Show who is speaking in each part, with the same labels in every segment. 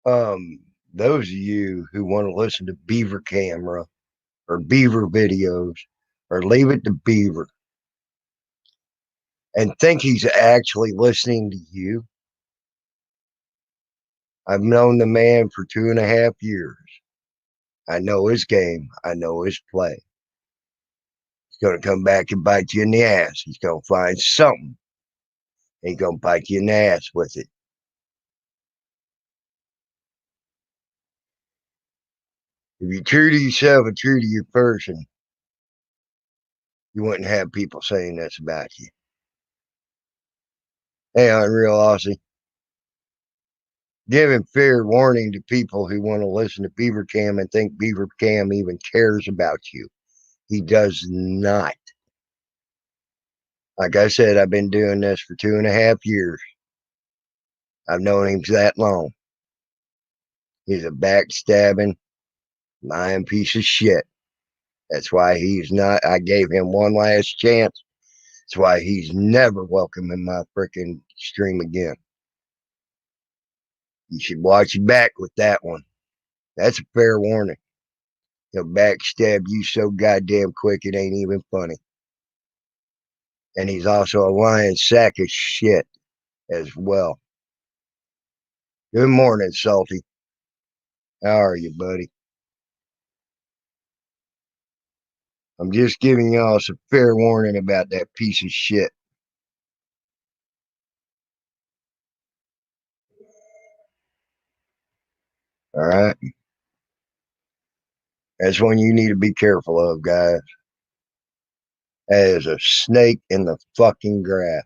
Speaker 1: Um, those of you who want to listen to Beaver Camera or Beaver videos or Leave It to Beaver and think he's actually listening to you. I've known the man for 2.5 years. I know his game. I know his play. He's going to come back and bite you in the ass. He's going to find something. He's going to bite you in the ass with it. If you're true to yourself and true to your person, you wouldn't have people saying this about you. Hey, Unreal Aussie. Giving fair warning to people who want to listen to Beaver Cam and think Beaver Cam even cares about you. He does not. Like I said, I've been doing this for 2.5 years. I've known him that long. He's a backstabbing, lying piece of shit. That's why he's not. I gave him one last chance. That's why he's never welcome in my freaking stream again. You should watch your back with that one. That's a fair warning. He'll backstab you so goddamn quick it ain't even funny. And he's also a lying sack of shit as well. Good morning, Salty. How are you, buddy? I'm just giving y'all some fair warning about that piece of shit. All right? That's one you need to be careful of, guys. That is a snake in the fucking grass.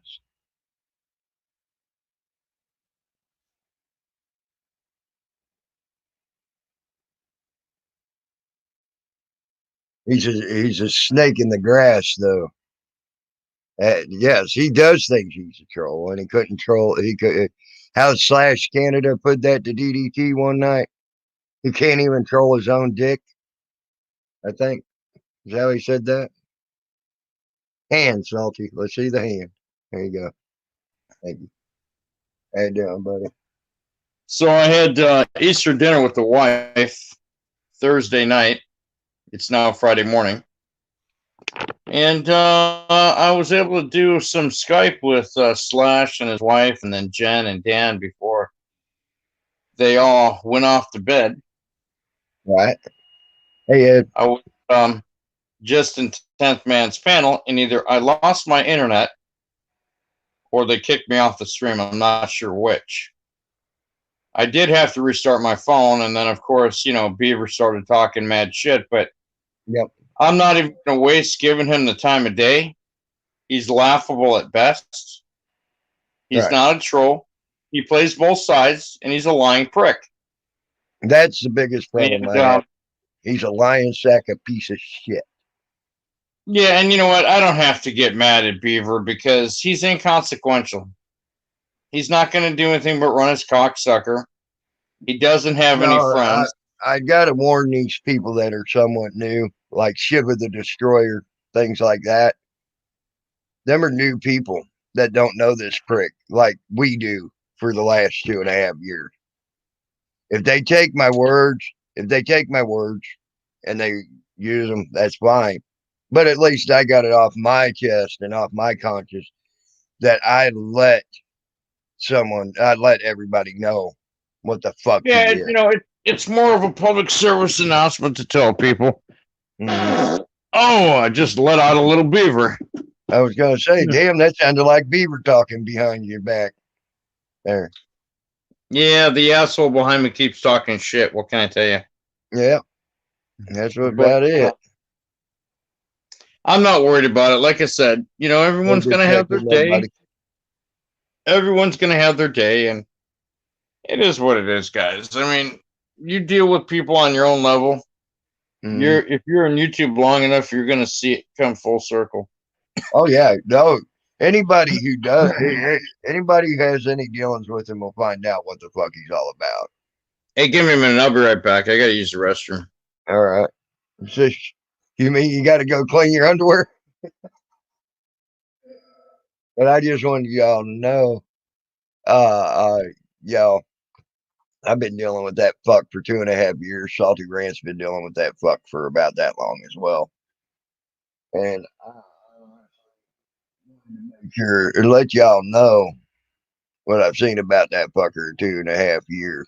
Speaker 1: He's a snake in the grass, though. Yes, he does think he's a troll, and he couldn't troll. He could. How Slash Canada put that to DDT one night? He can't even troll his own dick. I think is that how he said that. Hand, Salty. Let's see the hand. There you go. Thank you. How you doing, buddy?
Speaker 2: So I had Easter dinner with the wife Thursday night. It's now Friday morning. And I was able to do some Skype with Slash and his wife, and then Jen and Dan before they all went off to bed.
Speaker 1: Right. Hey, Ed.
Speaker 2: I was just in 10th Man's panel, and either I lost my internet or they kicked me off the stream. I'm not sure which. I did have to restart my phone, and then, of course, Beaver started talking mad shit, but
Speaker 1: Yep.
Speaker 2: I'm not even going to waste giving him the time of day. He's laughable at best. He's
Speaker 1: Right.
Speaker 2: not a troll. He plays both sides, and he's a lying prick.
Speaker 1: That's the biggest problem
Speaker 2: And
Speaker 1: I have. He's a lying sack of piece of shit.
Speaker 2: yeah, and you know what? I don't have to get mad at Beaver because he's inconsequential. He's not going to do anything but run his cocksucker. He doesn't have any
Speaker 1: No,
Speaker 2: friends.
Speaker 1: I got to warn these people that are somewhat new, like Shiva the Destroyer, things like that. Them are new people that don't know this prick like we do for the last 2.5 years. If they take my words, and they use them, that's fine. But at least I got it off my chest and off my conscience that I let everybody know what the fuck he
Speaker 2: Yeah,
Speaker 1: is.
Speaker 2: it's more of a public service announcement to tell people.
Speaker 1: Mm-hmm.
Speaker 2: Oh, I just let out a little beaver.
Speaker 1: I was going to say, damn, that sounded like Beaver talking behind your back. There.
Speaker 2: Yeah, the asshole behind me keeps talking shit. What can I tell you?
Speaker 1: Yeah, that's what
Speaker 2: But
Speaker 1: about it.
Speaker 2: I'm not worried about it. Like I said,
Speaker 1: No
Speaker 2: everyone's going to have their
Speaker 1: protecting
Speaker 2: day.
Speaker 1: nobody.
Speaker 2: Everyone's going to have their day, and it is what it is, guys. I mean, you deal with people on your own level.
Speaker 1: Mm.
Speaker 2: If you're on YouTube long enough, you're going to see it come full circle.
Speaker 1: Oh yeah, no. Anybody who has any dealings with him will find out what the fuck he's all about.
Speaker 2: Hey, give me a minute. I'll be right back. I got to use the restroom.
Speaker 1: All right. Just, you mean you got to go clean your underwear? But I just wanted y'all to know, uh, y'all, I've been dealing with that fuck for 2.5 years. Salty Grant's been dealing with that fuck for about that long as well. And I make sure to let y'all know what I've seen about that fucker in 2.5 years.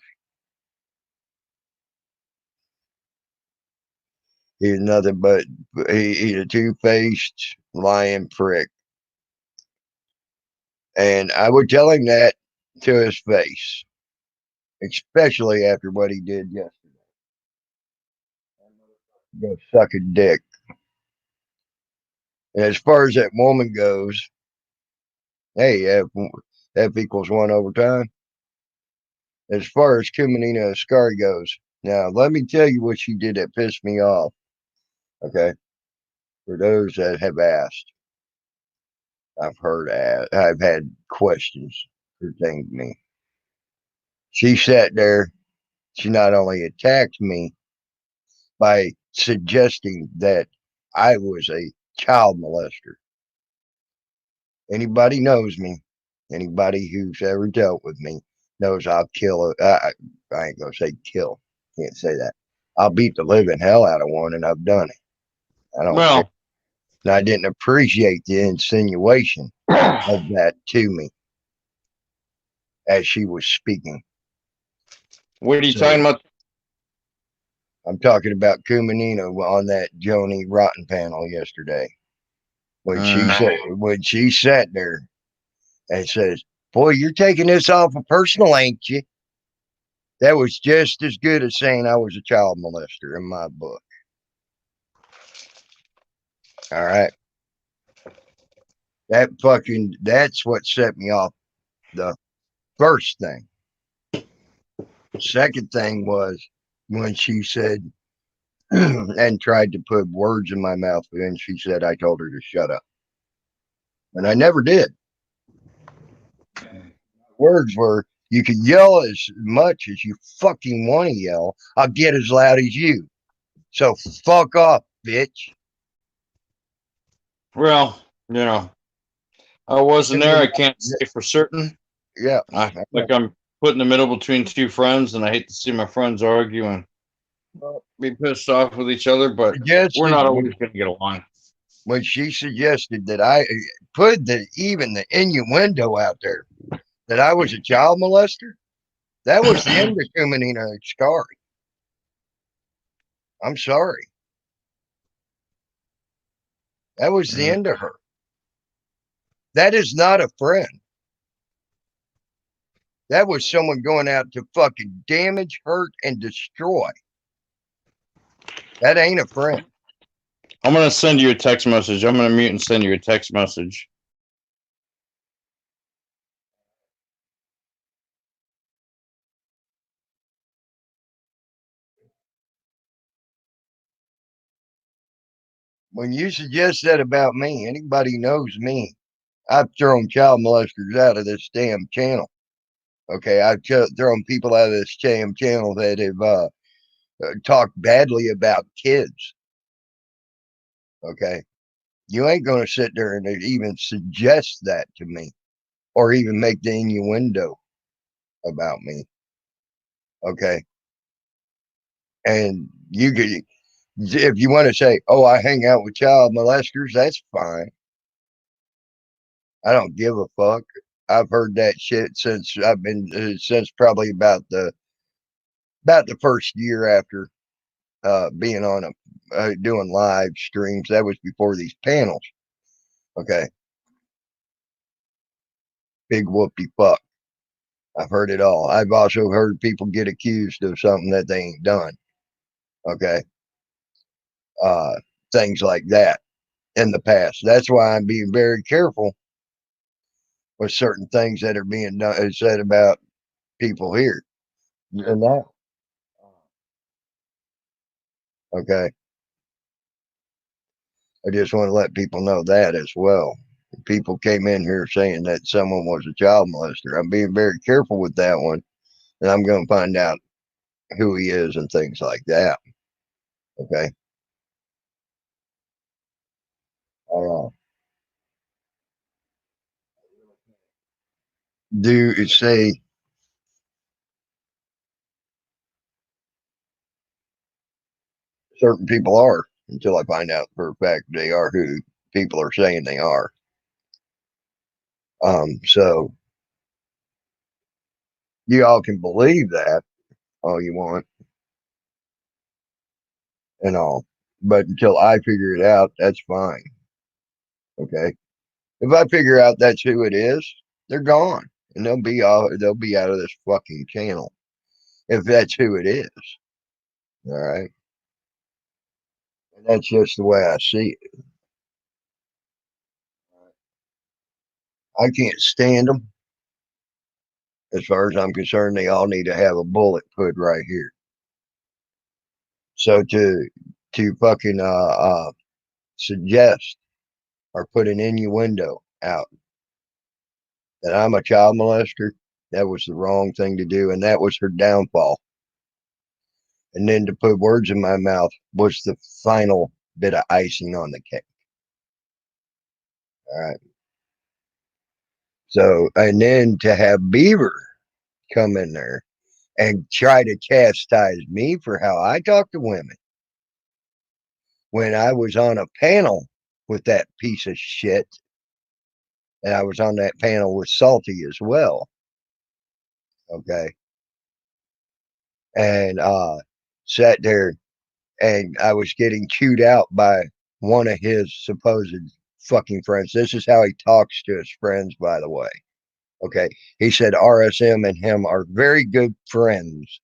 Speaker 1: He's nothing but he's a two-faced lying prick. And I would tell him that to his face, especially after what he did yesterday. Go suck a dick. And as far as that woman goes, hey, F equals 1 over time. As far as Kumanina Ascari goes, now let me tell you what she did that pissed me off. Okay, for those that have asked, I've had questions pertaining to me. She sat there. She not only attacked me by suggesting that I was a child molester. Anybody knows me, anybody who's ever dealt with me knows I'll kill. I ain't gonna say kill. Can't say that. I'll beat the living hell out of one, and I've done it. I don't care.
Speaker 2: Well,
Speaker 1: And I didn't appreciate the insinuation of that to me as she was speaking.
Speaker 2: what are you
Speaker 1: So
Speaker 2: talking about?
Speaker 1: I'm talking about Kumanino on that Joni Rotten panel yesterday. When she sat there and says, "Boy, you're taking this off of personal, ain't you?" That was just as good as saying I was a child molester in my book. All right. That's what set me off. The first thing. Second thing was when she said, and tried to put words in my mouth, and she said I told her to shut up. And I never did. Words were, you can yell as much as you fucking want to yell. I'll get as loud as you. So fuck off, bitch.
Speaker 2: Well, I wasn't there. I can't say for certain.
Speaker 1: Yeah.
Speaker 2: I feel like I'm put in the middle between two friends, and I hate to see my friends argue and be pissed off with each other, but we're not always going to get along.
Speaker 1: When she suggested that I put even the innuendo out there that I was a child molester, that was the end of Kumanina Ascari. I'm sorry. That was the end of her. That is not a friend. That was someone going out to fucking damage, hurt, and destroy. That ain't a friend.
Speaker 2: I'm going to send you a text message. I'm going to mute and send you a text message.
Speaker 1: When you suggest that about me, anybody knows me. I've thrown child molesters out of this damn channel. Okay, I've thrown people out of this damn channel that have talked badly about kids. Okay, you ain't going to sit there and even suggest that to me or even make the innuendo about me. Okay, and you could, if you want to say, oh, I hang out with child molesters, that's fine. I don't give a fuck. I've heard that shit since I've been since probably about the first year after being on doing live streams. That was before these panels. Okay, big whoopty fuck. I've heard it all. I've also heard people get accused of something that they ain't done. Okay, uh, things like that in the past. That's why I'm being very careful with certain things that are being said about people here. And that, okay, I just want to let people know that as well. People came in here saying that someone was a child molester. I'm being very careful with that one, and I'm going to find out who he is and things like that. Okay. Uh, do say certain people are until I find out for a fact they are who people are saying they are. So you all can believe that all you want and all, but until I figure it out, that's fine. Okay. If I figure out that's who it is, they're gone and they'll be out of this fucking channel if that's who it is. All right. And that's just the way I see it. I can't stand them. As far as I'm concerned, they all need to have a bullet put right here. So to fucking suggest or put an innuendo out that I'm a child molester, that was the wrong thing to do, and that was her downfall. And then to put words in my mouth was the final bit of icing on the cake. All right. So, and then to have Beaver come in there and try to chastise me for how I talk to women when I was on a panel with that piece of shit. And I was on that panel with Salty as well. Okay. And sat there and I was getting chewed out by one of his supposed fucking friends. This is how he talks to his friends, by the way. Okay. He said RSM and him are very good friends.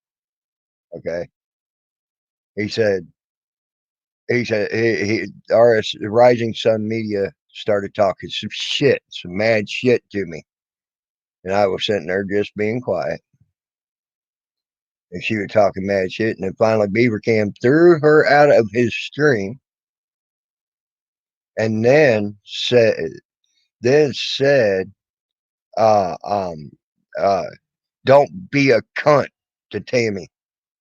Speaker 1: Okay. He said RS Rising Sun Media started talking some mad shit to me. And I was sitting there just being quiet. And she was talking mad shit. And then finally Beaver Cam threw her out of his stream. And then said, uh, um, don't be a cunt to Tammy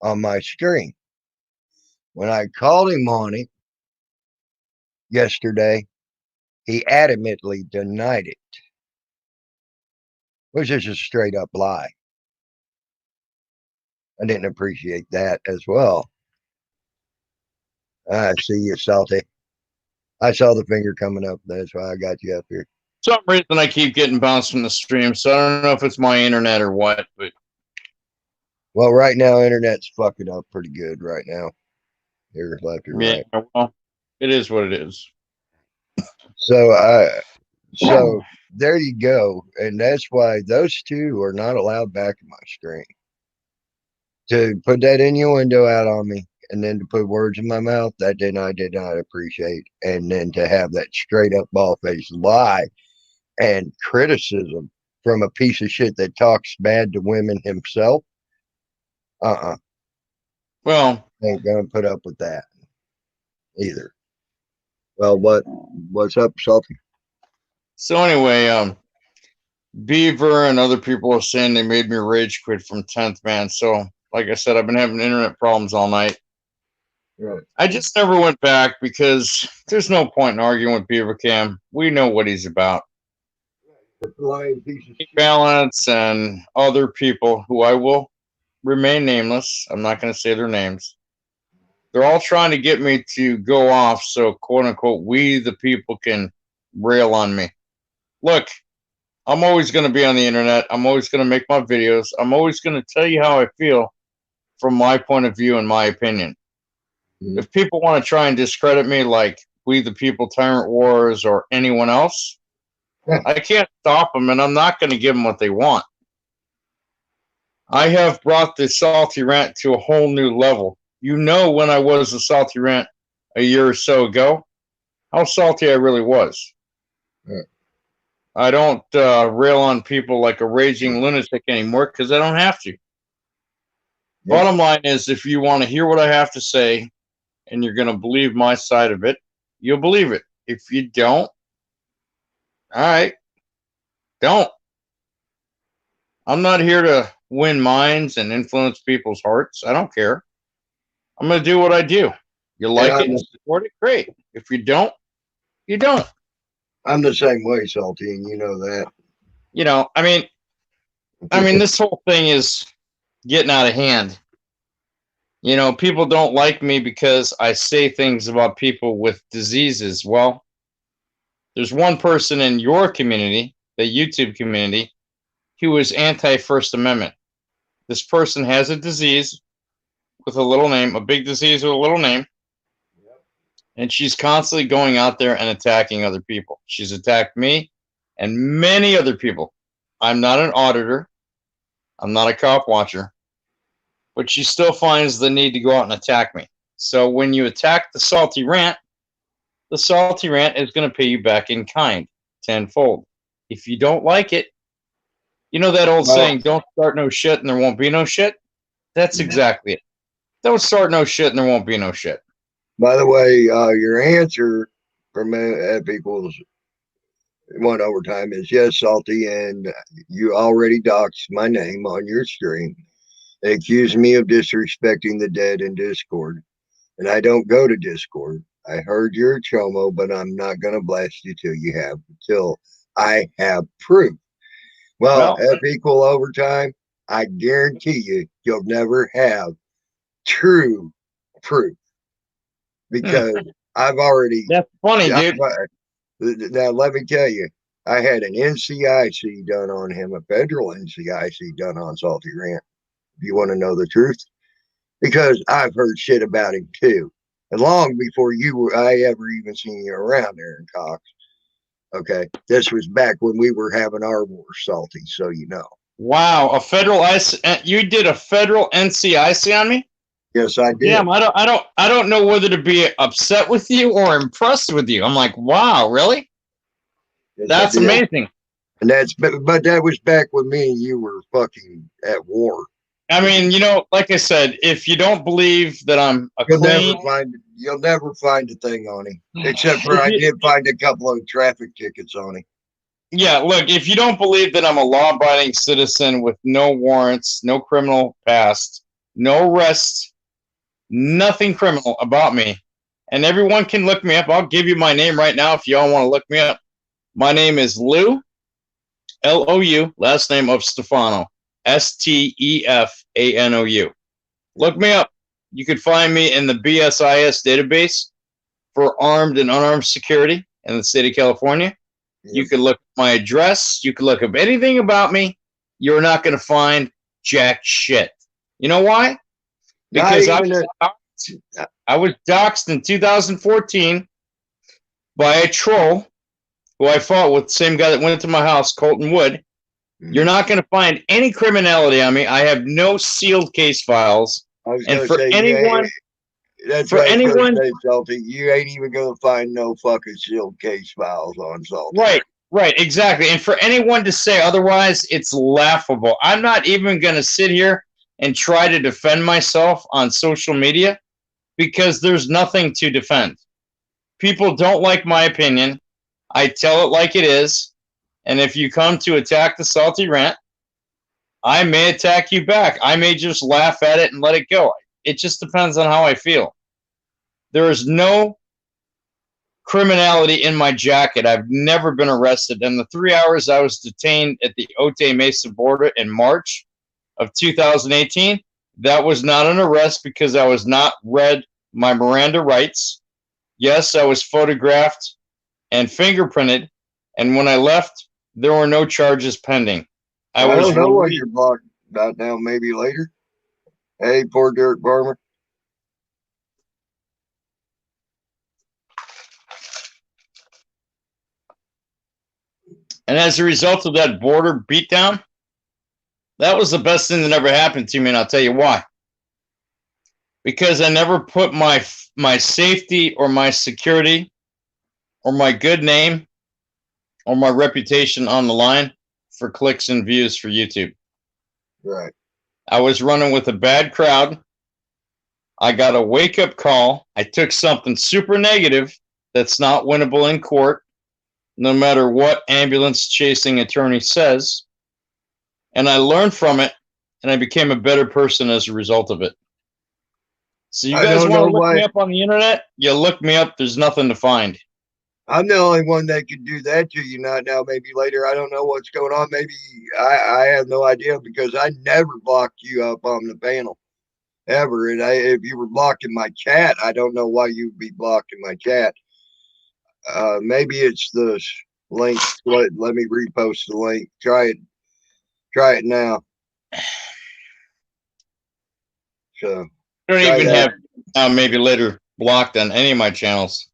Speaker 1: on my stream. When I called him on it yesterday, he adamantly denied it, which is a straight up lie. I didn't appreciate that as well. I see you, Salty. I saw the finger coming up. That's why I got you up here.
Speaker 2: For some reason I keep getting bounced from the stream, so I don't know if it's my internet or what, but
Speaker 1: well, right now internet's fucking up pretty good right now. Here, left and right.
Speaker 2: Well, it is what it is.
Speaker 1: So there you go, and that's why those two are not allowed back in my stream. To put that innuendo out on me, and then to put words in my mouth, that I did not appreciate, and then to have that straight up ball face lie and criticism from a piece of shit that talks bad to women himself.
Speaker 2: Well,
Speaker 1: ain't gonna put up with that either. Well, what's up, Salty?
Speaker 2: So anyway, Beaver and other people are saying they made me rage quit from 10th Man. So, like I said, I've been having internet problems all night.
Speaker 1: Right.
Speaker 2: I just never went back because there's no point in arguing with Beaver Cam. We know what he's about. Balance and other people who I will remain nameless. I'm not going to say their names. They're all trying to get me to go off so, quote unquote, we the people can rail on me. Look, I'm always going to be on the internet. I'm always going to make my videos. I'm always going to tell you how I feel from my point of view and my opinion. Mm-hmm. If people want to try and discredit me like We the People, Tyrant Wars, or anyone else, I can't stop them, and I'm not going to give them what they want. I have brought the Salty Rant to a whole new level. You know, when I was a Salty Rant a year or so ago, how salty I really was. Yeah. I don't rail on people like a raging lunatic anymore because I don't have to. Yeah. Bottom line is, if you want to hear what I have to say and you're going to believe my side of it, you'll believe it. If you don't, all right, don't. I'm not here to win minds and influence people's hearts. I don't care. I'm going to do what I do. You like it and support it, great. If you don't, you don't.
Speaker 1: I'm the same way, Salty, and you know that.
Speaker 2: You know, I mean, this whole thing is getting out of hand. You know, people don't like me because I say things about people with diseases. Well, there's one person in your community, the YouTube community, who is anti First Amendment. This person has a disease with a little name, a big disease with a little name, and she's constantly going out there and attacking other people. She's attacked me and many other people. I'm not an auditor, I'm not a cop watcher, but she still finds the need to go out and attack me. So when you attack the Salty Rant is going to pay you back in kind, tenfold. If you don't like it, you know that old saying, don't start no shit and there won't be no shit? That's exactly it. Don't start no shit and there won't be no shit.
Speaker 1: By the way, your answer from F equals 1 overtime is yes, Salty, and you already doxed my name on your stream. They accused me of disrespecting the dead in Discord, and I don't go to Discord. I heard you're a chomo, but I'm not going to blast you till I have proof. Well, F equal overtime, I guarantee you'll never have true proof because I've already.
Speaker 2: That's funny, dude.
Speaker 1: Now, let me tell you, I had an NCIC done on him, a federal NCIC done on Salty Rant, if you want to know the truth, because I've heard shit about him too. And long before I ever even seen you around, Aaron Cox. Okay. This was back when we were having our war, Salty, so you know.
Speaker 2: Wow, you did a federal NCIC on me?
Speaker 1: Yes, I did.
Speaker 2: Damn, I don't know whether to be upset with you or impressed with you. I'm like, wow, really? Yes, that's amazing.
Speaker 1: And but that was back when me and you were fucking at war.
Speaker 2: I mean, you know, like I said, if you don't believe that I'm
Speaker 1: you'll never find a thing on him. Except for I did find a couple of traffic tickets on him.
Speaker 2: Yeah, look, if you don't believe that I'm a law-abiding citizen with no warrants, no criminal past, no arrests, nothing criminal about me, and everyone can look me up. I'll give you my name right now if y'all want to look me up. My name is Lou, L-O-U, last name of Stefano, S-T-E-F-A-N-O-U. Look me up. You could find me in the BSIS database for armed and unarmed security in the state of California. Yep. You can look at my address. You can look up anything about me. You're not going to find jack shit. You know why? Because I was doxxed in 2014 by a troll who I fought with, the same guy that went to my house, Colton Wood. Mm-hmm. You're not going to find any criminality on me. I have no sealed case files. And for anyone,
Speaker 1: Salty, you ain't even going to find no fucking sealed case files on Salty.
Speaker 2: Right, exactly. And for anyone to say otherwise, it's laughable. I'm not even going to sit here and try to defend myself on social media because there's nothing to defend. People don't like my opinion. I tell it like it is. And if you come to attack the Salty Rant, I may attack you back. I may just laugh at it and let it go. It just depends on how I feel. There is no criminality in my jacket. I've never been arrested. In the 3 hours I was detained at the Otay Mesa border in March of 2018, that was not an arrest because I was not read my Miranda rights. Yes, I was photographed and fingerprinted, and when I left, there were no charges pending.
Speaker 1: I don't know what you're blocked about now, maybe later. Hey, poor Derek Barmer.
Speaker 2: And as a result of that border beatdown, that was the best thing that ever happened to me, and I'll tell you why. Because I never put my safety or my security or my good name or my reputation on the line for clicks and views for YouTube.
Speaker 1: Right.
Speaker 2: I was running with a bad crowd. I got a wake-up call. I took something super negative that's not winnable in court, no matter what ambulance-chasing attorney says. And I learned from it, and I became a better person as a result of it. So you guys want to look me up on the internet? You look me up. There's nothing to find.
Speaker 1: I'm the only one that could do that to you. Not now, maybe later. I don't know what's going on. Maybe I have no idea because I never blocked you up on the panel. ever. And if you were blocking my chat, I don't know why you'd be blocking my chat. Maybe it's the link. Let me repost the link. Try it. Try it now. So
Speaker 2: I don't even have maybe later blocked on any of my channels.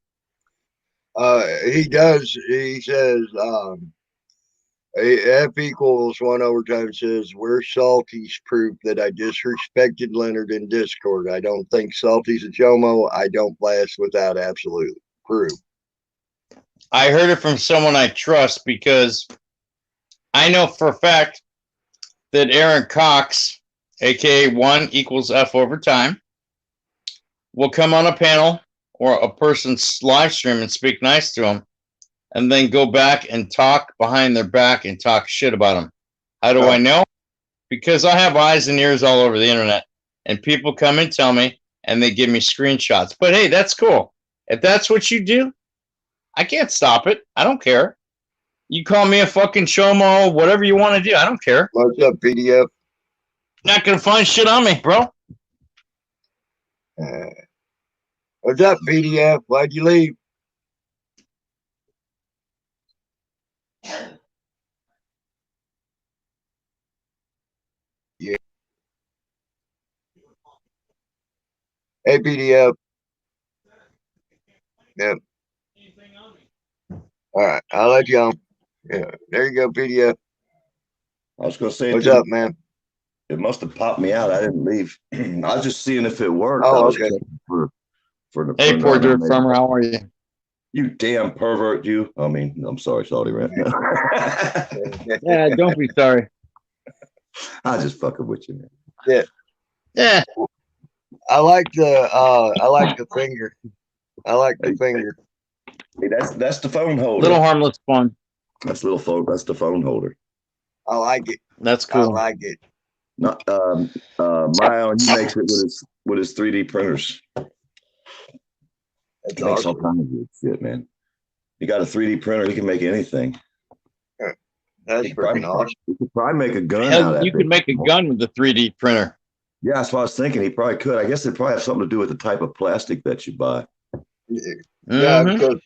Speaker 1: he does. He says F equals 1 overtime says where's Salty's proof that I disrespected Leonard in Discord. I don't think Salty's a chomo. I don't blast without absolute proof.
Speaker 2: I heard it from someone I trust because I know for a fact that Aaron Cox, aka 1 equals F overtime, will come on a panel or a person's live stream and speak nice to him, and then go back and talk behind their back and talk shit about them. How do I know? Because I have eyes and ears all over the internet, and people come and tell me, and they give me screenshots. But hey, that's cool. If that's what you do, I can't stop it. I don't care. You call me a fucking chomo, whatever you want to do. I don't care.
Speaker 1: What's up, PDF?
Speaker 2: Not gonna find shit on me, bro.
Speaker 1: What's up, PDF? Why'd you leave? Yeah. Hey, PDF. Yep. All right, I'll let you on. Yeah, there you go, PDF.
Speaker 3: I was going to say,
Speaker 1: what's up, man?
Speaker 3: It must have popped me out. I didn't leave. I was just seeing if it worked.
Speaker 1: Oh,
Speaker 3: I was
Speaker 1: okay.
Speaker 2: For the hey, poor dirt farmer, how are you?
Speaker 3: You damn pervert, you. I mean, I'm sorry, Salty Rant.
Speaker 2: Yeah, don't be sorry.
Speaker 3: I just fucking with you, man.
Speaker 1: Yeah.
Speaker 2: Yeah.
Speaker 1: I like the finger. I like the finger.
Speaker 3: Hey, that's the phone holder.
Speaker 2: Little harmless fun.
Speaker 3: That's little phone. That's the phone holder.
Speaker 1: I like it.
Speaker 2: That's cool.
Speaker 1: I like it.
Speaker 3: Not Myon, he makes it with his 3D printers.
Speaker 1: That's
Speaker 3: he makes
Speaker 1: awesome.
Speaker 3: all kinds of good shit, man. You got a 3D printer, he can make anything.
Speaker 1: That's freaking awesome.
Speaker 3: You could probably make a gun
Speaker 2: Hell,
Speaker 3: out of that.
Speaker 2: You could make a gun with the 3D printer.
Speaker 3: Yeah, that's what I was thinking. He probably could. I guess it probably have something to do with the type of plastic that you buy.
Speaker 1: Yeah, because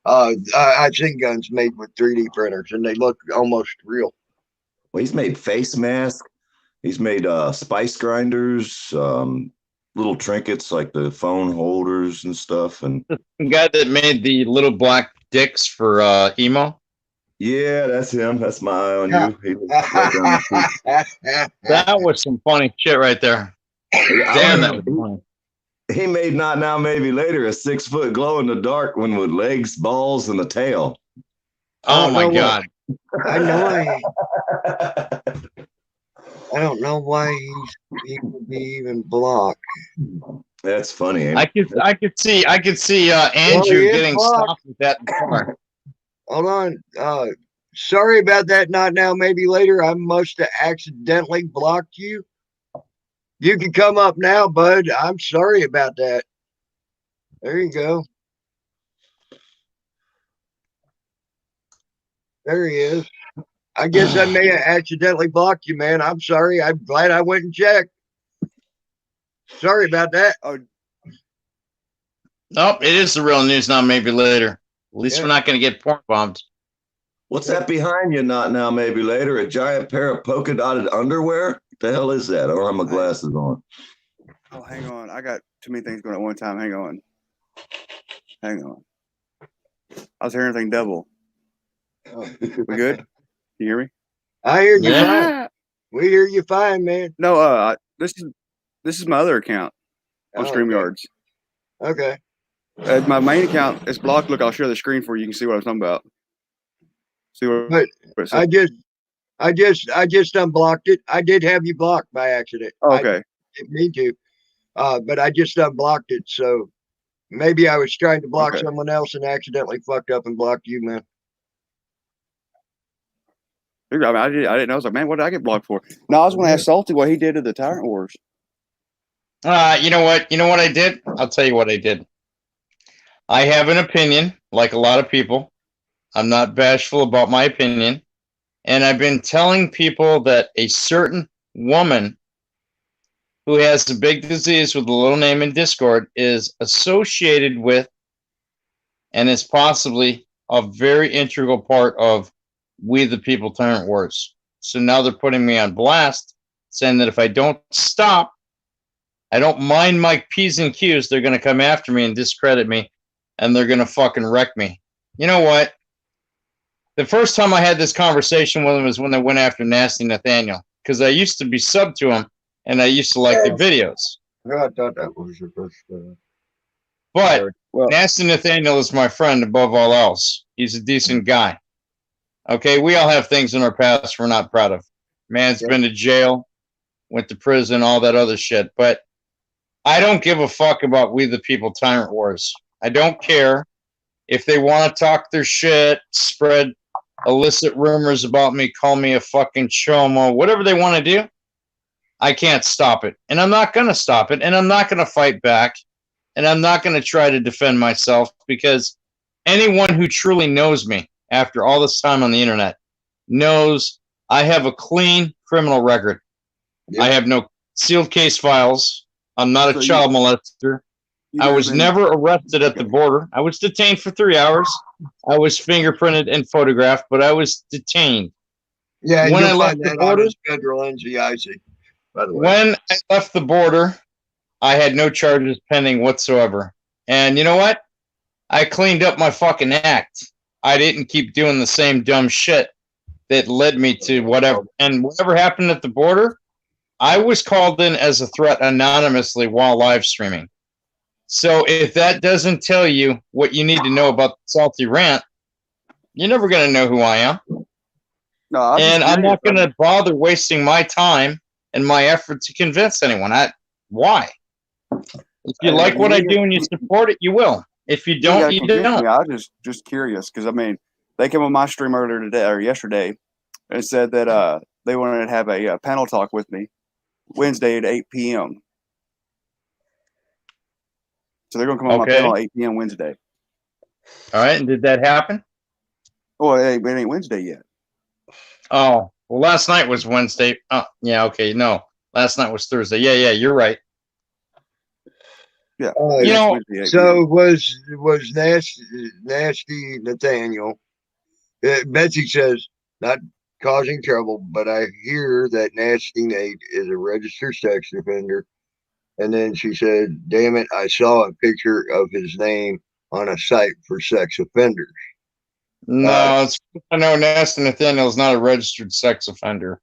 Speaker 1: I've seen guns made with 3D printers, and they look almost real.
Speaker 3: Well, he's made face masks. He's made spice grinders, little trinkets like the phone holders and stuff. And
Speaker 2: the guy that made the little black dicks for emo.
Speaker 3: Yeah, that's him. That's my eye on you.
Speaker 2: That was some funny shit right there. Damn, that was funny.
Speaker 3: He made Not Now Maybe Later a 6-foot glow in the dark one with legs, balls, and a tail.
Speaker 2: Oh my god!
Speaker 1: I know. I don't know why he would be even blocked.
Speaker 3: That's funny.
Speaker 2: I could see Andrew getting stopped with that in the car.
Speaker 1: Hold on. Sorry about that. Not now, maybe later. I must have accidentally blocked you. You can come up now, bud. I'm sorry about that. There you go. There he is. I guess I may have accidentally blocked you, man. I'm sorry. I'm glad I went and checked. Sorry about that.
Speaker 2: Oh. Nope, it is the real news. Not maybe later. At least we're not going to get porn bombed.
Speaker 3: What's that behind you? Not now, maybe later. A giant pair of polka dotted underwear? What the hell is that? I don't have my glasses on.
Speaker 4: Oh, hang on. I got too many things going at one time. Hang on. I was hearing everything double. We good? Can you hear me?
Speaker 1: I hear you fine. We hear you fine, man.
Speaker 4: No, this is my other account on StreamYards.
Speaker 1: Okay.
Speaker 4: My main account is blocked. Look, I'll share the screen for you. You can see what I was talking about. See what?
Speaker 1: But I just unblocked it. I did have you blocked by accident.
Speaker 4: Oh, okay.
Speaker 1: I didn't mean to. But I just unblocked it. So maybe I was trying to block someone else and accidentally fucked up and blocked you, man.
Speaker 4: I mean, I didn't know. I was like, man, what did I get blocked for? No, I was going to ask Salty what he did to the Tyrant Wars.
Speaker 2: You know what? You know what I did? I'll tell you what I did. I have an opinion, like a lot of people. I'm not bashful about my opinion. And I've been telling people that a certain woman who has a big disease with a little name in Discord is associated with and is possibly a very integral part of We the People Tyrant Wars. So now they're putting me on blast, saying that if I don't stop, I don't mind my P's and Q's, they're going to come after me and discredit me, and they're going to fucking wreck me. You know what? The first time I had this conversation with them was when they went after Nasty Nathaniel, because I used to be sub to him, and I used to like the videos.
Speaker 1: I thought that was your first.
Speaker 2: But
Speaker 4: Well,
Speaker 2: Nasty Nathaniel is my friend above all else. He's a decent guy. Okay, we all have things in our past we're not proud of. Man's been to jail, went to prison, all that other shit. But I don't give a fuck about We the People Tyrant Wars. I don't care if they want to talk their shit, spread illicit rumors about me, call me a fucking chomo, whatever they want to do. I can't stop it. And I'm not going to stop it. And I'm not going to fight back. And I'm not going to try to defend myself, because anyone who truly knows me after all this time on the internet knows I have a clean criminal record.
Speaker 1: Yep.
Speaker 2: I have no sealed case files. I'm not
Speaker 4: So
Speaker 2: a child molester. I was
Speaker 4: been-
Speaker 2: never arrested at the border. I was detained for 3 hours. I was fingerprinted and photographed, but I was detained.
Speaker 1: Yeah,
Speaker 2: When
Speaker 1: you'll
Speaker 2: I left
Speaker 1: find
Speaker 2: the
Speaker 1: that
Speaker 2: border-
Speaker 1: on his federal NCIC, by the way.
Speaker 2: When I left the border, I had no charges pending whatsoever. And you know what? I cleaned up my fucking act. I didn't keep doing the same dumb shit that led me to whatever. And whatever happened at the border, I was called in as a threat anonymously while live streaming. So if that doesn't tell you what you need to know about the Salty Rant, you're never going to know who I am.
Speaker 4: No, I'm just
Speaker 2: And I'm not
Speaker 4: curious.
Speaker 2: going to bother wasting my time and my effort to convince anyone. Why? If you like what I do and you support it, you will. If you don't, you don't.
Speaker 4: I was just curious because I mean, they came on my stream earlier today or yesterday and said that they wanted to have a panel talk with me Wednesday at 8 p.m. So they're gonna come on my
Speaker 2: Okay.
Speaker 4: panel at 8 p.m. Wednesday.
Speaker 2: All right. And did that happen?
Speaker 4: Well, it ain't Wednesday yet.
Speaker 2: Oh, well, last night was Wednesday. Oh, yeah. Okay. No, last night was Thursday. Yeah. You're right.
Speaker 4: Yeah,
Speaker 2: You know,
Speaker 4: Wednesday, 8
Speaker 1: So was nasty Nathaniel? Betsy says not causing trouble, but I hear that Nasty Nate is a registered sex offender. And then she said, "Damn it, I saw a picture of his name on a site for sex offenders."
Speaker 2: No, I know Nasty Nathaniel is not a registered sex offender.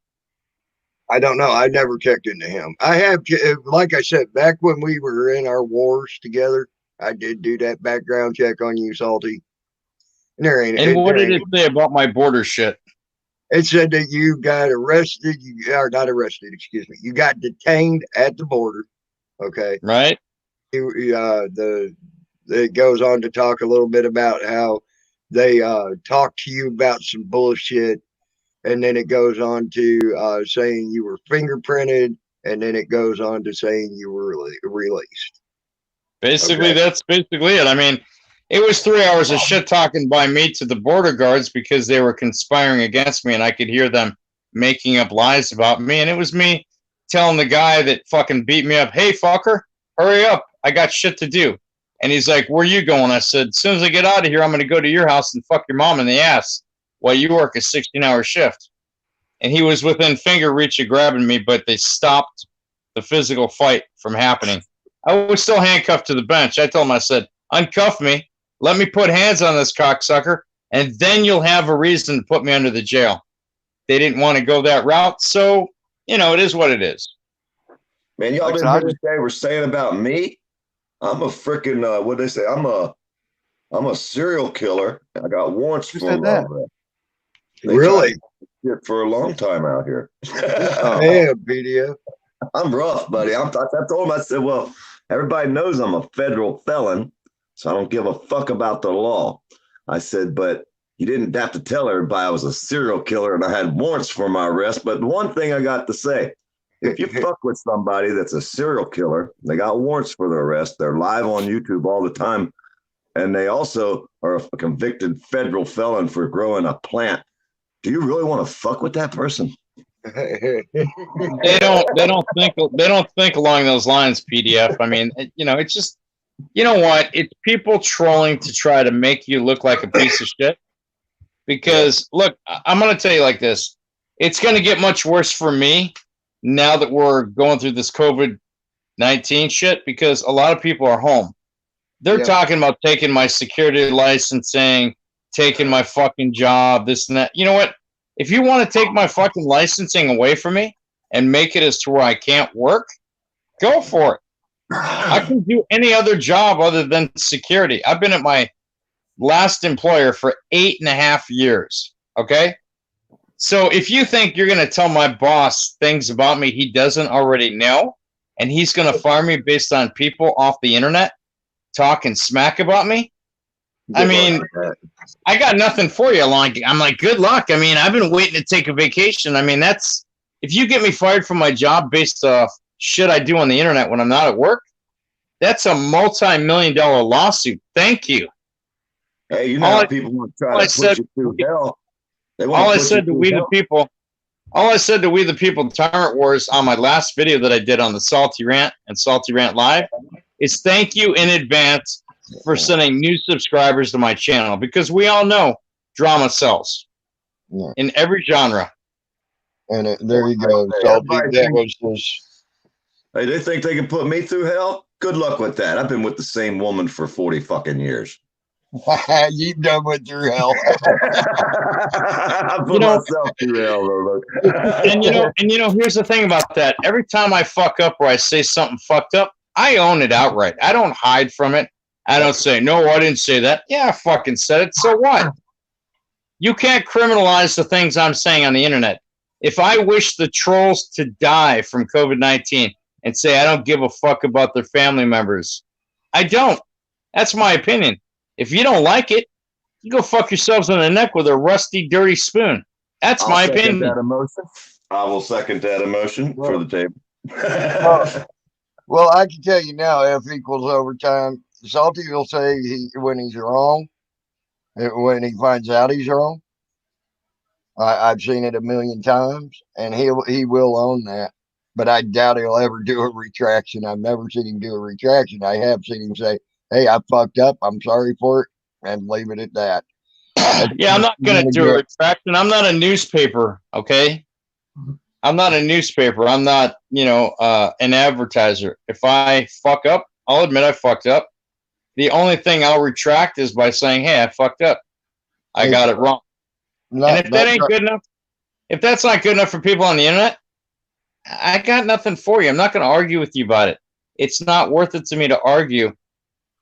Speaker 1: I don't know. I never checked into him. I have, like I said, back when we were in our wars together, I did do that background check on you, Salty. And there ain't.
Speaker 2: And what
Speaker 1: there
Speaker 2: did
Speaker 1: ain't-
Speaker 2: it say about my border shit?
Speaker 1: It said that you got arrested. You are not arrested. Excuse me. You got detained at the border. Okay.
Speaker 2: Right?
Speaker 1: It goes on to talk a little bit about how they talked to you about some bullshit, and then it goes on to saying you were fingerprinted, and then it goes on to saying you were released.
Speaker 2: Basically,
Speaker 1: Okay.
Speaker 2: that's basically it. I mean, it was 3 hours of shit talking by me to the border guards because they were conspiring against me, and I could hear them making up lies about me. And it was me telling the guy that fucking beat me up, "Hey, fucker, hurry up. I got shit to do." And he's like, "Where you going?" I said, "As soon as I get out of here, I'm going to go to your house and fuck your mom in the ass while you work a 16-hour shift." And he was within finger reach of grabbing me, but they stopped the physical fight from happening. I was still handcuffed to the bench. I told him, I said, "Uncuff me. Let me put hands on this cocksucker, and then you'll have a reason to put me under the jail." They didn't want to go that route, so, you know, it is what it is.
Speaker 3: Man, y'all
Speaker 4: Like,
Speaker 3: didn't
Speaker 4: so I
Speaker 3: hear what they were saying about me? I'm a freaking what they say? I'm a serial killer. I got warrants
Speaker 4: Who
Speaker 3: for
Speaker 4: said
Speaker 3: my
Speaker 4: that?
Speaker 3: arrest. They
Speaker 1: Really?
Speaker 3: tried shit for a long time out here.
Speaker 4: Oh.
Speaker 1: Yeah, PDF.
Speaker 3: I'm rough, buddy. I told him, I said, well, everybody knows I'm a federal felon, so I don't give a fuck about the law. I said, but you didn't have to tell everybody I was a serial killer and I had warrants for my arrest. But one thing I got to say, if you fuck with somebody that's a serial killer, they got warrants for their arrest, they're live on YouTube all the time, and they also are a convicted federal felon for growing a plant. Do you really want to fuck with that person?
Speaker 2: They don't think along those lines, PDF. I mean, it's just, you know what? It's people trolling to try to make you look like a piece of shit. Because look, I'm going to tell you like this. It's going to get much worse for me now that we're going through this COVID-19 shit, because a lot of people are home. They're talking about taking my security licensing, taking my fucking job, this and that. You know what? If you want to take my fucking licensing away from me and make it as to where I can't work, go for it. I can do any other job other than security. I've been at my last employer for 8.5 years. Okay. So if you think you're going to tell my boss things about me he doesn't already know, and he's going to fire me based on people off the internet talking smack about me, I mean, I got nothing for you. I'm like, good luck. I mean, I've been waiting to take a vacation. I mean, if you get me fired from my job based off shit I do on the internet when I'm not at work, that's a multi-million-dollar lawsuit. Thank you.
Speaker 3: Hey, you know how people want to try to push you through hell. All I said to we the people Tyrant Wars on my last video that I did on the Salty Rant and Salty Rant Live is thank you in advance for sending new subscribers to my channel, because we all know drama sells in every genre.
Speaker 1: And there you go.
Speaker 3: Hey, they think they can put me through hell? Good luck with that. I've been with the same woman for 40 fucking years.
Speaker 1: You done went through hell.
Speaker 3: I put myself through hell.
Speaker 2: And here's the thing about that. Every time I fuck up or I say something fucked up, I own it outright. I don't hide from it. I don't say, no, I didn't say that. Yeah, I fucking said it. So what? You can't criminalize the things I'm saying on the internet. If I wish the trolls to die from COVID-19 and say I don't give a fuck about their family members, I don't. That's my opinion. If you don't like it, you go fuck yourselves in the neck with a rusty, dirty spoon. That's my opinion.
Speaker 3: I will second that emotion for the table.
Speaker 1: Well, I can tell you now, F equals overtime. Salty will say when he's wrong, when he finds out he's wrong. I've seen it a million times, and he will own that. But I doubt he'll ever do a retraction. I've never seen him do a retraction. I have seen him say, hey, I fucked up. I'm sorry for it, and leave it at that.
Speaker 2: Yeah, I'm not going to do a retraction. I'm not a newspaper, okay? I'm not a newspaper. I'm not, an advertiser. If I fuck up, I'll admit I fucked up. The only thing I'll retract is by saying, hey, I fucked up. I got it wrong. And if that ain't good enough, if that's not good enough for people on the internet, I got nothing for you. I'm not going to argue with you about it. It's not worth it to me to argue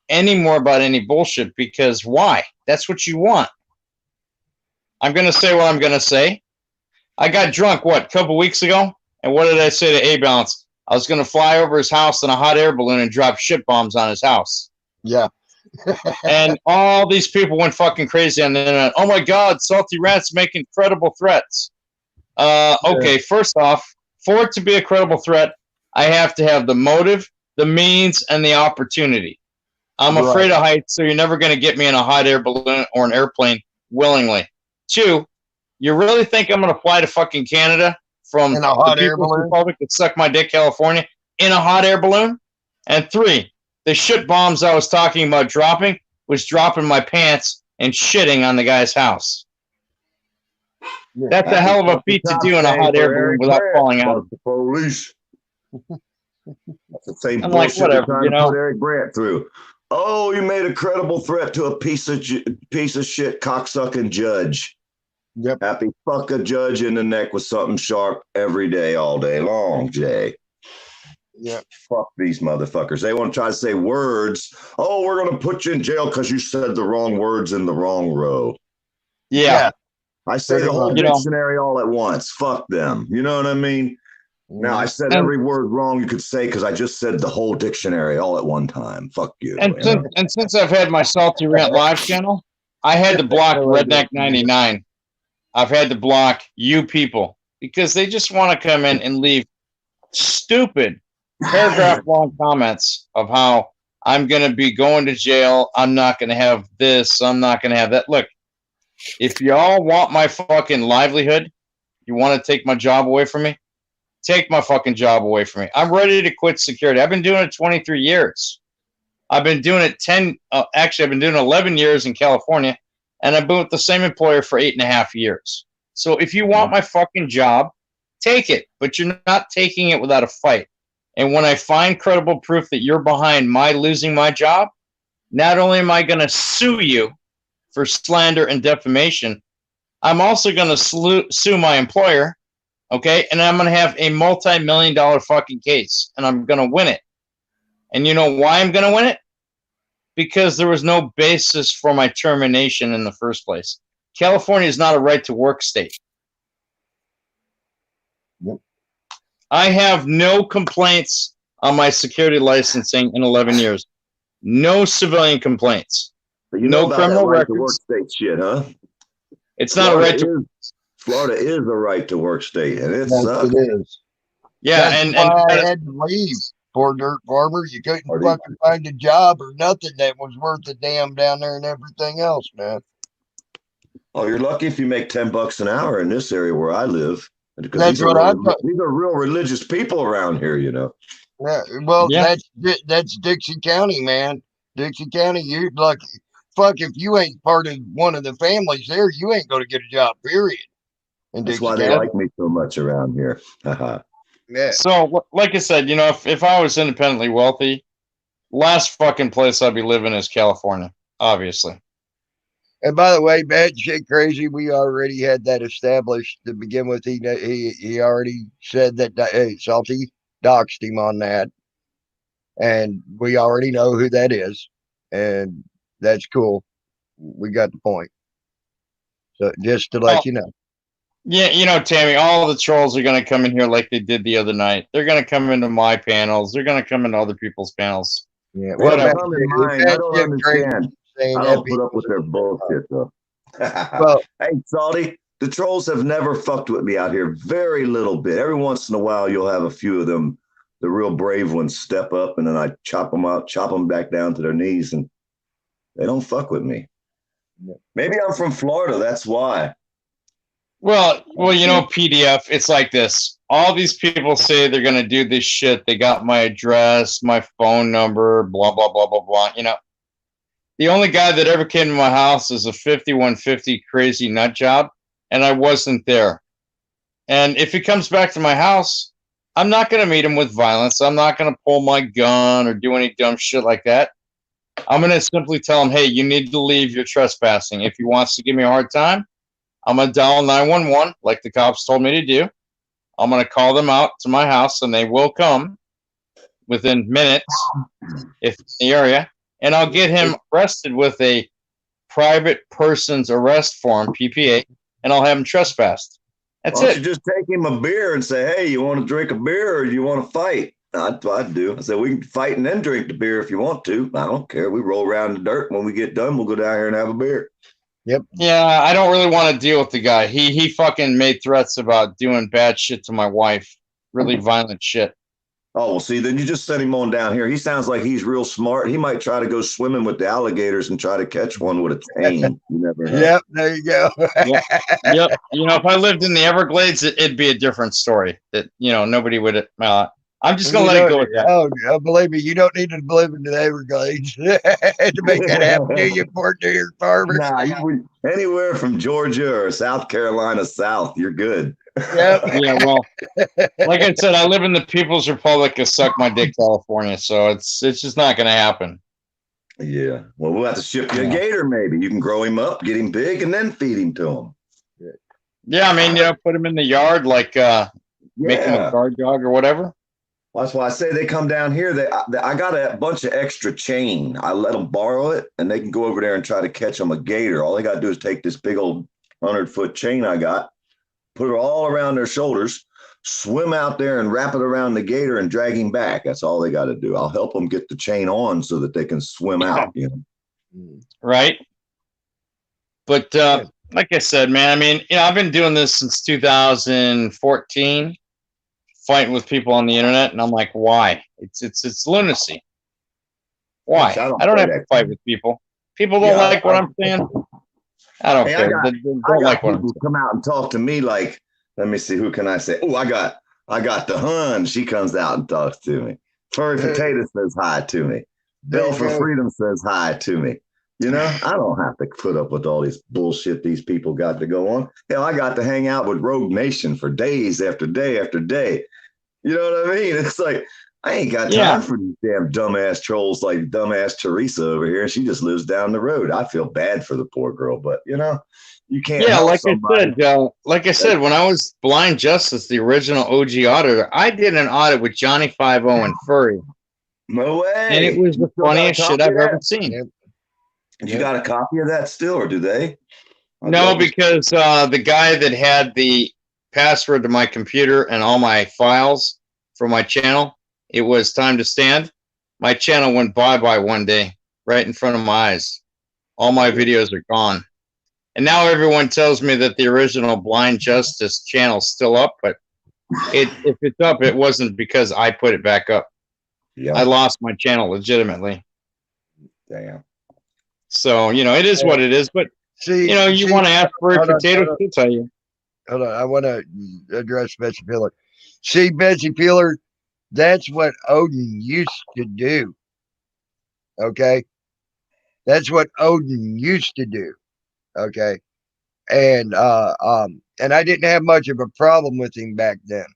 Speaker 2: any more about any bullshit, because why? That's what you want. I'm going to say what I'm going to say. I got drunk, a couple weeks ago? And what did I say to A-Balance? I was going to fly over his house in a hot air balloon and drop shit bombs on his house.
Speaker 1: Yeah.
Speaker 2: And all these people went fucking crazy on the internet. Oh my God, Salty Rant's making credible threats. Okay, first off, for it to be a credible threat, I have to have the motive, the means, and the opportunity. I'm afraid of heights, so you're never going to get me in a hot air balloon or an airplane willingly. 2, you really think I'm going to fly to fucking Canada from
Speaker 1: in a hot air balloon
Speaker 2: Republic to suck my dick, California, in a hot air balloon? And 3, the shit bombs I was talking about dropping was dropping my pants and shitting on the guy's house. Yeah, that's a hell of a feat to do in a hot air balloon without falling out.
Speaker 3: The police. That's the same
Speaker 2: I'm
Speaker 3: bullshit
Speaker 2: like, whatever,
Speaker 3: to put Eric Brandt through. Oh, you made a credible threat to a piece of shit cocksucking judge.
Speaker 1: Yep.
Speaker 3: Happy fuck a judge in the neck with something sharp every day, all day long, Jay.
Speaker 1: Yeah.
Speaker 3: Fuck these motherfuckers. They want to try to say words. Oh, we're going to put you in jail because you said the wrong words in the wrong row.
Speaker 2: Yeah.
Speaker 3: I say the whole dictionary all at once. Fuck them. You know what I mean? Now, I said every word wrong you could say because I just said the whole dictionary all at one time. Fuck you.
Speaker 2: And since I've had my Salty Rant Live channel, I had to block Redneck 99. I've had to block you people because they just want to come in and leave stupid paragraph-long comments of how I'm going to be going to jail. I'm not going to have this. I'm not going to have that. Look, if y'all want my fucking livelihood, You want to take my job away from me? Take my fucking job away from me. I'm ready to quit security. I've been doing it 23 years. I've been doing it actually, I've been doing 11 years in California, and I've been with the same employer for 8.5 years. So if you want my fucking job, take it, but you're not taking it without a fight. And when I find credible proof that you're behind my losing my job, not only am I going to sue you for slander and defamation, I'm also going to sue my employer, okay? And I'm going to have a multi-million-dollar fucking case, and I'm going to win it. And you know why I'm going to win it? Because there was no basis for my termination in the first place. California is not a right-to-work state.
Speaker 1: Yep.
Speaker 2: I have no complaints on my security licensing in 11 years. No civilian complaints.
Speaker 3: But you
Speaker 2: No
Speaker 3: know about
Speaker 2: criminal
Speaker 3: that right to
Speaker 2: records.
Speaker 3: work state shit, huh?
Speaker 2: It's not a right to.
Speaker 3: Florida is a right to work state, and it
Speaker 1: Yes,
Speaker 3: sucks.
Speaker 1: it is.
Speaker 2: Yeah,
Speaker 1: That's
Speaker 2: and
Speaker 1: why I had to leave. Poor dirt farmer. You couldn't
Speaker 3: Or
Speaker 1: fucking find a job or nothing that was worth a damn down there and everything else, man.
Speaker 3: Oh, you're lucky if you make $10 an hour in this area where I live. Because
Speaker 1: That's what I thought.
Speaker 3: these are real religious people around here, you know.
Speaker 1: Yeah, well,
Speaker 2: Yeah.
Speaker 1: that's Dixie County, man. Dixie County, you lucky. Fuck, if you ain't part of one of the families there, you ain't going to get a job, period. In
Speaker 3: That's
Speaker 1: Dixie
Speaker 3: why they
Speaker 1: County.
Speaker 3: like me so much around here.
Speaker 1: Yeah.
Speaker 2: So, like I said, you know, if I was independently wealthy, last fucking place I'd be living is California, obviously.
Speaker 1: And by the way, bad shit crazy, we already had that established to begin with. He already said that hey, Salty doxed him on that. And we already know who that is. And that's cool. We got the point. So just to let you know.
Speaker 2: Yeah, you know, Tammy, all the trolls are going to come in here like they did the other night. They're going to come into my panels. They're going to come into other people's panels.
Speaker 1: Yeah,
Speaker 3: They
Speaker 2: Whatever.
Speaker 3: come in mine. I don't understand. I don't put up with their bullshit, though.
Speaker 1: Well,
Speaker 3: hey, Salty, the trolls have never fucked with me out here. Very little bit. Every once in a while, you'll have a few of them, the real brave ones, step up, and then I chop them out, chop them back down to their knees, and they don't fuck with me. Maybe I'm from Florida. That's why.
Speaker 2: Well, you know, PDF, it's like this. All these people say they're going to do this shit. They got my address, my phone number, blah, blah, blah, blah, blah. You know, the only guy that ever came to my house is a 5150 crazy nut job, and I wasn't there. And if he comes back to my house, I'm not going to meet him with violence. I'm not going to pull my gun or do any dumb shit like that. I'm going to simply tell him, hey, you need to leave. You're trespassing. If he wants to give me a hard time, I'm going to dial 911 like the cops told me to do. I'm going to call them out to my house, and they will come within minutes if in the area. And I'll get him arrested with a private person's arrest form, PPA, and I'll have him trespassed. That's it.
Speaker 3: You just take him a beer and say, hey, you want to drink a beer or do you want to fight? I'd do. I said, we can fight and then drink the beer if you want to. I don't care. We roll around in the dirt. When we get done, we'll go down here and have a beer.
Speaker 1: Yep.
Speaker 2: Yeah, I don't really want to deal with the guy. He fucking made threats about doing bad shit to my wife. Really violent shit.
Speaker 3: Oh, well, see, then you just send him on down here. He sounds like he's real smart. He might try to go swimming with the alligators and try to catch one with a chain. You never know.
Speaker 1: Yep, there you go.
Speaker 2: Yep. You know, if I lived in the Everglades, it'd be a different story. That, you know, nobody would. I'm just going to let it go with that.
Speaker 1: Oh, believe me, you don't need to live in the Everglades to make that happen to you, poor dear farmer.
Speaker 3: Nah, anywhere from Georgia or South Carolina south, you're good.
Speaker 1: Yep.
Speaker 2: Yeah, well, like I said, I live in the People's Republic of Suck My Dick, California, so it's just not going to happen.
Speaker 3: Yeah. Well, we'll have to ship you a gator, maybe. You can grow him up, get him big, and then feed him to him.
Speaker 2: Yeah, I mean, you know, put him in the yard, like make him a guard dog or whatever.
Speaker 3: Well, that's why I say they come down here. I got a bunch of extra chain. I let them borrow it, and they can go over there and try to catch them a gator. All they got to do is take this big old 100-foot chain I got, put it all around their shoulders, swim out there and wrap it around the gator and drag him back. That's all they got to do. I'll help them get the chain on so that they can swim out. You know,
Speaker 2: right? But like I said, man, I mean, you know, I've been doing this since 2014. Fighting with people on the internet, and I'm like, why? It's lunacy. Why? I don't have to fight with people. People don't like what I'm saying. I don't care. They don't like what I'm saying.
Speaker 3: Come out and talk to me like Let me see. Who can I say? Oh, I got the Hun. She comes out and talks to me. Furry Potato says hi to me. Bell for Freedom says hi to me. You know, I don't have to put up with all this bullshit these people got to go on. Hell, I got to hang out with Rogue Nation for days after day after day. You know what I mean? It's like, I ain't got time for these damn dumbass trolls like dumbass Teresa over here. She just lives down the road. I feel bad for the poor girl, but you know, you can't.
Speaker 2: Yeah,
Speaker 3: help
Speaker 2: like
Speaker 3: somebody.
Speaker 2: I said, when I was Blind Justice, the original OG auditor, I did an audit with Johnny 50 and Furry,
Speaker 3: No way.
Speaker 2: and it was the funniest shit I've ever seen.
Speaker 1: Yep.
Speaker 3: You got a copy of that still, or do they?
Speaker 2: No, because the guy that had the password to my computer and all my files for my channel, it was Time to Stand. My channel went bye-bye one day, right in front of my eyes. All my videos are gone. And now everyone tells me that the original Blind Justice channel's still up, but if it's up, it wasn't because I put it back up.
Speaker 3: Yeah.
Speaker 2: I lost my channel legitimately.
Speaker 3: Damn.
Speaker 2: So, you know, it is what it is, but
Speaker 1: See,
Speaker 2: you know, you want to ask for a potato, she'll tell you.
Speaker 1: Hold on, I want to address Betsy Peeler. See, Betsy Peeler, that's what Odin used to do. Okay, that's what Odin used to do. Okay, and I didn't have much of a problem with him back then,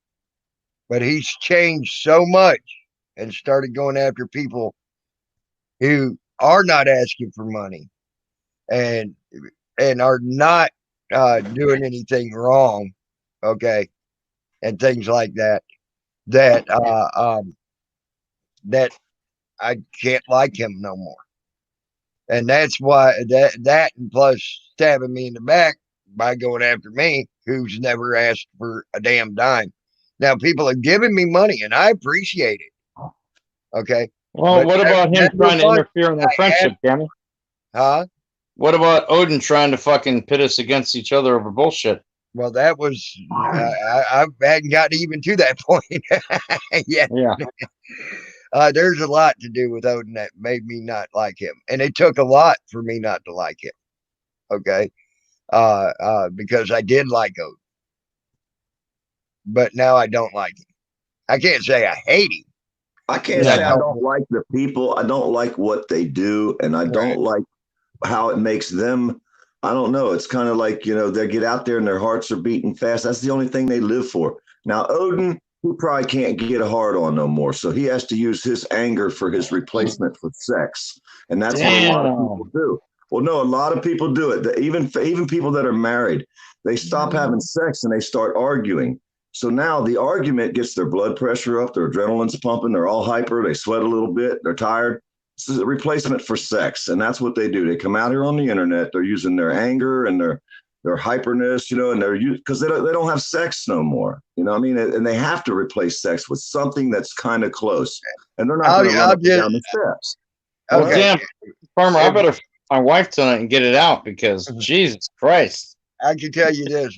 Speaker 1: but he's changed so much and started going after people who are not asking for money and are not doing anything wrong, okay, and things like that. That I can't like him no more, and that's why that and plus stabbing me in the back by going after me, who's never asked for a damn dime. Now people have given me money, and I appreciate it. Okay.
Speaker 2: Well,
Speaker 1: But
Speaker 2: what about him trying to interfere in our friendship, Danny?
Speaker 1: Huh?
Speaker 2: What about Odin trying to fucking pit us against each other over bullshit?
Speaker 1: Well, that was I hadn't gotten even to that point yet.
Speaker 2: Yeah.
Speaker 1: There's a lot to do with Odin that made me not like him, and it took a lot for me not to like him. Okay, because I did like Odin, but now I don't like him. I can't say I hate him.
Speaker 3: I can't say I don't like the people. I don't like what they do, and I don't like how it makes them. I don't know. It's kind of like, you know, they get out there and their hearts are beating fast. That's the only thing they live for. Now, Odin, he probably can't get a hard on no more. So he has to use his anger for his replacement for sex. And that's what a lot of people do. Well, no, a lot of people do it. Even people that are married, they stop having sex and they start arguing. So now the argument gets their blood pressure up, their adrenaline's pumping, they're all hyper, they sweat a little bit, they're tired. This is a replacement for sex, and that's what they do. They come out here on the internet. They're using their anger and their hyperness, you know, and they're because they don't have sex no more. You know what I mean? And they have to replace sex with something that's kind of close, and they're not going to run up and down the steps.
Speaker 2: Okay, damn, Farmer, I better my wife tonight and get it out because Jesus Christ.
Speaker 1: I can tell you this.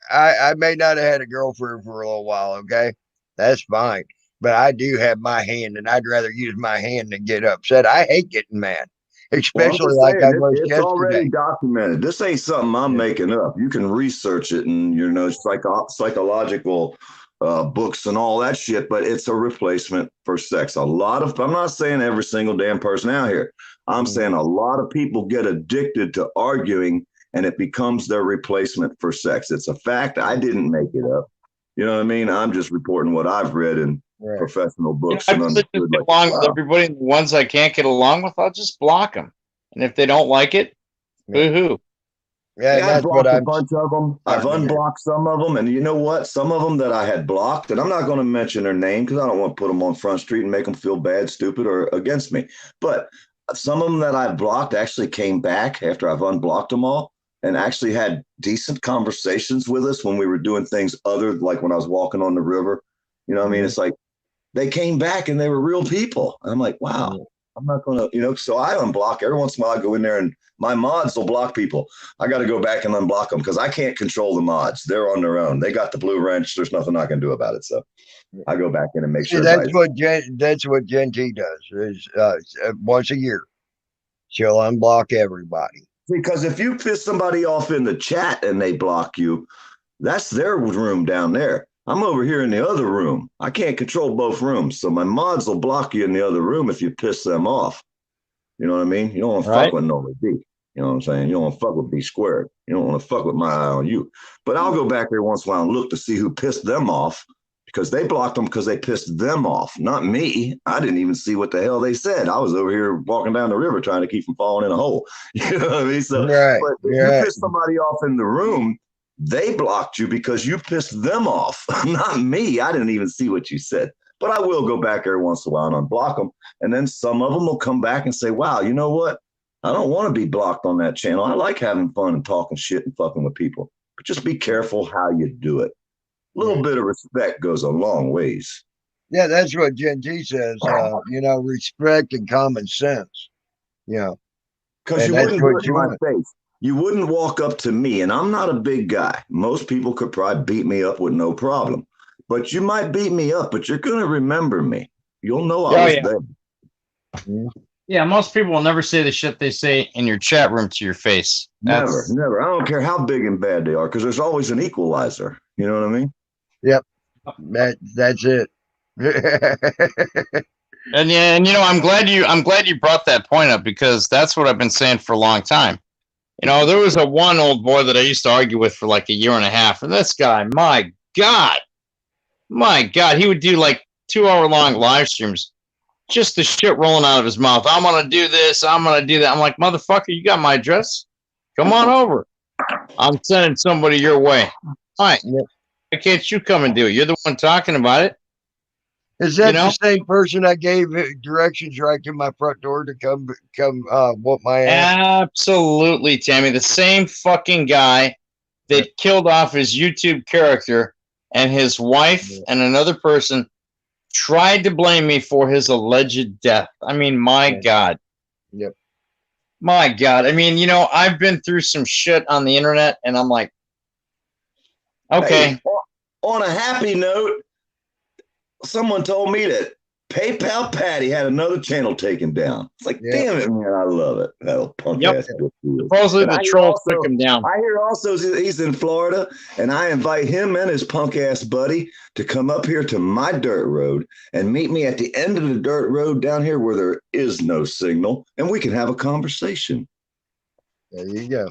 Speaker 1: I may not have had a girlfriend for a little while. Okay, that's fine. But I do have my hand, and I'd rather use my hand than get upset. I hate getting mad, especially like I was yesterday. It's
Speaker 3: already documented. This ain't something I'm making up. You can research it, and you know, psychological books and all that shit. But it's a replacement for sex. I'm not saying every single damn person out here. I'm saying a lot of people get addicted to arguing, and it becomes their replacement for sex. It's a fact. I didn't make it up. You know what I mean? I'm just reporting what I've read in professional books.
Speaker 2: I just get along with everybody. The ones I can't get along with, I'll just block them. And if they don't like it, boo-hoo.
Speaker 3: Yeah, I've blocked a bunch of them. I've unblocked some of them. And you know what? Some of them that I had blocked, and I'm not going to mention their name because I don't want to put them on Front Street and make them feel bad, stupid, or against me. But some of them that I've blocked actually came back after I've unblocked them all and actually had decent conversations with us when we were doing things other, like when I was walking on the river. You know what I mean? It's like they came back and they were real people. And I'm like, wow, I'm not going to, you know, so I unblock. Every once in a while I go in there and my mods will block people. I got to go back and unblock them because I can't control the mods. They're on their own. They got the blue wrench. There's nothing I can do about it. So I go back in and make sure.
Speaker 1: That's what Gen T does is once a year. She'll unblock everybody.
Speaker 3: Because if you piss somebody off in the chat and they block you, That's their room down there. I'm over here in the other room. I can't control both rooms. So my mods will block you in the other room if you piss them off. You know what I mean? You don't want to fuck with Norman B. You know what I'm saying? You don't want to fuck with B squared. You don't want to fuck with my eye on you. But I'll go back there once in a while and look to see who pissed them off, because they blocked them because they pissed them off, not me. I didn't even see what the hell they said. I was over here walking down the river trying to keep from falling in a hole. You know what I mean? So, but if you piss somebody off in the room, they blocked you because you pissed them off, not me. I didn't even see what you said. But I will go back every once in a while and unblock them. And then some of them will come back and say, wow, you know what? I don't want to be blocked on that channel. I like having fun and talking shit and fucking with people. But just be careful how you do it. A little bit of respect goes a long ways.
Speaker 1: Yeah, that's what Gen G says. Respect and common sense. Yeah.
Speaker 3: Because you wouldn't do it in my face. You wouldn't walk up to me, and I'm not a big guy. Most people could probably beat me up with no problem. But you might beat me up, but you're going to remember me. You'll know I was there.
Speaker 2: Yeah, most people will never say the shit they say in your chat room to your face.
Speaker 3: Never. I don't care how big and bad they are, because there's always an equalizer. You know what I mean?
Speaker 1: Yep. That's it.
Speaker 2: And I'm glad you brought that point up, because that's what I've been saying for a long time. There was one old boy that I used to argue with for like a year and a half, and this guy, my God, he would do like 2-hour-long live streams, just the shit rolling out of his mouth. I'm gonna do this, I'm gonna do that. I'm like, motherfucker, you got my address? Come on over. I'm sending somebody your way. All right. Yep. Why can't you come and do it? You're the one talking about it.
Speaker 1: Is that the same person I gave directions right to my front door to come whoop my ass?
Speaker 2: Absolutely, Tammy. The same fucking guy that killed off his YouTube character, and his wife and another person tried to blame me for his alleged death. I mean, my God.
Speaker 1: Yep.
Speaker 2: My God. I mean, I've been through some shit on the internet, and I'm like, okay.
Speaker 3: Hey, on a happy note, someone told me that PayPal Patty had another channel taken down. It's like, damn it, man, I love it. That punk ass.
Speaker 2: Supposedly the trolls took him down.
Speaker 3: I hear also he's in Florida, and I invite him and his punk ass buddy to come up here to my dirt road and meet me at the end of the dirt road down here where there is no signal, and we can have a conversation.
Speaker 1: There you go.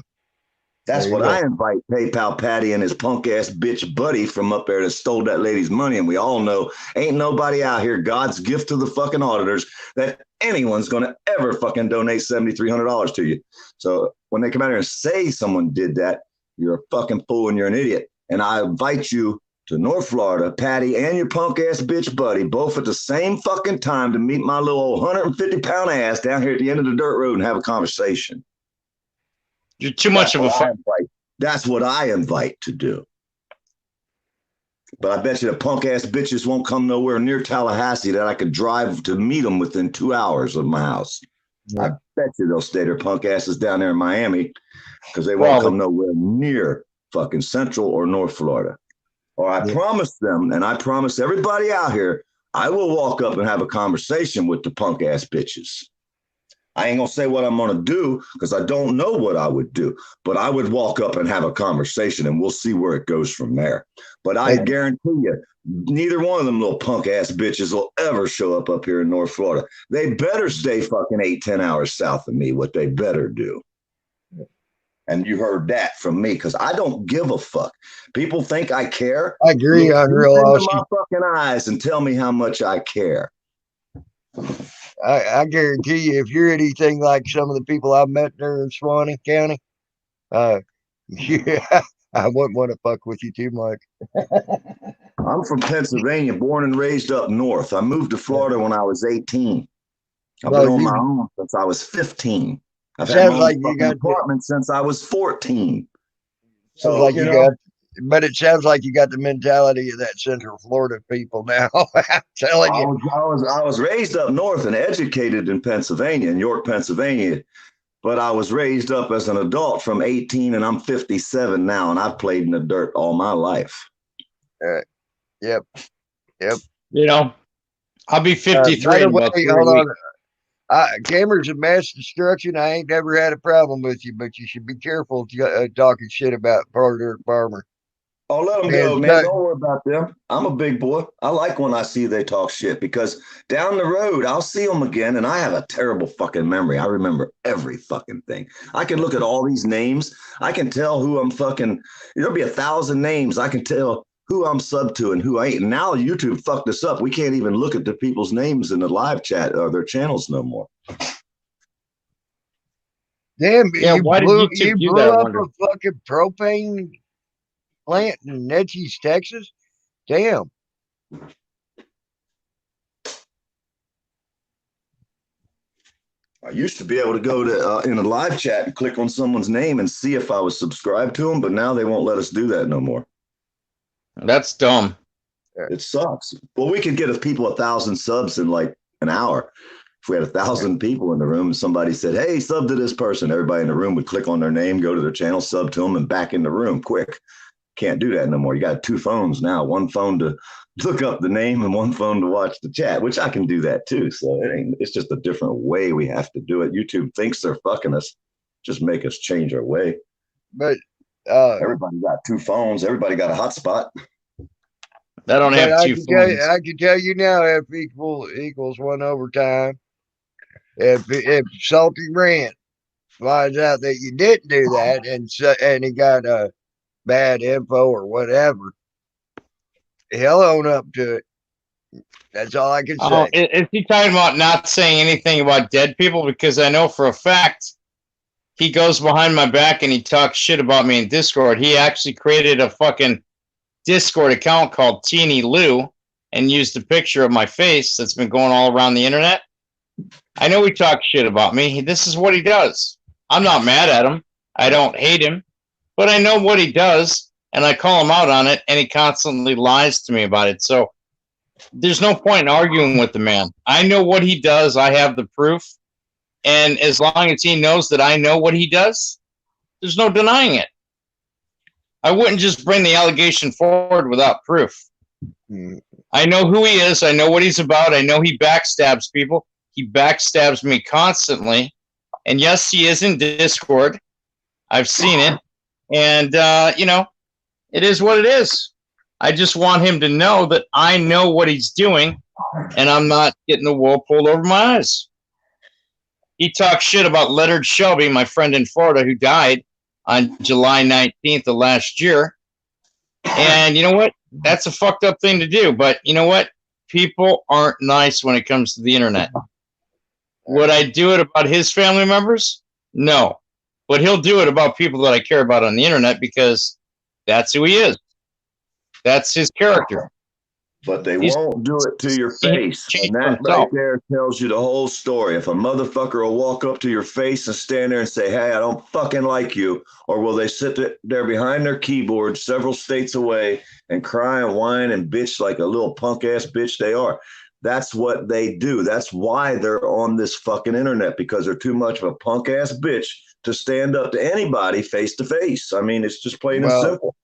Speaker 3: That's what I invite PayPal Patty and his punk ass bitch buddy from up there that stole that lady's money. And we all know ain't nobody out here, God's gift to the fucking auditors, that anyone's going to ever fucking donate $7,300 to you. So when they come out here and say someone did that, you're a fucking fool and you're an idiot. And I invite you to North Florida, Patty and your punk ass bitch buddy, both at the same fucking time to meet my little old 150-pound ass down here at the end of the dirt road and have a conversation.
Speaker 2: You're too much of a fan.
Speaker 3: That's what I invite to do. But I bet you the punk ass bitches won't come nowhere near Tallahassee that I could drive to meet them within 2 hours of my house. Yeah. I bet you they'll stay their punk asses down there in Miami because they won't come nowhere near fucking Central or North Florida. Or I promise them, and I promise everybody out here, I will walk up and have a conversation with the punk ass bitches. I ain't gonna say what I'm gonna do because I don't know what I would do, but I would walk up and have a conversation and we'll see where it goes from there. But I guarantee you, neither one of them little punk ass bitches will ever show up here in North Florida. They better stay fucking 8-10 hours south of me, what they better do. And you heard that from me because I don't give a fuck. People think I care.
Speaker 1: I agree on real
Speaker 3: awesome. My fucking eyes and tell me how much I care.
Speaker 1: I guarantee you, if you're anything like some of the people I've met there in Suwannee County, I wouldn't want to fuck with you too much.
Speaker 3: I'm from Pennsylvania, born and raised up north. I moved to Florida when I was 18. I've been on my own since I was 15. I've had my own apartment since I was 14.
Speaker 1: So, like you got, but it sounds like you got the mentality of that Central Florida people now. I'm telling you.
Speaker 3: I was raised up north and educated in Pennsylvania, in York, Pennsylvania. But I was raised up as an adult from 18 and I'm 57 now. And I've played in the dirt all my life.
Speaker 1: Yep.
Speaker 2: I'll be 53 in about 3 weeks.
Speaker 1: Cameras of mass destruction. I ain't never had a problem with you, but you should be careful talking shit about Part Dirt Farmer.
Speaker 3: Oh, let them go, man. Don't worry about them. I'm a big boy. I like when I see they talk shit because down the road, I'll see them again. And I have a terrible fucking memory. I remember every fucking thing. I can look at all these names. I can tell who I'm fucking, there'll be 1,000 names. I can tell who I'm sub to and who I ain't. And now YouTube fucked us up. We can't even look at the people's names in the live chat or their channels no more.
Speaker 1: Damn,
Speaker 2: Yeah, why did YouTube do that, I
Speaker 1: up
Speaker 2: wonder?
Speaker 1: a fucking propane plant in Neches, Texas? Damn.
Speaker 3: I used to be able to go to in a live chat and click on someone's name and see if I was subscribed to them, but now they won't let us do that no more.
Speaker 2: That's dumb.
Speaker 3: It sucks. Well, we could get people 1,000 subs in like an hour. If we had 1,000 people in the room and somebody said, hey, sub to this person, everybody in the room would click on their name, go to their channel, sub to them, and back in the room quick. Can't do that no more. You got 2 phones now, one phone to look up the name and one phone to watch the chat, which I can do that too. So it's just a different way we have to do it. YouTube thinks they're fucking us. Just make us change our way.
Speaker 1: But
Speaker 3: everybody got 2 phones. Everybody got a hotspot.
Speaker 2: I don't have 2 phones.
Speaker 1: I can tell you now, F equals 1 overtime. If Salty Rant finds out that you didn't do that and he got a bad info or whatever, he'll own up to it. That's all I can say.
Speaker 2: Is he talking about not saying anything about dead people? Because I know for a fact he goes behind my back and he talks shit about me in Discord. He actually created a fucking Discord account called Teeny Lou and used a picture of my face that's been going all around the internet. I know he talks shit about me. This is what he does. I'm not mad at him. I don't hate him, but I know what he does and I call him out on it and he constantly lies to me about it. So there's no point in arguing with the man. I know what he does. I have the proof. And as long as he knows that I know what he does, there's no denying it. I wouldn't just bring the allegation forward without proof. I know who he is. I know what he's about. I know he backstabs people. He backstabs me constantly. And yes, he is in Discord. I've seen it. And, it is what it is. I just want him to know that I know what he's doing and I'm not getting the wool pulled over my eyes. He talks shit about Leonard Shelby, my friend in Florida who died on July 19th of last year. And you know what? That's a fucked up thing to do. But you know what? People aren't nice when it comes to the internet. Would I do it about his family members? No. But he'll do it about people that I care about on the internet because that's who he is. That's his character.
Speaker 3: But they won't do it to your face. And that right there tells you the whole story. If a motherfucker will walk up to your face and stand there and say, hey, I don't fucking like you, or will they sit there behind their keyboard several states away and cry and whine and bitch like a little punk ass bitch they are? That's what they do. That's why they're on this fucking internet, because they're too much of a punk ass bitch to stand up to anybody face to face. I mean, it's just plain and simple.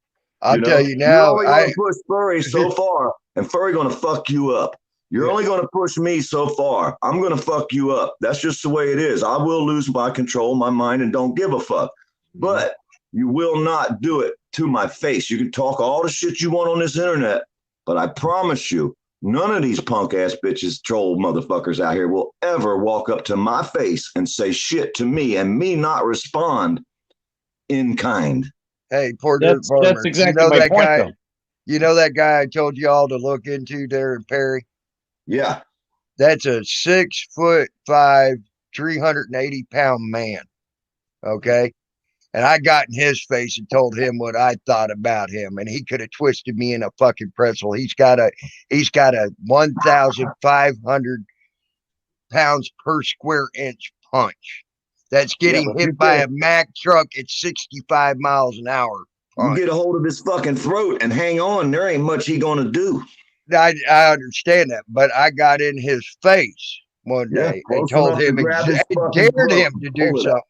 Speaker 1: I'll tell you now.
Speaker 3: You're only going to push Furry so far, and Furry going to fuck you up. You're only going to push me so far. I'm going to fuck you up. That's just the way it is. I will lose my control, my mind, and don't give a fuck. But you will not do it to my face. You can talk all the shit you want on this internet, but I promise you, none of these punk ass bitches, troll motherfuckers out here will ever walk up to my face and say shit to me and me not respond in kind.
Speaker 1: Hey, poor dirt farmer.
Speaker 2: That's exactly my point, though.
Speaker 1: You know that guy I told you all to look into there in Perry?
Speaker 3: Yeah.
Speaker 1: That's a 6'5", 380-pound man. Okay. And I got in his face and told him what I thought about him, and he could have twisted me in a fucking pretzel. He's got a 1,500 pounds per square inch punch. That's getting hit by a Mack truck at 65 miles an hour.
Speaker 3: You get a hold of his fucking throat and hang on. There ain't much he gonna do.
Speaker 1: I understand that, but I got in his face one day and told him, dared him to do something.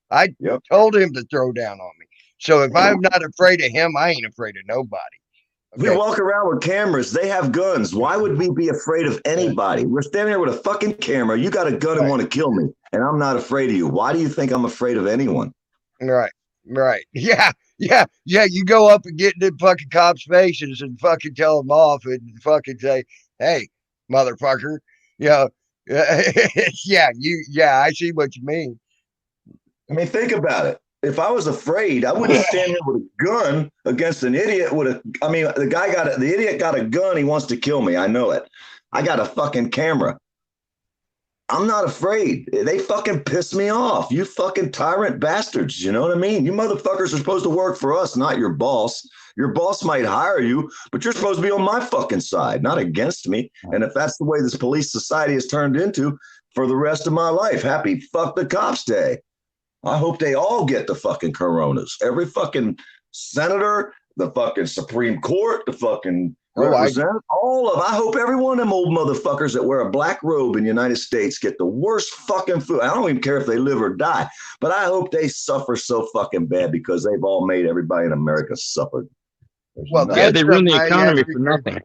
Speaker 1: I told him to throw down on me. So if I'm not afraid of him, I ain't afraid of nobody.
Speaker 3: Okay. We walk around with cameras. They have guns. Why would we be afraid of anybody? We're standing there with a fucking camera. You got a gun and want to kill me, and I'm not afraid of you. Why do you think I'm afraid of anyone?
Speaker 1: Right. Yeah. Yeah, yeah, you go up and get in the fucking cops' faces and fucking tell them off and fucking say, "Hey, motherfucker," you know, yeah, I see what you mean.
Speaker 3: I mean, think about it. If I was afraid, I wouldn't stand here with a gun against an idiot with a. I mean, the idiot got a gun. He wants to kill me. I know it. I got a fucking camera. I'm not afraid. They fucking piss me off. You fucking tyrant bastards. You know what I mean? You motherfuckers are supposed to work for us, not your boss. Your boss might hire you, but you're supposed to be on my fucking side, not against me. And if that's the way this police society has turned into for the rest of my life, happy fuck the cops day. I hope they all get the fucking coronas. Every fucking senator, the fucking Supreme Court, the fucking representative, all of. I hope every one of them old motherfuckers that wear a black robe in the United States get the worst fucking food. I don't even care if they live or die, but I hope they suffer so fucking bad because they've all made everybody in America suffer.
Speaker 1: Well,
Speaker 2: Yeah, they ruin the
Speaker 1: something I
Speaker 2: economy
Speaker 1: actually-
Speaker 2: for nothing.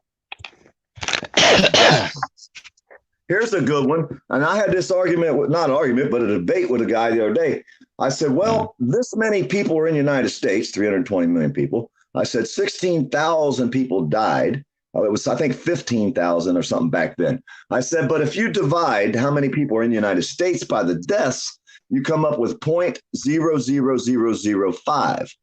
Speaker 3: Here's a good one. And I had this argument with, not an argument, but a debate with a guy the other day. I said, well, this many people are in the United States, 320 million people. I said 16,000 people died. It was, I think, 15,000 or something back then. I said, but if you divide how many people are in the United States by the deaths, you come up with 0.00005.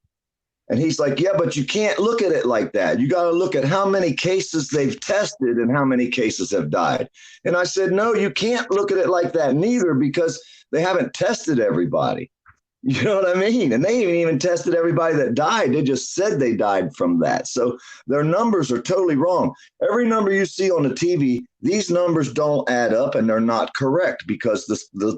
Speaker 3: And he's like, yeah, but you can't look at it like that. You got to look at how many cases they've tested and how many cases have died. And I said, no, you can't look at it like that neither, because they haven't tested everybody. You know what I mean? And they ain't even tested everybody that died. They just said they died from that. So their numbers are totally wrong. Every number you see on the TV, these numbers don't add up and they're not correct because the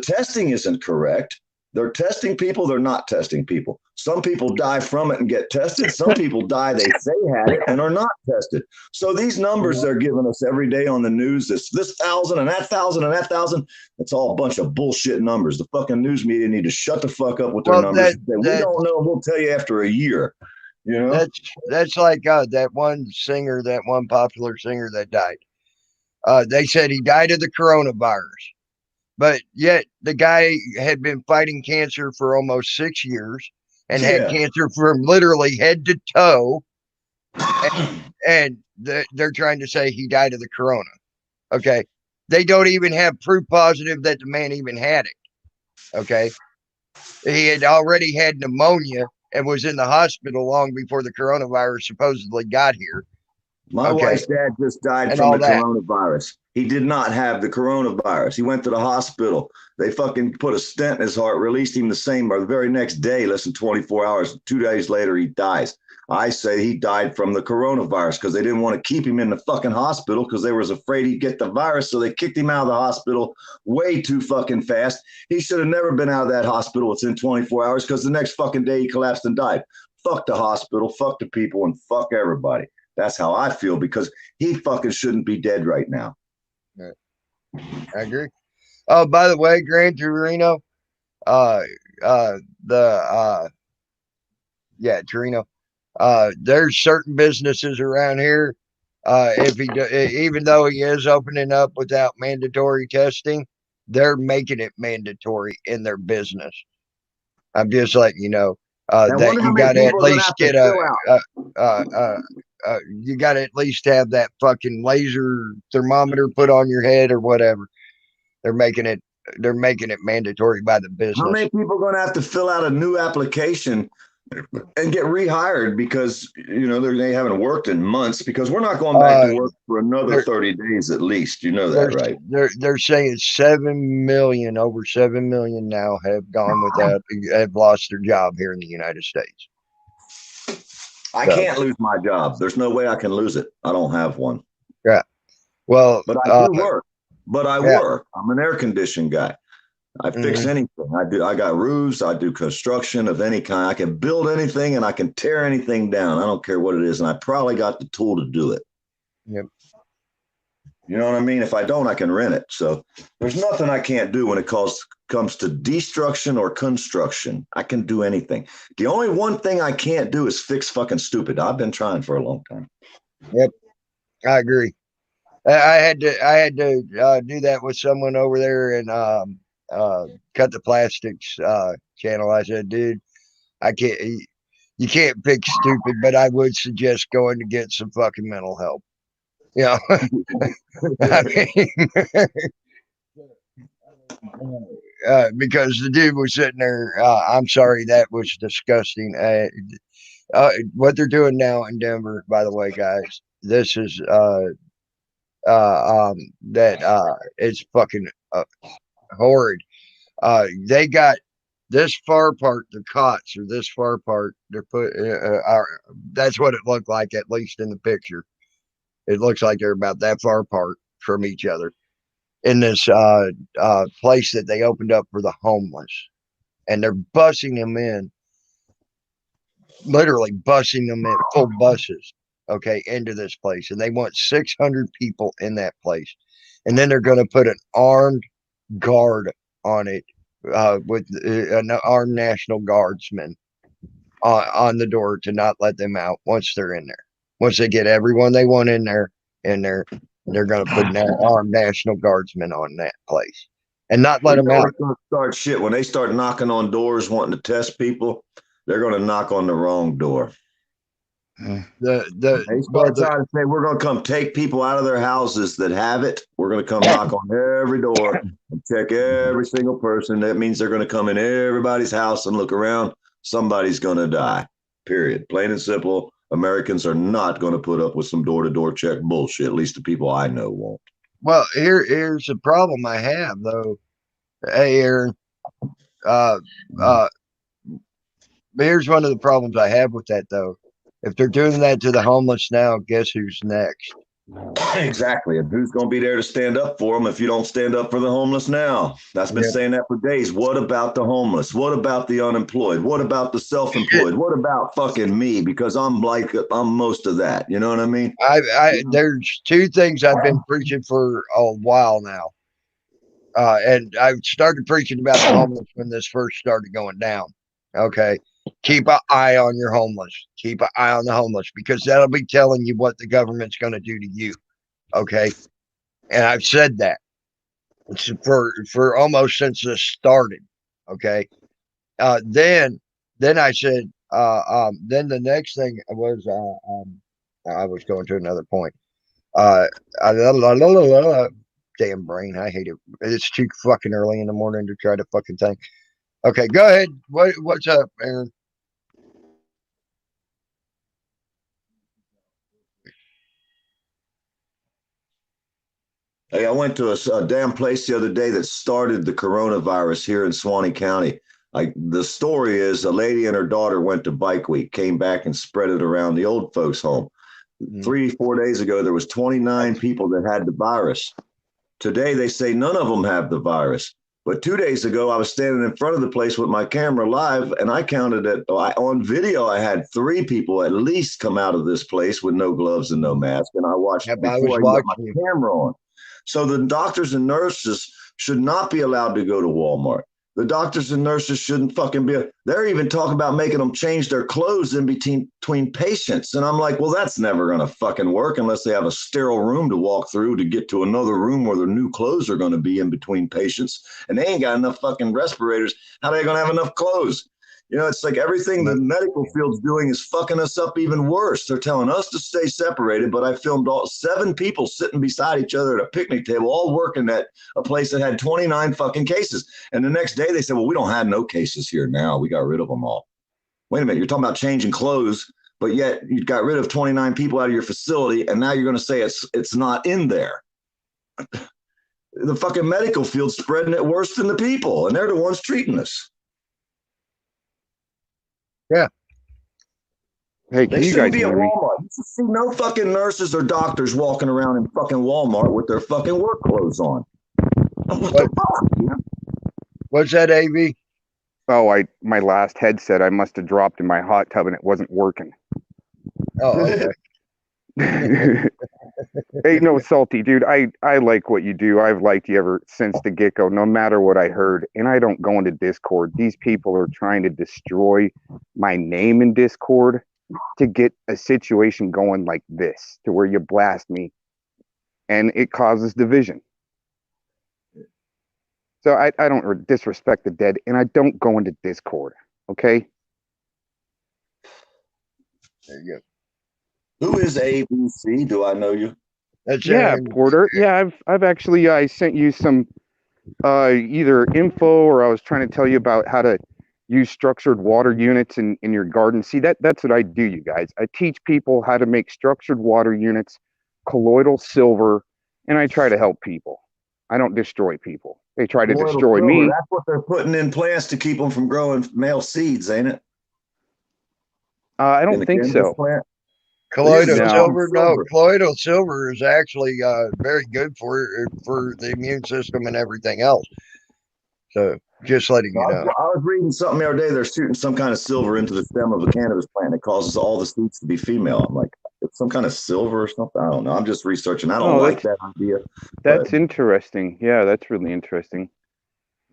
Speaker 3: testing isn't correct. They're testing people. They're not testing people. Some people die from it and get tested. Some people die, they say had it and are not tested. So these numbers they're giving us every day on the news, this 1,000 and that 1,000 and that 1,000, it's all a bunch of bullshit numbers. The fucking news media need to shut the fuck up with their numbers. We don't know. We'll tell you after a year. You know,
Speaker 1: that's like that one singer, that one popular singer that died. They said he died of the coronavirus. But yet the guy had been fighting cancer for almost 6 years and had cancer from literally head to toe. And they're trying to say he died of the corona. Okay. They don't even have proof positive that the man even had it. Okay. He had already had pneumonia and was in the hospital long before the coronavirus supposedly got here.
Speaker 3: My wife's dad just died from the coronavirus. He did not have the coronavirus. He went to the hospital. They fucking put a stent in his heart, released him the very next day, less than 24 hours. 2 days later, he dies. I say he died from the coronavirus because they didn't want to keep him in the fucking hospital because they was afraid he'd get the virus. So they kicked him out of the hospital way too fucking fast. He should have never been out of that hospital within 24 hours because the next fucking day he collapsed and died. Fuck the hospital, fuck the people, and fuck everybody. That's how I feel because he fucking shouldn't be dead right now.
Speaker 1: I agree. Oh, by the way, Gran Torino, Torino. There's certain businesses around here. Even though he is opening up without mandatory testing, they're making it mandatory in their business. I'm just letting you know that you got to at least get you got to at least have that fucking laser thermometer put on your head or whatever. They're making it mandatory by the business.
Speaker 3: How many people are going to have to fill out a new application and get rehired because they haven't worked in months because we're not going back to work for another 30 days at least. You know that, right?
Speaker 1: They're saying 7 million, over 7 million now have lost their job here in the United States.
Speaker 3: I can't lose my job. There's no way I can lose it. I don't have one.
Speaker 1: Yeah. Well,
Speaker 3: but I do work. But I work. I'm an air conditioning guy. I fix anything. I got roofs. I do construction of any kind. I can build anything and I can tear anything down. I don't care what it is. And I probably got the tool to do it.
Speaker 1: Yep.
Speaker 3: You know what I mean? If I don't, I can rent it. So there's nothing I can't do when it comes to destruction or construction. I can do anything. The only one thing I can't do is fix fucking stupid. I've been trying for a long time.
Speaker 1: Yep. I agree. I had to do that with someone over there and cut the plastics channel. I said, dude, I can't. You can't pick stupid, but I would suggest going to get some fucking mental help. You know, I mean, because the dude was sitting there. I'm sorry, that was disgusting. What they're doing now in Denver, by the way, guys, this is that it's fucking horrid. They got this far part, the cots are this far apart. They're put. That's what it looked like, at least in the picture. It looks like they're about that far apart from each other in this place that they opened up for the homeless, and they're bussing them in, literally bussing them in full buses. Okay, into this place, and they want 600 people in that place, and then they're going to put an armed guard on it with an armed National Guardsman on the door to not let them out once they're in there. Once they get everyone they want in there, they're going to put an armed National Guardsman on that place and not let them out.
Speaker 3: Start shit when they start knocking on doors wanting to test people. They're going to knock on the wrong door. They start trying to say we're going to come take people out of their houses that have it. We're going to come knock on every door and check every single person. That means they're going to come in everybody's house and look around. Somebody's going to die. Period. Plain and simple. Americans are not going to put up with some door-to-door check bullshit. At least the people I know won't.
Speaker 1: Well, here's the problem I have, though. Hey, Aaron. Here's one of the problems I have with that, though. If they're doing that to the homeless now, guess who's next?
Speaker 3: Exactly. And who's going to be there to stand up for them if you don't stand up for the homeless now? That's been saying that for days. What about the homeless? What about the unemployed? What about the self-employed? What about fucking me? Because I'm most of that. You know what I mean?
Speaker 1: There's two things I've been preaching for a while now. And I started preaching about the homeless when this first started going down. Okay. Keep an eye on your homeless. Keep an eye on the homeless, because that'll be telling you what the government's going to do to you. Okay. And I've said that for almost since this started. Okay. Then I said, then the next thing was, I was going to another point. Damn brain. I hate it. It's too fucking early in the morning to try to fucking think. Okay, go ahead. What's up, Aaron?
Speaker 3: Hey, I went to a damn place the other day that started the coronavirus here in Suwannee County. The story is a lady and her daughter went to Bike Week, came back and spread it around the old folks' home. 3-4 days ago, there was 29 people that had the virus. Today, they say none of them have the virus. But 2 days ago, I was standing in front of the place with my camera live, and I counted it on video. I had 3 people at least come out of this place with no gloves and no mask, and I watched before I got my camera on. So the doctors and nurses should not be allowed to go to Walmart. The doctors and nurses shouldn't fucking be. They're even talking about making them change their clothes in between patients. And I'm like, well, that's never going to fucking work unless they have a sterile room to walk through to get to another room where their new clothes are going to be in between patients. And they ain't got enough fucking respirators. How are they going to have enough clothes? You know, it's like everything the medical field's doing is fucking us up even worse. They're telling us to stay separated, but I filmed 7 people sitting beside each other at a picnic table, all working at a place that had 29 fucking cases. And the next day they said, well, we don't have no cases here now. We got rid of them all. Wait a minute. You're talking about changing clothes, but yet you got rid of 29 people out of your facility, and now you're going to say it's not in there. The fucking medical field's spreading it worse than the people, and they're the ones treating us.
Speaker 1: Yeah.
Speaker 5: Hey, can you guys
Speaker 3: be at
Speaker 5: hear me?
Speaker 3: Walmart. You should see no fucking nurses or doctors walking around in fucking Walmart with their fucking work clothes on. What the fuck?
Speaker 1: What's that, AV?
Speaker 5: Oh, my last headset I must have dropped in my hot tub and it wasn't working.
Speaker 1: Oh, okay.
Speaker 5: Hey, no, Salty, dude, I like what you do. I've liked you ever since the get-go, no matter what I heard. And I don't go into Discord. These people are trying to destroy my name in Discord to get a situation going like this, to where you blast me, and it causes division. So I don't disrespect the dead, and I don't go into Discord, okay?
Speaker 1: There you go.
Speaker 3: Who is ABC? Do I know you?
Speaker 1: That's
Speaker 5: Yeah,
Speaker 1: Aaron.
Speaker 5: Porter. Yeah, I've actually I sent you some either info or I was trying to tell you about how to use structured water units in your garden. See, that's what I do, you guys. I teach people how to make structured water units, colloidal silver, and I try to help people. I don't destroy people. They try to
Speaker 3: Colloidal
Speaker 5: destroy
Speaker 3: silver,
Speaker 5: me.
Speaker 3: that's what they're putting in plants to keep them from growing male seeds, ain't it?
Speaker 5: I
Speaker 3: In
Speaker 5: don't
Speaker 3: the
Speaker 5: think
Speaker 3: cannabis
Speaker 5: so.
Speaker 3: plant.
Speaker 1: Colloidal
Speaker 5: No.
Speaker 1: silver? No,
Speaker 3: Silver.
Speaker 1: colloidal silver is actually very good for the immune system and everything else. So just letting you know.
Speaker 3: I was reading something the other day. They're shooting some kind of silver into the stem of a cannabis plant that causes all the seeds to be female. I'm like, it's some kind of silver or something. I don't know. I'm just researching. I don't
Speaker 5: Oh,
Speaker 3: like that idea.
Speaker 5: That's interesting. Yeah, that's really interesting.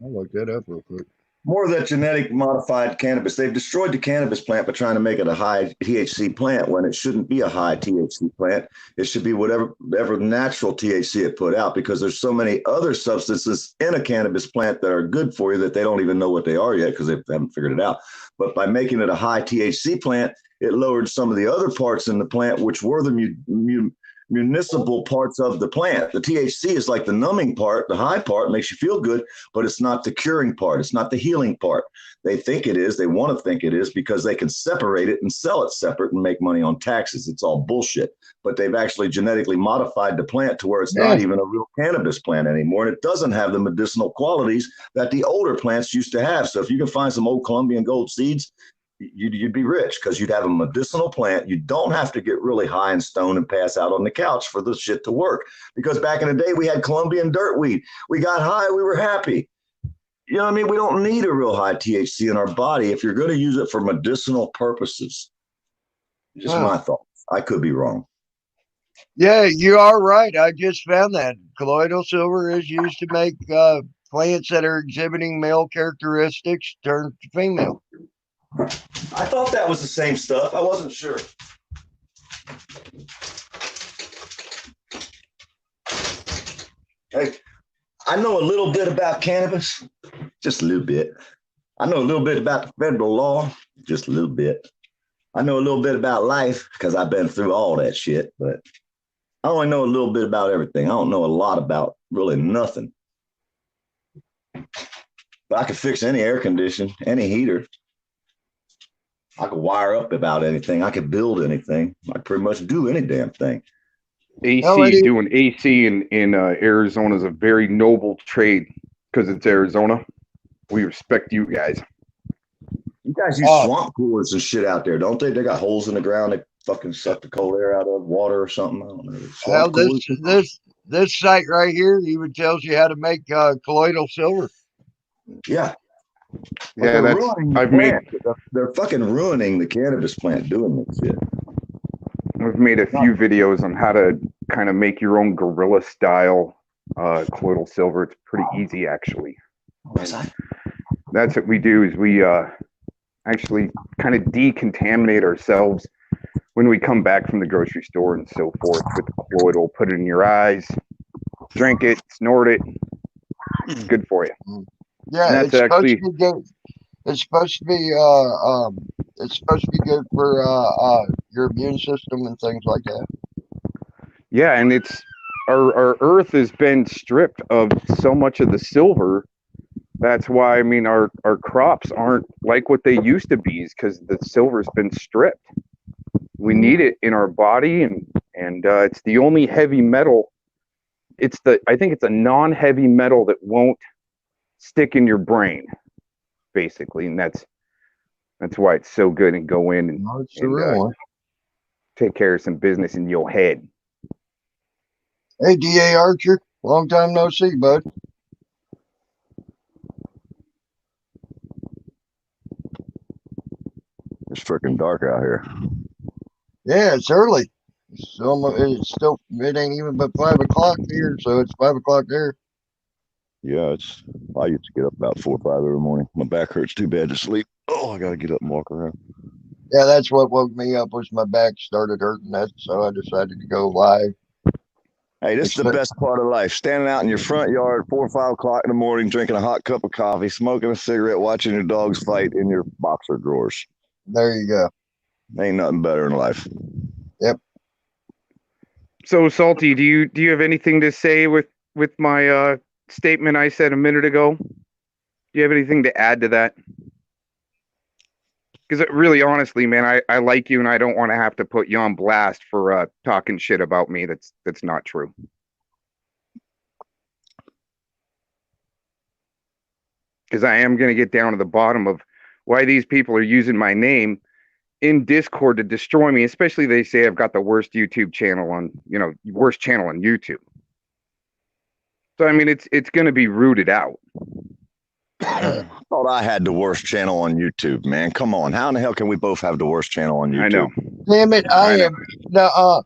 Speaker 1: I'll look that up real quick.
Speaker 3: More of that genetic modified cannabis. They've destroyed the cannabis plant by trying to make it a high THC plant when it shouldn't be a high THC plant. It should be whatever natural THC it put out, because there's so many other substances in a cannabis plant that are good for you that they don't even know what they are yet because they haven't figured it out. But by making it a high THC plant, it lowered some of the other parts in the plant, which were the municipal parts of the plant. The THC is like the numbing part, the high part makes you feel good, but it's not the curing part. It's not the healing part. They think it is. They want to think it is because they can separate it and sell it separate and make money on taxes. It's all bullshit. But they've actually genetically modified the plant to where it's not even a real cannabis plant anymore. And it doesn't have the medicinal qualities that the older plants used to have. So if you can find some old Colombian gold seeds, you'd be rich because you'd have a medicinal plant. You don't have to get really high and stoned and pass out on the couch for the shit to work. Because back in the day, we had Colombian dirtweed. We got high, we were happy. You know what I mean? We don't need a real high THC in our body if you're going to use it for medicinal purposes. Just my thoughts. I could be wrong.
Speaker 1: Yeah, you are right. I just found that colloidal silver is used to make plants that are exhibiting male characteristics turn to female.
Speaker 3: I thought that was the same stuff. I wasn't sure. Hey, I know a little bit about cannabis, just a little bit. I know a little bit about the federal law, just a little bit. I know a little bit about life because I've been through all that shit, but I only know a little bit about everything. I don't know a lot about really nothing. But I could fix any air condition, any heater. I could wire up about anything. I could build anything. I could pretty much do any damn thing.
Speaker 5: Doing AC in Arizona is a very noble trade because it's Arizona. We respect you guys.
Speaker 3: You guys use swamp coolers and shit out there, don't they? They got holes in the ground that fucking suck the cold air out of water or something. I don't know.
Speaker 1: Well, this site right here even tells you how to make colloidal silver.
Speaker 3: Yeah.
Speaker 5: Yeah,
Speaker 3: they're fucking ruining the cannabis plant doing this shit.
Speaker 5: We've made a few videos on how to kind of make your own guerrilla style colloidal silver. It's pretty easy, actually. That's what we do is we actually kind of decontaminate ourselves when we come back from the grocery store and so forth with the colloidal. Put it in your eyes, drink it, snort it. It's good for you.
Speaker 1: Yeah, it's actually supposed to be good. It's supposed to be good for your immune system and things like that.
Speaker 5: Yeah, and it's our earth has been stripped of so much of the silver. That's why, I mean, our crops aren't like what they used to be, is because the silver's been stripped. We need it in our body, and it's the only heavy metal. I think it's a non-heavy metal that won't stick in your brain, basically, and that's why it's so good. And go in and take care of some business in your head.
Speaker 1: Hey, D.A. Archer, long time no see, bud.
Speaker 3: It's freaking dark out here.
Speaker 1: Yeah, it's early. It ain't even but 5 o'clock here, so it's 5 o'clock there.
Speaker 3: Yeah, I used to get up about 4 or 5 every morning. My back hurts too bad to sleep. Oh, I gotta get up and walk around.
Speaker 1: Yeah, that's what woke me up, was my back started hurting. So I decided to go live.
Speaker 3: Hey, this is the best part of life. Standing out in your front yard at 4 or 5 o'clock in the morning, drinking a hot cup of coffee, smoking a cigarette, watching your dogs fight in your boxer drawers.
Speaker 1: There you go.
Speaker 3: Ain't nothing better in life.
Speaker 5: So Salty, do you have anything to say with my statement I said a minute ago? Do you have anything to add to that? Because really, honestly, man, I like you, and I don't want to have to put you on blast for talking shit about me. That's not true. Because I am going to get down to the bottom of why these people are using my name in Discord to destroy me. Especially they say I've got the worst YouTube channel on, worst channel on YouTube. So I mean, it's going to be rooted out.
Speaker 3: I thought I had the worst channel on YouTube, man. Come on. How in the hell can we both have the worst channel on YouTube?
Speaker 5: I know.
Speaker 1: Damn it, I am. No,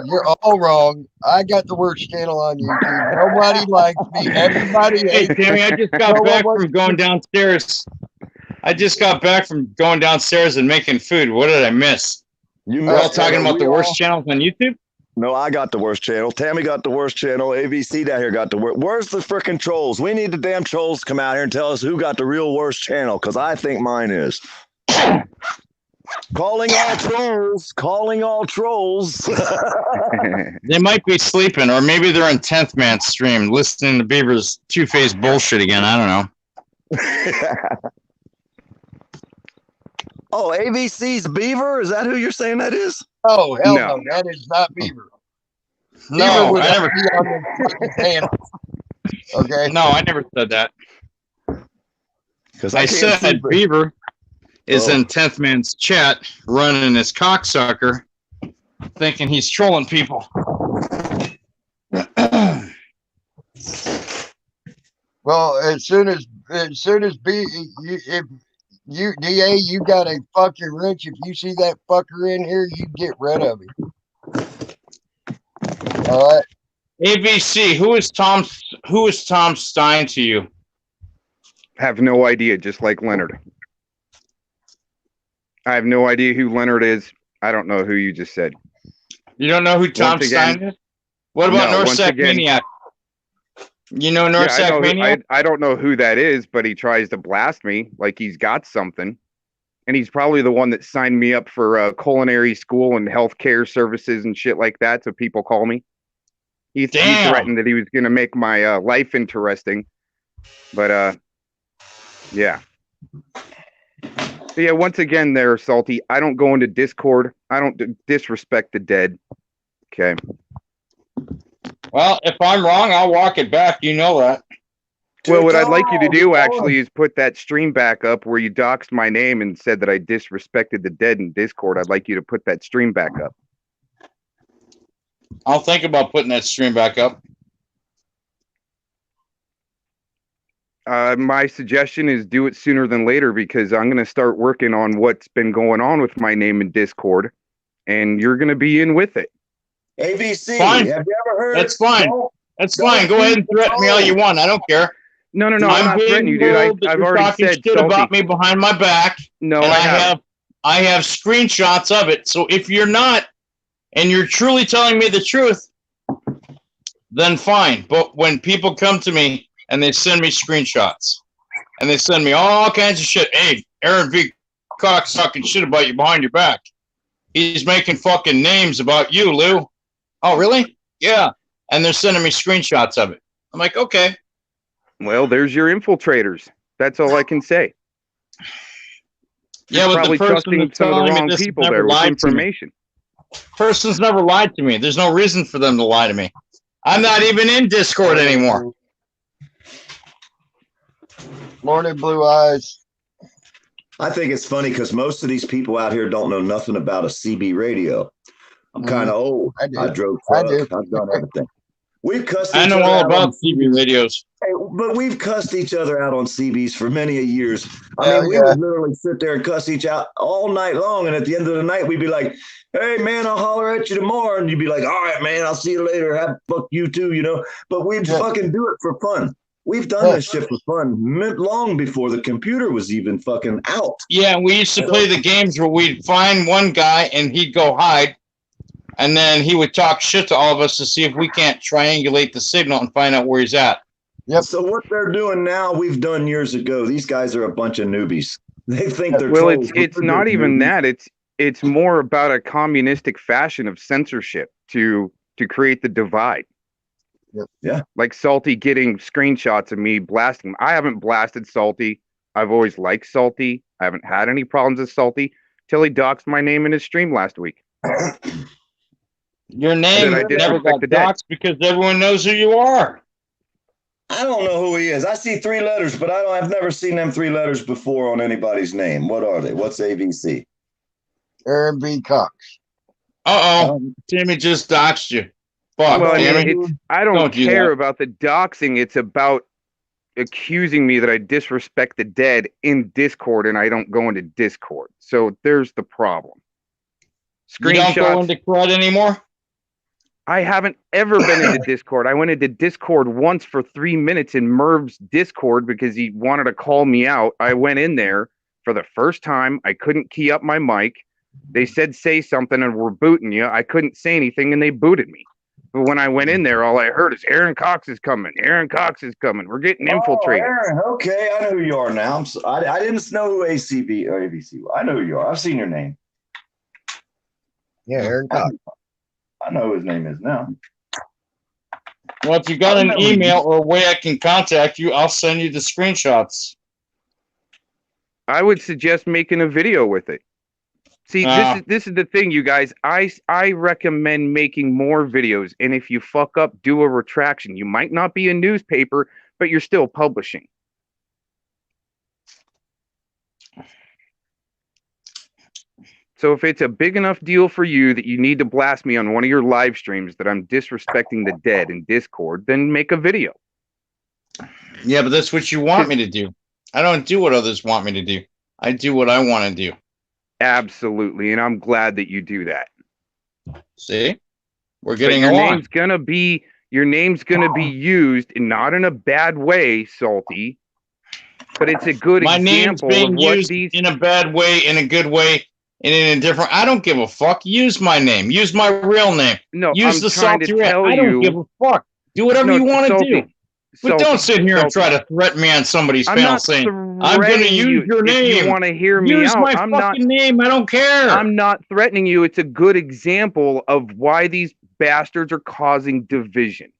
Speaker 1: you're all wrong. I got the worst channel on YouTube. Nobody likes me. Everybody
Speaker 2: Hey,
Speaker 1: hates
Speaker 2: Tammy, I just got back from going downstairs. I just got back from going downstairs and making food. What did I miss? We're all talking about the worst channels on YouTube?
Speaker 3: No, I got the worst channel. Tammy got the worst channel. AVC down here got the worst. Where's the freaking trolls? We need the damn trolls to come out here and tell us who got the real worst channel, because I think mine is. Calling all trolls. Calling all trolls.
Speaker 2: They might be sleeping, or maybe they're in 10th Man stream listening to Beaver's two-faced bullshit again. I don't know.
Speaker 3: Oh, AVC's Beaver? Is that who you're saying that is?
Speaker 1: Oh, hell
Speaker 5: No.
Speaker 1: no. That is not Beaver. Beaver
Speaker 2: No,
Speaker 1: would
Speaker 2: I
Speaker 1: not
Speaker 2: never.
Speaker 1: be on this fucking panel. Okay?
Speaker 2: No, I never said that.
Speaker 3: Because
Speaker 2: I said Beaver is
Speaker 3: Oh.
Speaker 2: in 10th Man's chat running his cocksucker, thinking he's trolling people.
Speaker 1: Well, as soon as if you DA, you got a fucking wrench. If you see that fucker in here, you get rid of him. All right.
Speaker 2: ABC, who is Tom Stein to you?
Speaker 5: Have no idea, just like Leonard. I have no idea who Leonard is. I don't know who you just said.
Speaker 2: You don't know who Tom
Speaker 5: Once again-
Speaker 2: Stein is? What about
Speaker 5: No, once
Speaker 2: Norsac
Speaker 5: again-
Speaker 2: Maniac? You know
Speaker 5: Yeah,
Speaker 2: Norsac Maniac?
Speaker 5: I don't know who that is, but he tries to blast me like he's got something. And he's probably the one that signed me up for culinary school and healthcare services and shit like that. So people call me. He
Speaker 2: Damn.
Speaker 5: threatened that he was going to make my life interesting. But yeah. So yeah, once again there, Salty, I don't go into Discord. I don't disrespect the dead. Okay.
Speaker 2: Well, if I'm wrong, I'll walk it back. You know that.
Speaker 5: Well, what I'd like you to do actually is put that stream back up where you doxed my name and said that I disrespected the dead in Discord. I'd like you to put that stream back up.
Speaker 2: I'll think about putting that stream back up.
Speaker 5: My suggestion is do it sooner than later because I'm going to start working on what's been going on with my name in Discord, and you're going to be in with it.
Speaker 3: AVC,
Speaker 2: Fine.
Speaker 3: have you ever heard?
Speaker 2: That's fine. That's fine. Go ahead and threaten me all you want. I don't care.
Speaker 5: No, I'm not threatening you, dude.
Speaker 2: told that
Speaker 5: I've
Speaker 2: you're
Speaker 5: already
Speaker 2: talking
Speaker 5: said
Speaker 2: shit
Speaker 5: Salty.
Speaker 2: about me behind my back,
Speaker 5: No,
Speaker 2: and
Speaker 5: I haven't.
Speaker 2: I have screenshots of it. So if you're not, and you're truly telling me the truth, then fine. But when people come to me and they send me screenshots, and they send me all kinds of shit, hey, Aaron V. Cox talking shit about you behind your back. He's making fucking names about you, Lou. Oh, really? Yeah. And they're sending me screenshots of it. I'm like, okay.
Speaker 5: Well, there's your infiltrators. That's all I can say.
Speaker 2: Yeah,
Speaker 5: You're
Speaker 2: but the
Speaker 5: probably
Speaker 2: person
Speaker 5: trusting
Speaker 2: that's
Speaker 5: some of the
Speaker 2: telling me
Speaker 5: wrong
Speaker 2: this
Speaker 5: people
Speaker 2: never
Speaker 5: there with
Speaker 2: lied to me.
Speaker 5: information.
Speaker 2: Person's never lied to me. There's no reason for them to lie to me. I'm not even in Discord anymore.
Speaker 1: Morning, Blue Eyes.
Speaker 3: I think it's funny because most of these people out here don't know nothing about a CB radio. I'm kind of old.
Speaker 1: I do.
Speaker 3: I drove
Speaker 1: I
Speaker 3: trucks.
Speaker 1: do.
Speaker 3: I've done everything. We've cussed
Speaker 2: I
Speaker 3: each
Speaker 2: know
Speaker 3: other
Speaker 2: all
Speaker 3: out
Speaker 2: about
Speaker 3: on-
Speaker 2: CB radios.
Speaker 3: Hey, but we've cussed each other out on CBs for many a years. I
Speaker 1: Hell
Speaker 3: mean, we
Speaker 1: yeah.
Speaker 3: would literally sit there and cuss each out all night long. And at the end of the night, we'd be like, hey, man, I'll holler at you tomorrow. And you'd be like, all right, man, I'll see you later. Have fuck you too, you know. But we'd
Speaker 1: Yeah.
Speaker 3: fucking do it for fun. We've done
Speaker 1: Yeah.
Speaker 3: this shit for fun long before the computer was even fucking out.
Speaker 2: Yeah, we used to play the games where we'd find one guy and he'd go hide. And then he would talk shit to all of us to see if we can't triangulate the signal and find out where he's at.
Speaker 1: Yep.
Speaker 3: So what they're doing now, we've done years ago. These guys are a bunch of newbies. They think they're
Speaker 5: Well,
Speaker 3: trolls, but
Speaker 5: it's
Speaker 3: they're
Speaker 5: not
Speaker 3: just
Speaker 5: even
Speaker 3: newbies.
Speaker 5: that. it's more about a communistic fashion of censorship to create the divide.
Speaker 1: Yep.
Speaker 3: Yeah.
Speaker 5: Like Salty getting screenshots of me blasting him. I haven't blasted Salty. I've always liked Salty. I haven't had any problems with Salty till he doxed my name in his stream last week.
Speaker 2: Your name
Speaker 5: I
Speaker 2: never
Speaker 5: disrespect
Speaker 2: got
Speaker 5: the dead.
Speaker 2: doxxed because everyone knows who you are.
Speaker 3: I don't know who he is. I see 3 letters, but I've never seen them 3 letters before on anybody's name. What are they? What's AVC?
Speaker 1: Aaron B. Cox.
Speaker 2: Uh-oh. Timmy just doxed you. Fuck,
Speaker 5: Well, I mean,
Speaker 2: Timmy.
Speaker 5: I don't
Speaker 2: Don't do
Speaker 5: care
Speaker 2: that.
Speaker 5: about the doxing. It's about accusing me that I disrespect the dead in Discord, and I don't go into Discord. So there's the problem.
Speaker 2: You don't go
Speaker 5: Screenshots.
Speaker 2: into crud anymore?
Speaker 5: I haven't ever been into Discord. I went into Discord once for 3 minutes in Merv's Discord because he wanted to call me out. I went in there for the first time. I couldn't key up my mic. They said say something and we're booting you. I couldn't say anything and they booted me. But when I went in there, all I heard is Aaron Cox is coming. Aaron Cox is coming. We're getting infiltrated.
Speaker 3: Oh, Aaron. Okay, I know who you are now. I didn't know who ACB or AVC was. I know who you are. I've seen your name.
Speaker 1: Yeah, Aaron Cox.
Speaker 3: I know who his name is now.
Speaker 2: Well, if you got an email or a way I can contact you, I'll send you the screenshots.
Speaker 5: I would suggest making a video with it. See, this is the thing, you guys. I recommend making more videos, and if you fuck up, do a retraction. You might not be a newspaper, but you're still publishing. So if it's a big enough deal for you that you need to blast me on one of your live streams that I'm disrespecting the dead in Discord, then make a video.
Speaker 2: Yeah, but that's what you want me to do. I don't do what others want me to do. I do what I want to do.
Speaker 5: Absolutely, and I'm glad that you do that.
Speaker 2: See? We're getting
Speaker 5: your
Speaker 2: along.
Speaker 5: Your name's gonna be used, and not in a bad way, Salty, but it's a good
Speaker 2: My name's
Speaker 5: example
Speaker 2: being
Speaker 5: of what
Speaker 2: used
Speaker 5: these.
Speaker 2: in a bad way, in a good way, and in a different. I don't give a fuck. Use my name. Use my real name.
Speaker 5: No,
Speaker 2: Use
Speaker 5: I'm
Speaker 2: the
Speaker 5: trying to
Speaker 2: Salty Rat.
Speaker 5: tell
Speaker 2: I don't
Speaker 5: you.
Speaker 2: give a fuck. Do whatever
Speaker 5: No,
Speaker 2: you want to
Speaker 5: Salty,
Speaker 2: do. But don't sit here and try
Speaker 5: Salty.
Speaker 2: to threaten me on somebody's
Speaker 5: I'm
Speaker 2: panel
Speaker 5: not
Speaker 2: saying, I'm going to
Speaker 5: threatening
Speaker 2: use
Speaker 5: you.
Speaker 2: your
Speaker 5: If
Speaker 2: name.
Speaker 5: you want to hear me
Speaker 2: Use
Speaker 5: out,
Speaker 2: my
Speaker 5: I'm
Speaker 2: fucking name. I don't care.
Speaker 5: I'm not threatening you. It's a good example of why these bastards are causing division.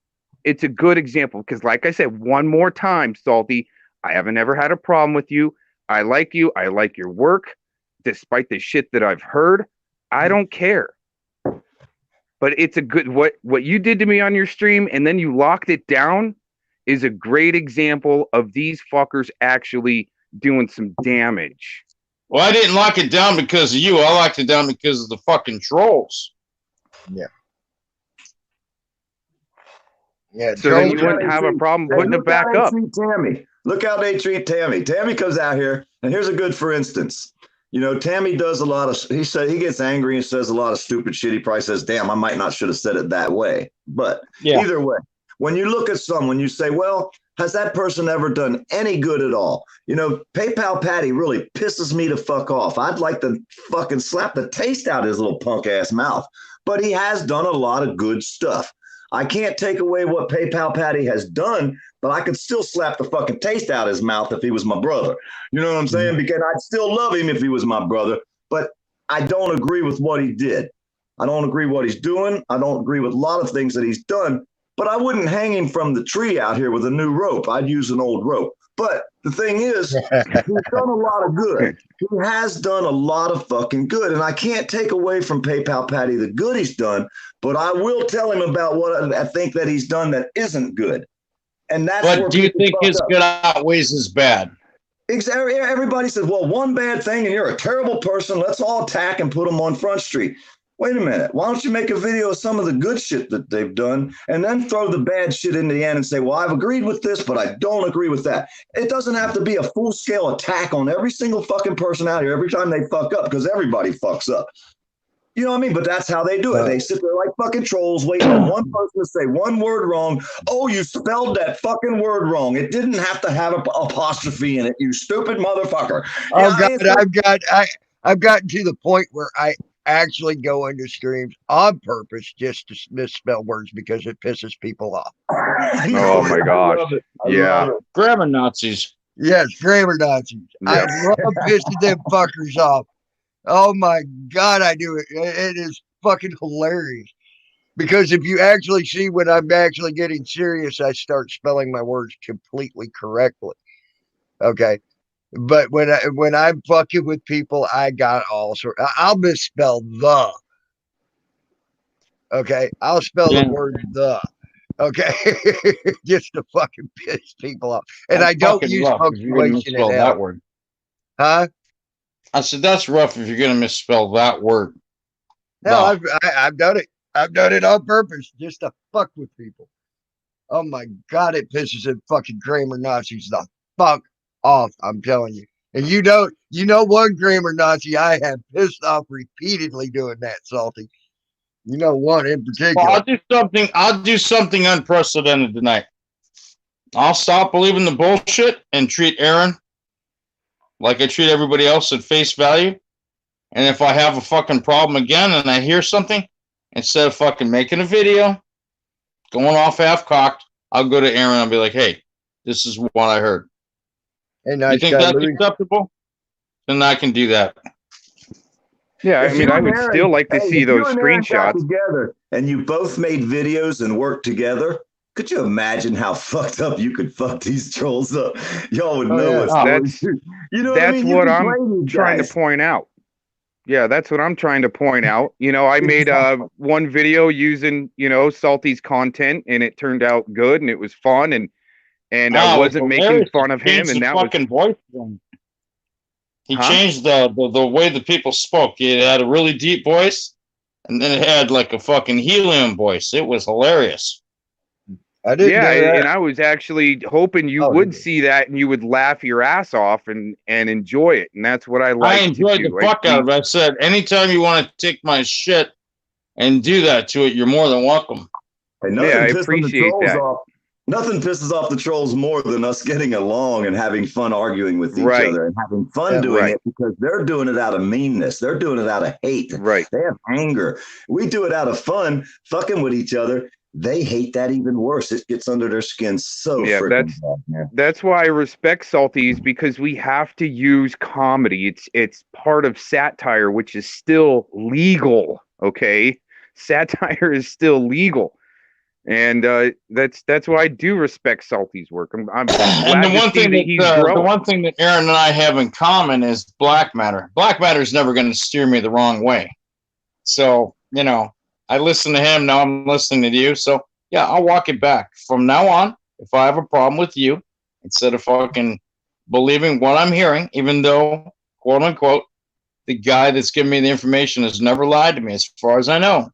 Speaker 5: It's a good example because, like I said, one more time, Salty, I haven't ever had a problem with you. I like you. I like your work, despite the shit that I've heard. I don't care. But it's a good what you did to me on your stream, and then you locked it down, is a great example of these fuckers actually doing some damage.
Speaker 2: Well, I didn't lock it down because of you. I locked it down because of the fucking trolls.
Speaker 1: Yeah. Yeah.
Speaker 5: So then you wouldn't have a problem putting it back up.
Speaker 3: Tammy. Look how they treat Tammy. Tammy comes out here, and here's a good for instance. You know, Tammy does a lot of, he gets angry and says a lot of stupid shit. He probably says, damn, I might not should have said it that way. But either way, when you look at someone, you say, well, has that person ever done any good at all? You know, PayPal Patty really pisses me to fuck off. I'd like to fucking slap the taste out of his little punk ass mouth. But he has done a lot of good stuff. I can't take away what PayPal Patty has done, but I could still slap the fucking taste out of his mouth if he was my brother. You know what I'm saying? Because I'd still love him if he was my brother, but I don't agree with what he did. I don't agree what he's doing. I don't agree with a lot of things that he's done, but I wouldn't hang him from the tree out here with a new rope. I'd use an old rope. But the thing is, he's done a lot of good. He has done a lot of fucking good. And I can't take away from PayPal Patty the good he's done, but I will tell him about what I think that he's done that isn't good. And that's
Speaker 2: But do you think his good outweighs his bad?
Speaker 3: Exactly. Everybody says, well, one bad thing and you're a terrible person. Let's all attack and put them on Front Street. Wait a minute. Why don't you make a video of some of the good shit that they've done and then throw the bad shit in the end and say, well, I've agreed with this, but I don't agree with that. It doesn't have to be a full-scale attack on every single fucking person out here every time they fuck up, because everybody fucks up. You know what I mean? But that's how they do it. They sit there like fucking trolls waiting on one person to say one word wrong. Oh, you spelled that fucking word wrong. It didn't have to have an apostrophe in it, you stupid motherfucker.
Speaker 1: Oh, God, I've gotten to the point where I actually go into streams on purpose just to misspell words because it pisses people off.
Speaker 5: Oh my gosh. Yeah.
Speaker 2: Grammar Nazis.
Speaker 1: Yes, grammar Nazis.
Speaker 5: Yeah.
Speaker 1: I love pissing them fuckers off Oh my God, I do it. It is fucking hilarious. Because if you actually see when I'm actually getting serious, I start spelling my words completely correctly. Okay. But when I'm fucking with people, I got all sorts. I'll misspell the. Okay, I'll spell the word the. Okay, just to fucking piss people off. And
Speaker 2: That's
Speaker 1: I don't
Speaker 2: fucking
Speaker 1: use
Speaker 2: rough if you're gonna
Speaker 1: punctuation
Speaker 2: misspell
Speaker 1: and
Speaker 2: that
Speaker 1: L.
Speaker 2: word.
Speaker 1: Huh?
Speaker 2: I said that's rough if you're gonna misspell that word.
Speaker 1: Hell,
Speaker 2: The.
Speaker 1: I've done it. I've done it on purpose just to fuck with people. Oh my God, it pisses the fucking grammar Nazis the fuck off. I'm telling you. And you know one grammar Nazi I have pissed off repeatedly doing that, Salty. You know one in
Speaker 2: Well,
Speaker 1: particular.
Speaker 2: I'll do something unprecedented tonight. I'll stop believing the bullshit and treat Aaron like I treat everybody else at face value. And if I have a fucking problem again and I hear something, instead of fucking making a video, going off half cocked, I'll go to Aaron and I'll be like, hey, this is what I heard.
Speaker 1: Hey,
Speaker 2: You
Speaker 1: nice
Speaker 2: think
Speaker 1: guy,
Speaker 2: that's
Speaker 1: Louis.
Speaker 2: acceptable? Then I can do that.
Speaker 5: Yeah, I
Speaker 3: If
Speaker 5: mean,
Speaker 3: you
Speaker 5: I
Speaker 3: and
Speaker 5: would
Speaker 3: Aaron-
Speaker 5: still like to
Speaker 3: hey,
Speaker 5: see
Speaker 3: if
Speaker 5: those
Speaker 3: you and Aaron got
Speaker 5: screenshots.
Speaker 3: together and you both made videos and worked together. Could you imagine how fucked up you could fuck these trolls up? Y'all would
Speaker 1: Oh,
Speaker 3: know
Speaker 1: yeah.
Speaker 3: what
Speaker 5: That's
Speaker 3: stories. You know what I
Speaker 5: that's
Speaker 3: mean? You
Speaker 5: what
Speaker 3: can
Speaker 5: I'm
Speaker 3: play these
Speaker 5: trying to
Speaker 3: guys.
Speaker 5: point out. Yeah, that's what I'm trying to point out. You know, I made one video using, you know, Salty's content, and it turned out good and it was fun, and I wasn't making fun of him, and that was
Speaker 2: fucking voice thing. He
Speaker 5: Huh?
Speaker 2: changed the way the people spoke. It had a really deep voice, and then it had like a fucking helium voice. It was hilarious.
Speaker 1: I didn't know that.
Speaker 5: and I was actually hoping you
Speaker 1: Oh,
Speaker 5: would
Speaker 1: okay.
Speaker 5: see that and you would laugh your ass off and enjoy it, and that's what I like
Speaker 2: I enjoyed
Speaker 5: to
Speaker 2: the
Speaker 5: do.
Speaker 2: fuck out of it. I said, anytime you want to take my shit and do that to it, you're more than welcome.
Speaker 3: Hey, nothing
Speaker 5: Yeah, I
Speaker 3: pisses the
Speaker 5: appreciate
Speaker 3: trolls
Speaker 5: that.
Speaker 3: off. Nothing pisses off the trolls more than us getting along and having fun arguing with each
Speaker 5: Right.
Speaker 3: other and having fun
Speaker 1: Yeah,
Speaker 3: doing
Speaker 5: right.
Speaker 3: it because they're doing it out of meanness. They're doing it out of hate.
Speaker 5: Right.
Speaker 3: They have anger. We do it out of fun, fucking with each other. They hate that even worse. It gets under their skin so
Speaker 5: Yeah,
Speaker 3: freaking bad, man.
Speaker 5: That's why I respect Salties, because we have to use comedy. It's part of satire, which is still legal. Okay, satire is still legal, and that's why I do respect Salty's work. I'm
Speaker 2: And
Speaker 5: glad
Speaker 2: the one
Speaker 5: to see
Speaker 2: thing
Speaker 5: that he's
Speaker 2: the
Speaker 5: growing.
Speaker 2: one thing that Aaron and I have in common is black matter. Black matter is never going to steer me the wrong way. So, you know, I listen to him. Now I'm listening to you. So, yeah, I'll walk it back. From now on, if I have a problem with you, instead of fucking believing what I'm hearing, even though, quote unquote, the guy that's giving me the information has never lied to me, as far as I know,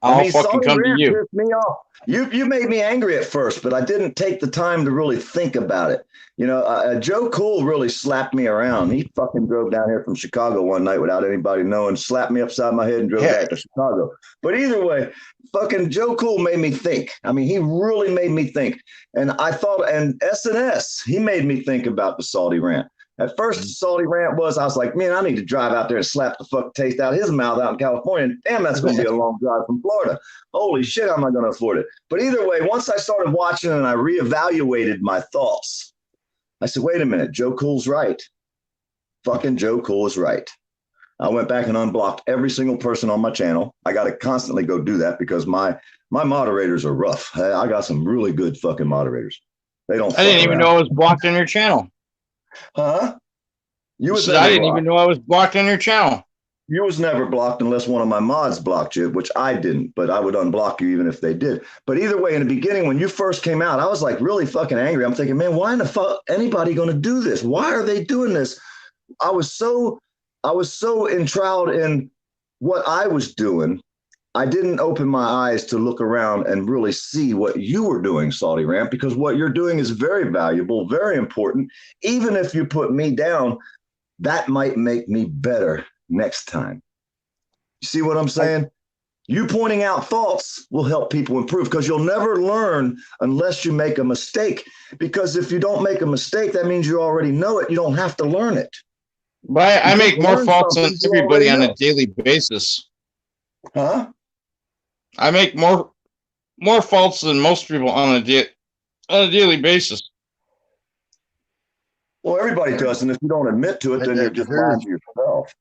Speaker 2: I'll fucking
Speaker 3: Salty
Speaker 2: come to
Speaker 3: Rant
Speaker 2: you.
Speaker 3: pissed me off. You made me angry at first, but I didn't take the time to really think about it. You know, Joe Cool really slapped me around. He fucking drove down here from Chicago one night without anybody knowing, slapped me upside my head and drove back to Chicago. But either way, fucking Joe Cool made me think. I mean, he really made me think. And I thought, and SNS, he made me think about the Salty Rant. At first, the Salty Rant was, I was like, man, I need to drive out there and slap the fuck taste out of his mouth out in California. And damn, that's going to be a long drive from Florida. Holy shit, I'm not going to afford it. But either way, once I started watching and I reevaluated my thoughts, I said, wait a minute, Joe Cool's right. Fucking Joe Cool is right. I went back and unblocked every single person on my channel. I got to constantly go do that because my moderators are rough. I got some really good fucking moderators. They don't.
Speaker 2: I didn't even know I was blocked on your channel.
Speaker 3: Huh?
Speaker 2: I didn't even know I was blocked on your channel.
Speaker 3: You was never blocked unless one of my mods blocked you, which I didn't, but I would unblock you even if they did. But either way, in the beginning, when you first came out, I was like really fucking angry. I'm thinking, man, why in the fuck anybody going to do this? Why are they doing this? I was so enthralled in what I was doing. I didn't open my eyes to look around and really see what you were doing, Salty Rant, because what you're doing is very valuable, very important. Even if you put me down, that might make me better next time. You see what I'm saying? You pointing out faults will help people improve because you'll never learn unless you make a mistake. Because if you don't make a mistake, that means you already know it. You don't have to learn it.
Speaker 2: But I make more faults than everybody on a daily basis.
Speaker 3: Huh?
Speaker 2: I make more faults than most people on a daily basis.
Speaker 3: Well, everybody does, and if you don't admit to it, then you're just lying to yourself.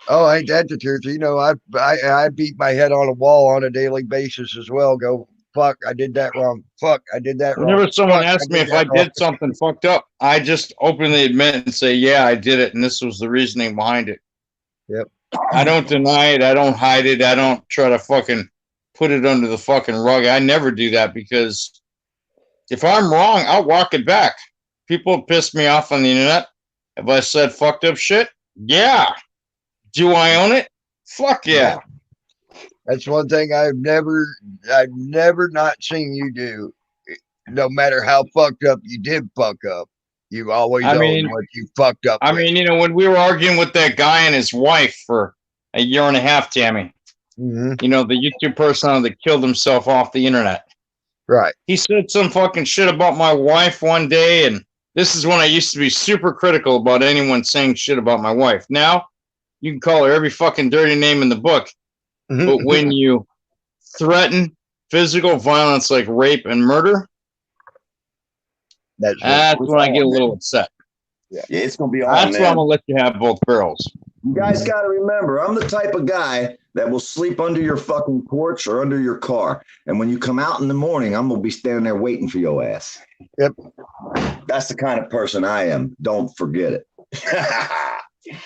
Speaker 1: Oh, ain't that the truth? You know, I beat my head on a wall on a daily basis as well. Go, fuck, I did that wrong. Fuck, I did that wrong.
Speaker 2: Whenever someone
Speaker 1: Fuck,
Speaker 2: asks me if I
Speaker 1: that wrong.
Speaker 2: did something fucked up, I just openly admit and say, yeah, I did it, and this was the reasoning behind it.
Speaker 1: Yep.
Speaker 2: I don't deny it. I don't hide it. I don't try to fucking put it under the fucking rug. I never do that because if I'm wrong, I'll walk it back. People piss me off on the internet. Have I said fucked up shit? Yeah. Do I own it? Fuck yeah.
Speaker 1: That's one thing I've never not seen you do. No matter how fucked up you did fuck up, you always own what you fucked up.
Speaker 2: I mean, you know, when we were arguing with that guy and his wife for a year and a half, Tammy, you know, the YouTube person that killed himself off the internet.
Speaker 1: Right.
Speaker 2: He said some fucking shit about my wife one day, and this is when I used to be super critical about anyone saying shit about my wife. Now, you can call her every fucking dirty name in the book, but when you threaten physical violence like rape and murder, that's when I get a little upset.
Speaker 3: Yeah, it's gonna be on.
Speaker 2: That's why I'm gonna let you have both barrels.
Speaker 3: You guys got to remember, I'm the type of guy that will sleep under your fucking porch or under your car, and when you come out in the morning, I'm gonna be standing there waiting for your ass.
Speaker 1: Yep,
Speaker 3: that's the kind of person I am. Don't forget it.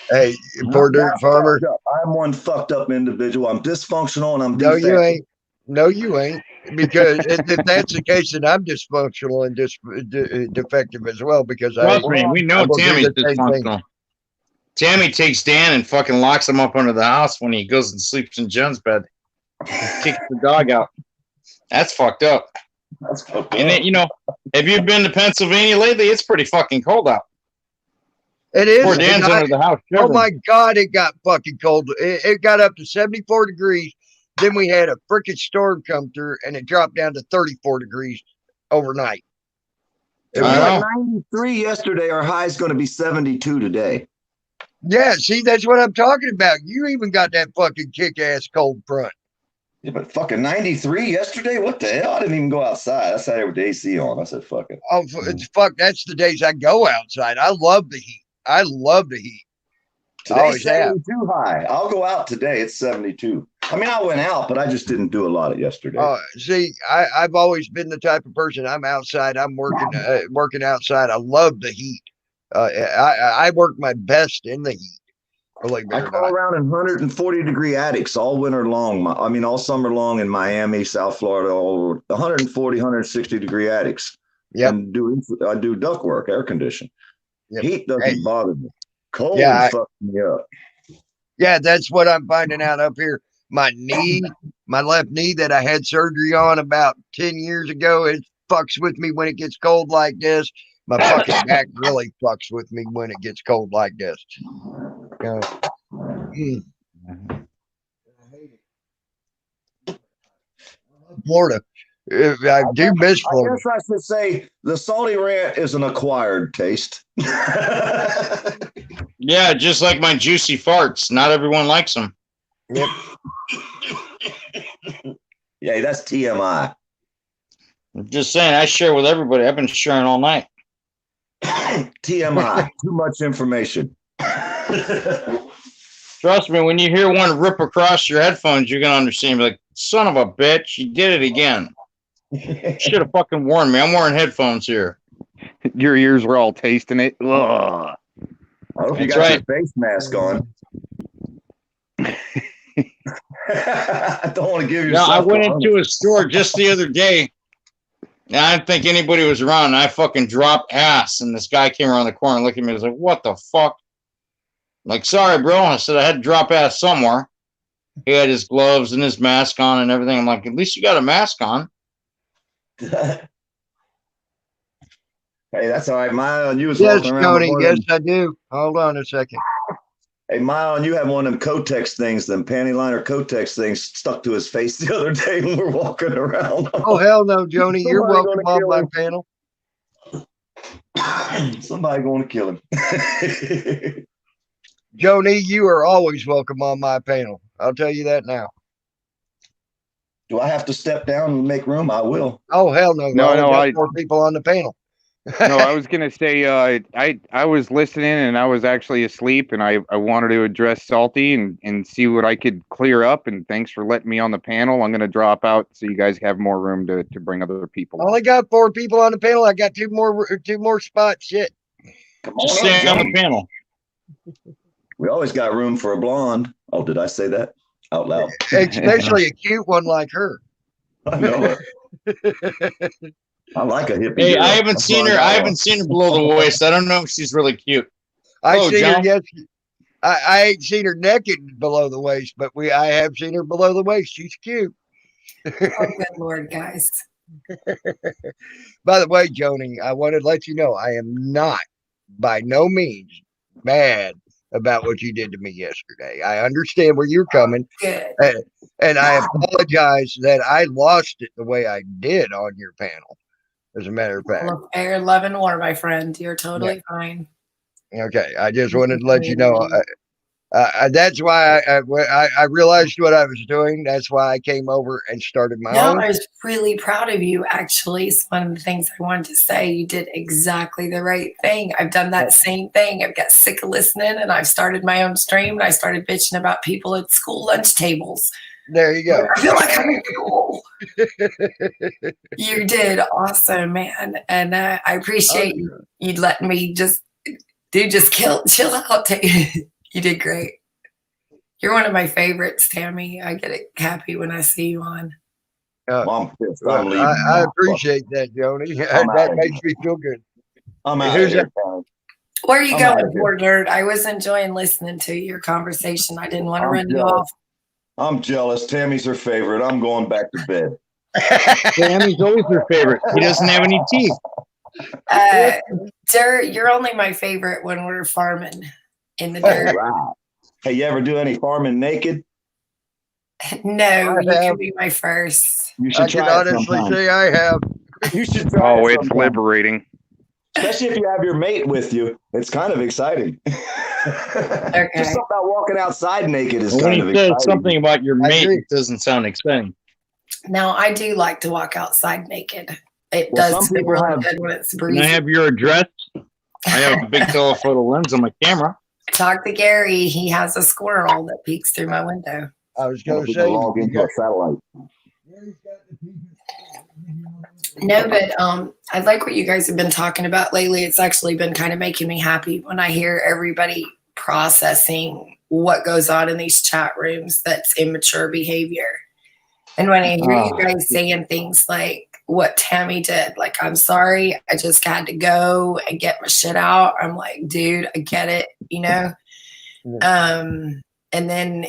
Speaker 1: Hey, poor dirt farmer.
Speaker 3: I'm one fucked up individual. I'm dysfunctional, and I'm
Speaker 1: no, you ain't. No, you ain't. Because if that's the case, then I'm dysfunctional and defective as well. Because
Speaker 2: trust me, we know Tammy's dysfunctional. Tammy takes Dan and fucking locks him up under the house when he goes and sleeps in John's bed. Kicks the dog out. That's fucked up.
Speaker 3: That's fucked up.
Speaker 2: And then, you know, have you been to Pennsylvania lately? It's pretty fucking cold out.
Speaker 1: It is.
Speaker 2: Poor Dan's under the house.
Speaker 1: Oh my God, it got fucking cold. It got up to 74 degrees. Then we had a freaking storm come through, and it dropped down to 34 degrees overnight.
Speaker 3: It was like 93 yesterday. Our high is going to be 72 today.
Speaker 1: Yeah, see, that's what I'm talking about. You even got that fucking kick-ass cold front.
Speaker 3: Yeah, but fucking 93 yesterday? What the hell? I didn't even go outside. I sat there with the AC on. I said, fuck it.
Speaker 1: Oh, fuck, that's the days I go outside. I love the heat. I love the heat.
Speaker 3: Today's 72 high. I'll go out today. It's 72. I mean, I went out, but I just didn't do a lot of yesterday.
Speaker 1: See, I've always been the type of person. I'm outside. I'm working outside. I love the heat. I work my best in the heat.
Speaker 3: I crawl around in 140-degree attics all winter long. I mean, all summer long in Miami, South Florida, all over 140, 160-degree attics.
Speaker 1: Yeah.
Speaker 3: And I do duct work, air conditioning. Yep. Heat doesn't bother me. Cold fucks me up.
Speaker 1: Yeah, that's what I'm finding out up here. My knee, my left knee that I had surgery on about 10 years ago, it fucks with me when it gets cold like this. My fucking back really fucks with me when it gets cold like this. Florida. I do miss Florida.
Speaker 3: I guess I should say the salty rant is an acquired taste.
Speaker 2: Yeah, just like my juicy farts. Not everyone likes them.
Speaker 1: Yep.
Speaker 3: Yeah, that's TMI.
Speaker 2: I'm just saying, I share with everybody. I've been sharing all night.
Speaker 3: TMI. Too much information.
Speaker 2: Trust me, when you hear one rip across your headphones, you're going to understand. You're like, son of a bitch, you did it again. Should have fucking warned me. I'm wearing headphones here.
Speaker 5: Your ears were all tasting it. Ugh.
Speaker 3: I hope you got your face mask on. I don't want to give you.
Speaker 2: No, I went into a store just the other day. And I didn't think anybody was around. And I fucking dropped ass. And this guy came around the corner and looked at me and was like, what the fuck? I'm like, sorry, bro. I said, I had to drop ass somewhere. He had his gloves and his mask on and everything. I'm like, at least you got a mask on.
Speaker 3: Hey, that's all right. Mile, you was
Speaker 1: walking around. Tony, yes, I do. Hold on a second.
Speaker 3: Hey, Mile, you had one of them Kotex things, them panty liner Kotex things stuck to his face the other day when we were walking around.
Speaker 1: Oh, hell no, Joni. You're welcome on my panel.
Speaker 3: Somebody going to kill him.
Speaker 1: Joni, you are always welcome on my panel. I'll tell you that now.
Speaker 3: Do I have to step down and make room? I will.
Speaker 1: Oh, hell no.
Speaker 5: No,
Speaker 1: I got 4 people on the panel.
Speaker 5: No, I was gonna say I was listening and I was actually asleep and I wanted to address Salty and see what I could clear up, and thanks for letting me on the panel. I'm gonna drop out so you guys have more room to bring other people
Speaker 1: I
Speaker 5: on.
Speaker 1: only got 4 people on the panel. I got two more spots. Shit.
Speaker 3: Come
Speaker 2: Just
Speaker 3: on up,
Speaker 2: stay on the
Speaker 3: Johnny.
Speaker 2: panel.
Speaker 3: We always got room for a blonde. Oh, did I say that out loud?
Speaker 1: Especially a cute one like her.
Speaker 3: I know it. I like a hippie
Speaker 2: Hey,
Speaker 3: girl.
Speaker 2: I haven't
Speaker 3: That's
Speaker 2: seen
Speaker 3: why
Speaker 2: her.
Speaker 3: got
Speaker 2: I
Speaker 3: one.
Speaker 2: haven't seen her below the waist. I don't know if she's really cute.
Speaker 1: I
Speaker 2: Hello,
Speaker 1: seen her
Speaker 2: John.
Speaker 1: yes. I ain't seen her naked below the waist, but I have seen her below the waist. She's cute.
Speaker 6: Oh, good Lord, guys.
Speaker 1: By the way, Joni, I wanted to let you know I am not by no means mad about what you did to me yesterday. I understand where you're coming,
Speaker 6: Good.
Speaker 1: and I apologize that I lost it the way I did on your panel. As a matter of fact.
Speaker 6: Well, air, love, and war, my friend. You're totally fine.
Speaker 1: Okay, I just wanted to let you know. That's why I realized what I was doing. That's why I came over and started my
Speaker 6: No,
Speaker 1: own.
Speaker 6: I was really proud of you, actually. It's one of the things I wanted to say. You did exactly the right thing. I've done that same thing. I've got sick of listening, and I've started my own stream, and I started bitching about people at school lunch tables.
Speaker 1: There you go.
Speaker 6: I feel like I'm in school. You did awesome, man. And I appreciate you letting me just chill out. You did great. You're one of my favorites, Tammy. I get happy when I see you on.
Speaker 3: I'm pissed. I'm leaving.
Speaker 1: I
Speaker 3: now.
Speaker 1: appreciate that, Joni.
Speaker 3: I'm
Speaker 1: That
Speaker 3: outta
Speaker 1: makes
Speaker 3: here.
Speaker 1: me feel good.
Speaker 3: I'm out
Speaker 1: Who's
Speaker 3: of here. Tony.
Speaker 6: Where are you
Speaker 3: I'm outta
Speaker 6: going,
Speaker 3: here.
Speaker 6: poor nerd? I was enjoying listening to your conversation. I didn't want to
Speaker 3: I'm
Speaker 6: run you
Speaker 3: jealous.
Speaker 6: off.
Speaker 3: I'm jealous. Tammy's her favorite. I'm going back to bed.
Speaker 2: Sammy's always her favorite. He doesn't have any teeth.
Speaker 6: Dirt, you're only my favorite when we're farming in the
Speaker 3: All
Speaker 6: dirt.
Speaker 3: right. Hey, you ever do any farming naked?
Speaker 6: No, you
Speaker 1: have.
Speaker 6: can be my first.
Speaker 3: You
Speaker 1: I
Speaker 3: should
Speaker 1: can
Speaker 3: try it
Speaker 1: honestly
Speaker 3: sometime.
Speaker 1: say I have.
Speaker 3: You should try
Speaker 5: Oh,
Speaker 3: it
Speaker 5: it's
Speaker 3: sometime.
Speaker 5: liberating.
Speaker 3: Especially if you have your mate with you. It's kind of exciting.
Speaker 6: Okay.
Speaker 3: Just something about walking outside naked is
Speaker 2: When
Speaker 3: kind
Speaker 2: he
Speaker 3: of
Speaker 2: says
Speaker 3: exciting.
Speaker 2: something about your
Speaker 1: I
Speaker 2: mate,
Speaker 1: agree.
Speaker 2: it doesn't sound exciting.
Speaker 6: Now, I do like to walk outside naked. It
Speaker 3: Well,
Speaker 6: does
Speaker 3: some
Speaker 6: feel
Speaker 3: people
Speaker 6: really
Speaker 3: have-
Speaker 6: good when it's
Speaker 2: Can I
Speaker 6: breezy.
Speaker 2: have your address? I have a big telephoto lens on my camera.
Speaker 6: Talk to Gary. He has a squirrel that peeks through my window.
Speaker 1: I was
Speaker 3: Well,
Speaker 1: going to
Speaker 3: people
Speaker 1: say.
Speaker 3: log into a satellite.
Speaker 6: No, but I like what you guys have been talking about lately. It's actually been kind of making me happy when I hear everybody processing what goes on in these chat rooms that's immature behavior. And when I hear you guys saying things like what Tammy did, like, I'm sorry, I just had to go and get my shit out. I'm like, dude, I get it, you know? And then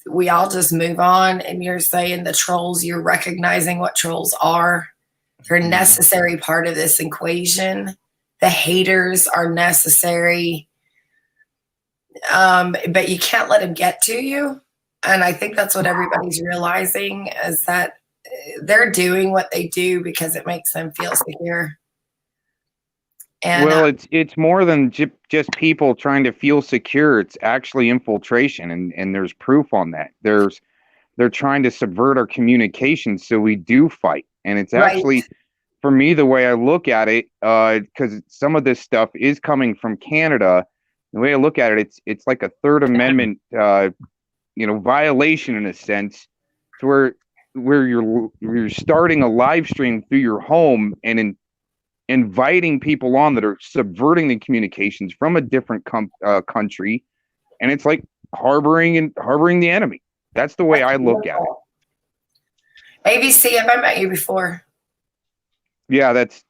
Speaker 6: we all just move on. And you're saying the trolls, you're recognizing what trolls are. They're a necessary part of this equation. The haters are necessary. But you can't let them get to you. And I think that's what everybody's realizing is that they're doing what they do because it makes them feel secure. And
Speaker 5: Well, it's more than just people trying to feel secure. It's actually infiltration, and there's proof on that. They're trying to subvert our communication so we do fight, and it's
Speaker 6: Right.
Speaker 5: actually, for me, the way I look at it, because some of this stuff is coming from Canada. The way I look at it, it's like a Third Amendment, violation in a sense, to where you're starting a live stream through your home and inviting people on that are subverting the communications from a different country, and it's like harboring the enemy. That's the way I look at it.
Speaker 6: ABC, have I met you before?
Speaker 5: Yeah, that's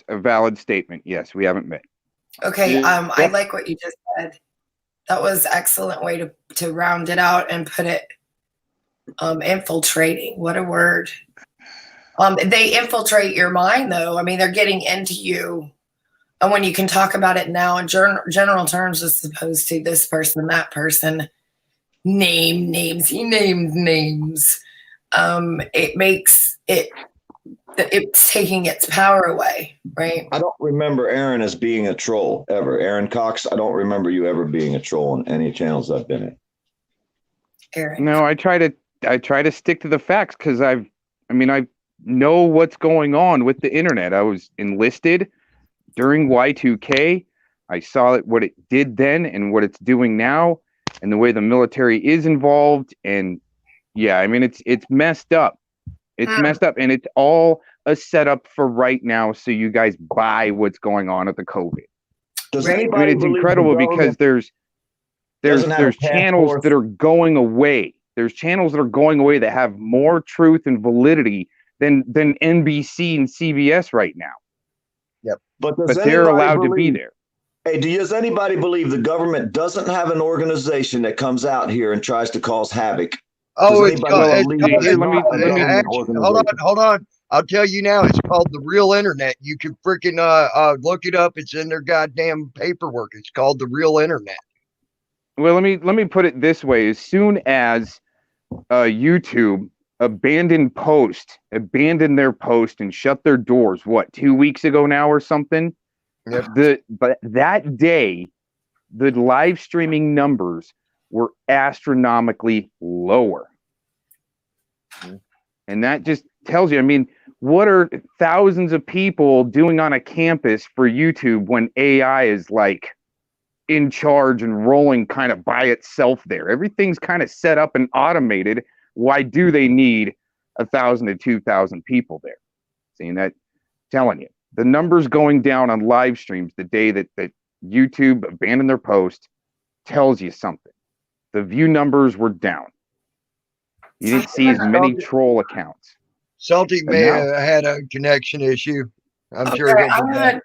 Speaker 5: a valid statement. Yes, we haven't met.
Speaker 6: Okay,
Speaker 2: Yeah.
Speaker 6: I like what you just said. That was an excellent way to round it out and put it. Infiltrating, what a word. They infiltrate your mind, though. I mean, they're getting into you. And when you can talk about it now in general terms, as opposed to this person, that person, names, he named names. It makes it's taking its power away, right?
Speaker 3: I don't remember Aaron as being a troll ever. Aaron Cox, I don't remember you ever being a troll on any channels I've been in.
Speaker 6: Aaron.
Speaker 5: No, I try to stick to the facts because I've know what's going on with the internet. I was enlisted during Y2K. I saw what it did then and what it's doing now, and the way the military is involved. And yeah, I mean, it's messed up. It's messed up, and it's all a setup for right now. So you guys buy what's going on with the COVID.
Speaker 3: Does
Speaker 6: Right.
Speaker 5: I
Speaker 3: anybody
Speaker 5: mean, it's
Speaker 3: believe
Speaker 5: incredible
Speaker 3: the
Speaker 5: because
Speaker 3: government doesn't have a
Speaker 5: there's
Speaker 3: task
Speaker 5: channels
Speaker 3: force?
Speaker 5: that are going away. There's channels that are going away that have more truth and validity than NBC and CBS right now.
Speaker 3: But does
Speaker 5: But they're
Speaker 3: anybody
Speaker 5: allowed to be
Speaker 3: believe-
Speaker 5: there.
Speaker 3: Hey, does anybody believe the government doesn't have an organization that comes out here and tries to cause havoc?
Speaker 1: Oh,
Speaker 3: Does
Speaker 1: it's
Speaker 3: anybody
Speaker 1: called,
Speaker 3: believe
Speaker 5: Here,
Speaker 3: it's
Speaker 5: let me-
Speaker 3: not a
Speaker 5: let me-
Speaker 3: government
Speaker 1: hold on,
Speaker 3: organization?
Speaker 1: hold on. I'll tell you now, it's called the Real Internet. You can freaking look it up. It's in their goddamn paperwork. It's called the Real Internet.
Speaker 5: Well, let me put it this way: as soon as YouTube abandoned their post and shut their doors, what, 2 weeks ago now or something?
Speaker 1: Yep.
Speaker 5: But that day, the live streaming numbers were astronomically lower. And that just tells you, I mean, what are thousands of people doing on a campus for YouTube when AI is like in charge and rolling kind of by itself there? Everything's kind of set up and automated. Why do they need 1,000 to 2,000 people there? Seeing that, telling you, the numbers going down on live streams the day that YouTube abandoned their post tells you something. The view numbers were down. You didn't see as many troll accounts.
Speaker 1: Salty
Speaker 5: But
Speaker 1: may
Speaker 5: now-
Speaker 1: have had a connection issue. I'm sure
Speaker 6: Okay,
Speaker 1: he'll be back.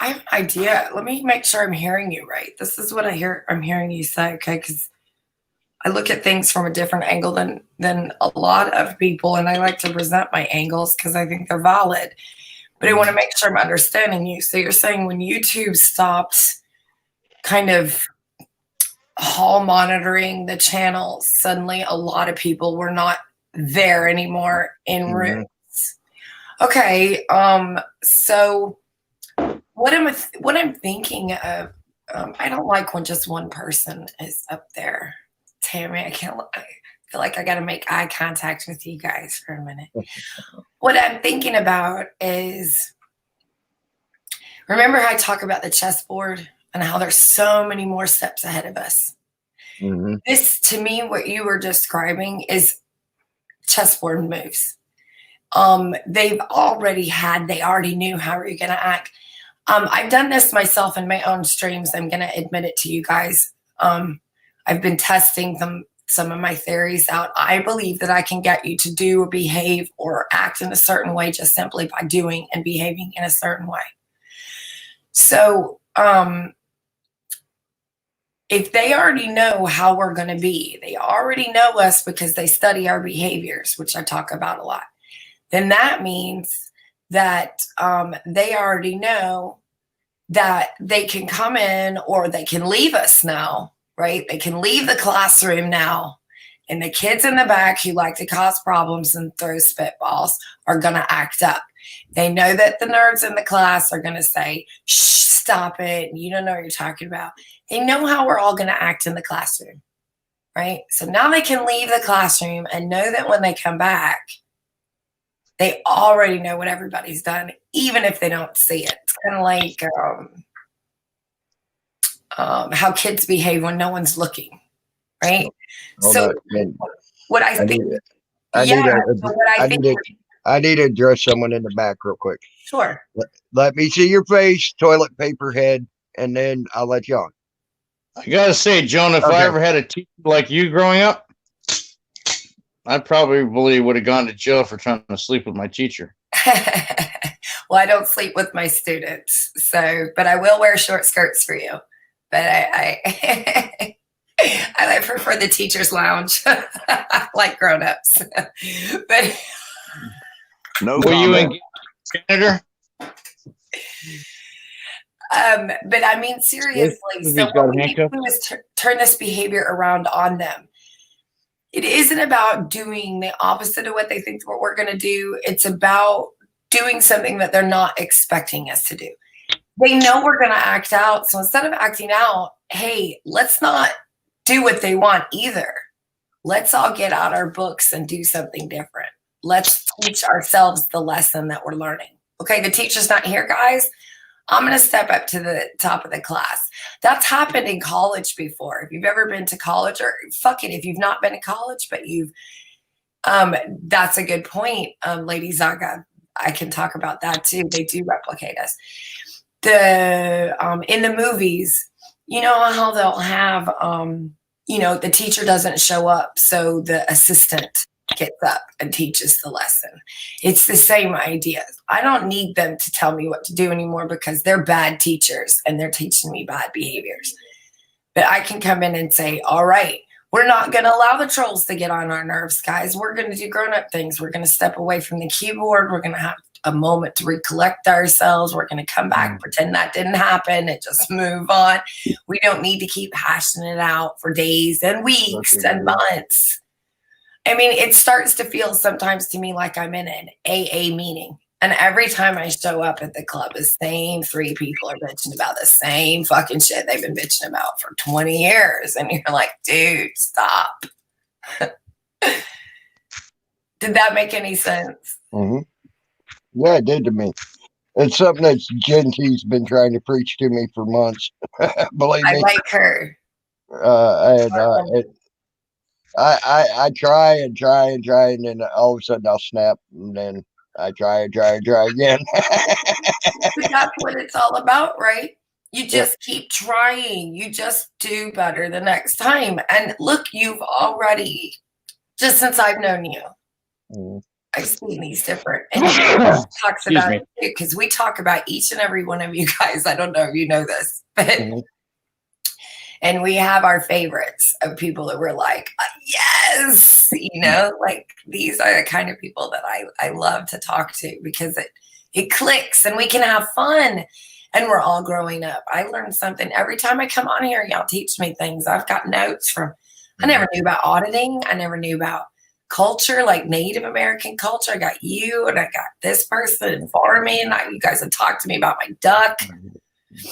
Speaker 6: I have an idea. Let me make sure I'm hearing you right. This is what I'm hearing you say, okay? Because I look at things from a different angle than a lot of people, and I like to present my angles because I think they're valid. But I want to make sure I'm understanding you. So you're saying when YouTube stopped kind of hall monitoring the channels, suddenly a lot of people were not there anymore in
Speaker 1: Mhm.
Speaker 6: rooms. Okay, so what I'm thinking of, I don't like when just one person is up there. Tammy, I feel like I got to make eye contact with you guys for a minute. What I'm thinking about is, remember how I talk about the chessboard and how there's so many more steps ahead of us?
Speaker 1: Mhm.
Speaker 6: This, to me, what you were describing is chessboard moves. They already knew how you're going to act. I've done this myself in my own streams. I'm going to admit it to you guys. I've been testing some of my theories out. I believe that I can get you to do or behave or act in a certain way just simply by doing and behaving in a certain way. So if they already know how we're going to be, they already know us because they study our behaviors, which I talk about a lot, then that means that they already know that they can come in or they can leave us now, right? They can leave the classroom now. And the kids in the back who like to cause problems and throw spitballs are going to act up. They know that the nerds in the class are going to say, shh, stop it. You don't know what you're talking about. They know how we're all going to act in the classroom, right? So now they can leave the classroom and know that when they come back, they already know what everybody's done, even if they don't see it. It's kind of like how kids behave when no one's looking, right?
Speaker 1: Hold
Speaker 6: So
Speaker 1: on. Man,
Speaker 6: what I
Speaker 1: I
Speaker 6: think,
Speaker 1: need
Speaker 6: yeah,
Speaker 1: to-
Speaker 6: so what I think,
Speaker 1: I need to address someone in the back real quick.
Speaker 6: sure.
Speaker 1: Let me see your face, toilet paper head, and then I'll let you on.
Speaker 2: I gotta say, Joan, if
Speaker 1: Okay.
Speaker 2: I ever had a teacher like you growing up, I probably would have gone to jail for trying to sleep with my teacher.
Speaker 6: Well, I don't sleep with my students, but I will wear short skirts for you. But I I prefer the teacher's lounge, like grown-ups. But
Speaker 3: No
Speaker 2: Were you
Speaker 3: comment.
Speaker 2: in Senator?
Speaker 6: but I mean, seriously,
Speaker 2: He's
Speaker 6: so
Speaker 2: got
Speaker 6: what
Speaker 2: a
Speaker 6: we need to
Speaker 2: handcuff.
Speaker 6: do is turn this behavior around on them. It isn't about doing the opposite of what they think what we're going to do. It's about doing something that they're not expecting us to do. They know we're going to act out. So instead of acting out, hey, let's not do what they want either. Let's all get out our books and do something different. let's teach ourselves the lesson that we're learning. Okay, the teacher's not here, guys. I'm going to step up to the top of the class. That's happened in college before. If you've ever been to college, or fuck it, if you've not been to college, but you've, that's a good point, Lady Zaga. I can talk about that too. They do replicate us. In the movies, you know how they'll have, the teacher doesn't show up, so the assistant gets up and teaches the lesson. It's the same idea. I don't need them to tell me what to do anymore because they're bad teachers and they're teaching me bad behaviors. But I can come in and say, all right, we're not going to allow the trolls to get on our nerves, guys. We're going to do grown-up things. We're going to step away from the keyboard. We're going to have a moment to recollect ourselves. We're going to come back, pretend that didn't happen, and just move on. We don't need to keep hashing it out for days and weeks and months. I mean, it starts to feel sometimes to me like I'm in an AA meeting. And every time I show up at the club, the same 3 people are bitching about the same fucking shit they've been bitching about for 20 years. And you're like, dude, stop. Did that make any sense?
Speaker 1: Mm-hmm. Yeah, it did to me. It's something that Jen T's been trying to preach to me for months. Believe me.
Speaker 6: I like her.
Speaker 1: I try and try and try, and then all of a sudden I'll snap, and then I try and try and try again.
Speaker 6: But that's what it's all about, right? You just keep trying. You just do better the next time. And look, you've already, just since I've known you, I've seen these different, and talks about it too, because we talk about each and every one of you guys. I don't know if you know this, but and we have our favorites of people that we're like, yes, like these are the kind of people that I love to talk to because it clicks and we can have fun and we're all growing up. I learned something every time I come on here. Y'all teach me things. I've got notes from, I never knew about auditing. I never knew about culture, like Native American culture. I got you and I got this person farming. You guys have talked to me about my duck.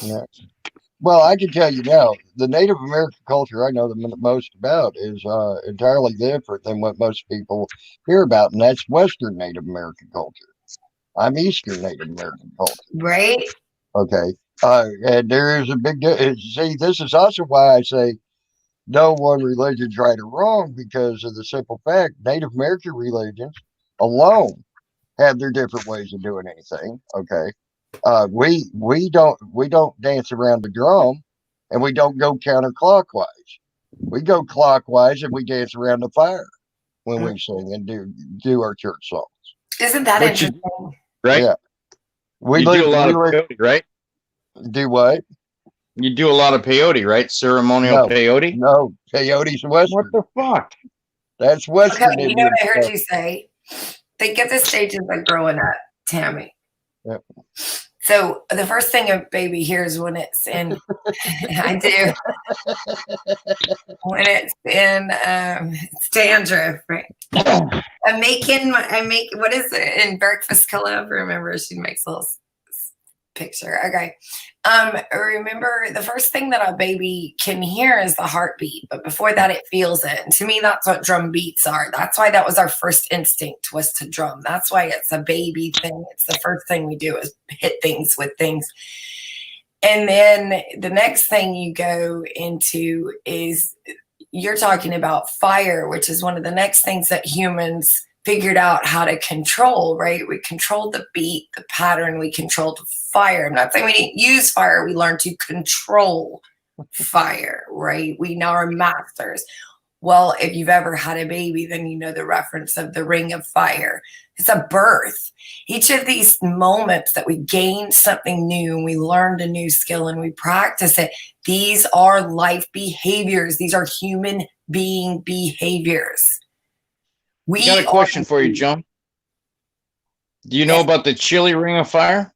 Speaker 1: Yeah. Well, I can tell you now, the Native American culture I know the most about is entirely different than what most people hear about, and that's Western Native American culture. I'm Eastern Native American culture.
Speaker 6: Right.
Speaker 1: Okay. And there is a big see, this is also why I say no one religion's right or wrong, because of the simple fact Native American religions alone have their different ways of doing anything. Okay. We don't dance around the drum, and we don't go counterclockwise. We go clockwise and we dance around the fire when we sing and do our church songs.
Speaker 6: Isn't that interesting?
Speaker 2: Right?
Speaker 1: Yeah. We
Speaker 2: do a lot of peyote, right?
Speaker 1: Do what?
Speaker 2: You do a lot of peyote, right? Ceremonial peyote?
Speaker 1: No, peyote's Western.
Speaker 2: What the fuck?
Speaker 1: That's Western.
Speaker 6: Okay, you know what I heard you say? Think of the stages of growing up, Tammy.
Speaker 1: Yep.
Speaker 6: So the first thing a baby hears when it's in, I do, when it's in dandruff, right? I make, what is it, in Breakfast Club? Remember, she makes a little picture. Okay. Remember, the first thing that a baby can hear is the heartbeat, but before that it feels it. And to me, that's what drum beats are. That's why that was our first instinct, was to drum. That's why it's a baby thing. It's the first thing we do is hit things with things. And then the next thing you go into is, you're talking about fire, which is one of the next things that humans figured out how to control, right? We controlled the beat, the pattern, we controlled fire. I'm not saying we didn't use fire, we learned to control fire, right? We now are masters. Well, if you've ever had a baby, then you know the reference of the ring of fire. It's a birth. Each of these moments that we gained something new and we learned a new skill and we practice it, these are life behaviors. These are human being behaviors.
Speaker 2: We got a question for you, Joan. Do you know about the chili ring of fire?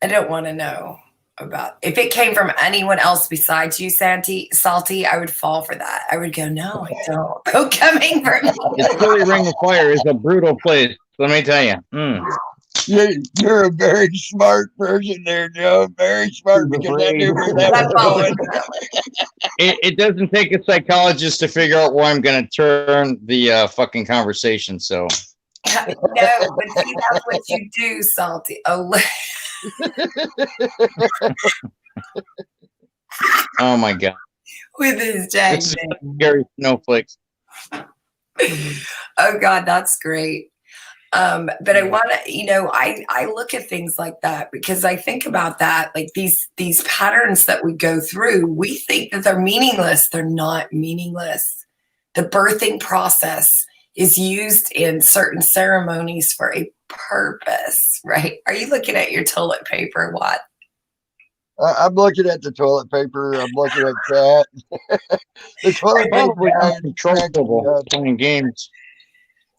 Speaker 6: I don't want to know about. If it came from anyone else besides you, Salty, I would fall for that. I would go, no, I don't. Coming from
Speaker 2: the chili ring of fire is a brutal place. Let me tell you.
Speaker 1: You're a very smart person there, Joe. Very smart
Speaker 3: He's
Speaker 1: because I
Speaker 3: afraid.
Speaker 1: knew where that
Speaker 6: That's
Speaker 1: was
Speaker 6: all.
Speaker 1: going.
Speaker 2: It doesn't take a psychologist to figure out where I'm going to turn the fucking conversation. So
Speaker 6: No, but see, that's what you do, Salty. Oh,
Speaker 2: oh my god,
Speaker 6: with his jag
Speaker 2: this is
Speaker 6: name.
Speaker 2: scary snowflakes.
Speaker 6: Oh God, that's great. But I want to, I look at things like that because I think about that, like these patterns that we go through, we think that they're meaningless. They're not meaningless. The birthing process is used in certain ceremonies for a purpose, right? Are you looking at your toilet paper, Watt?
Speaker 1: I'm looking at the toilet paper. I'm looking at chat. The toilet paper
Speaker 2: Probably
Speaker 1: guy is
Speaker 2: uncontrollable playing games.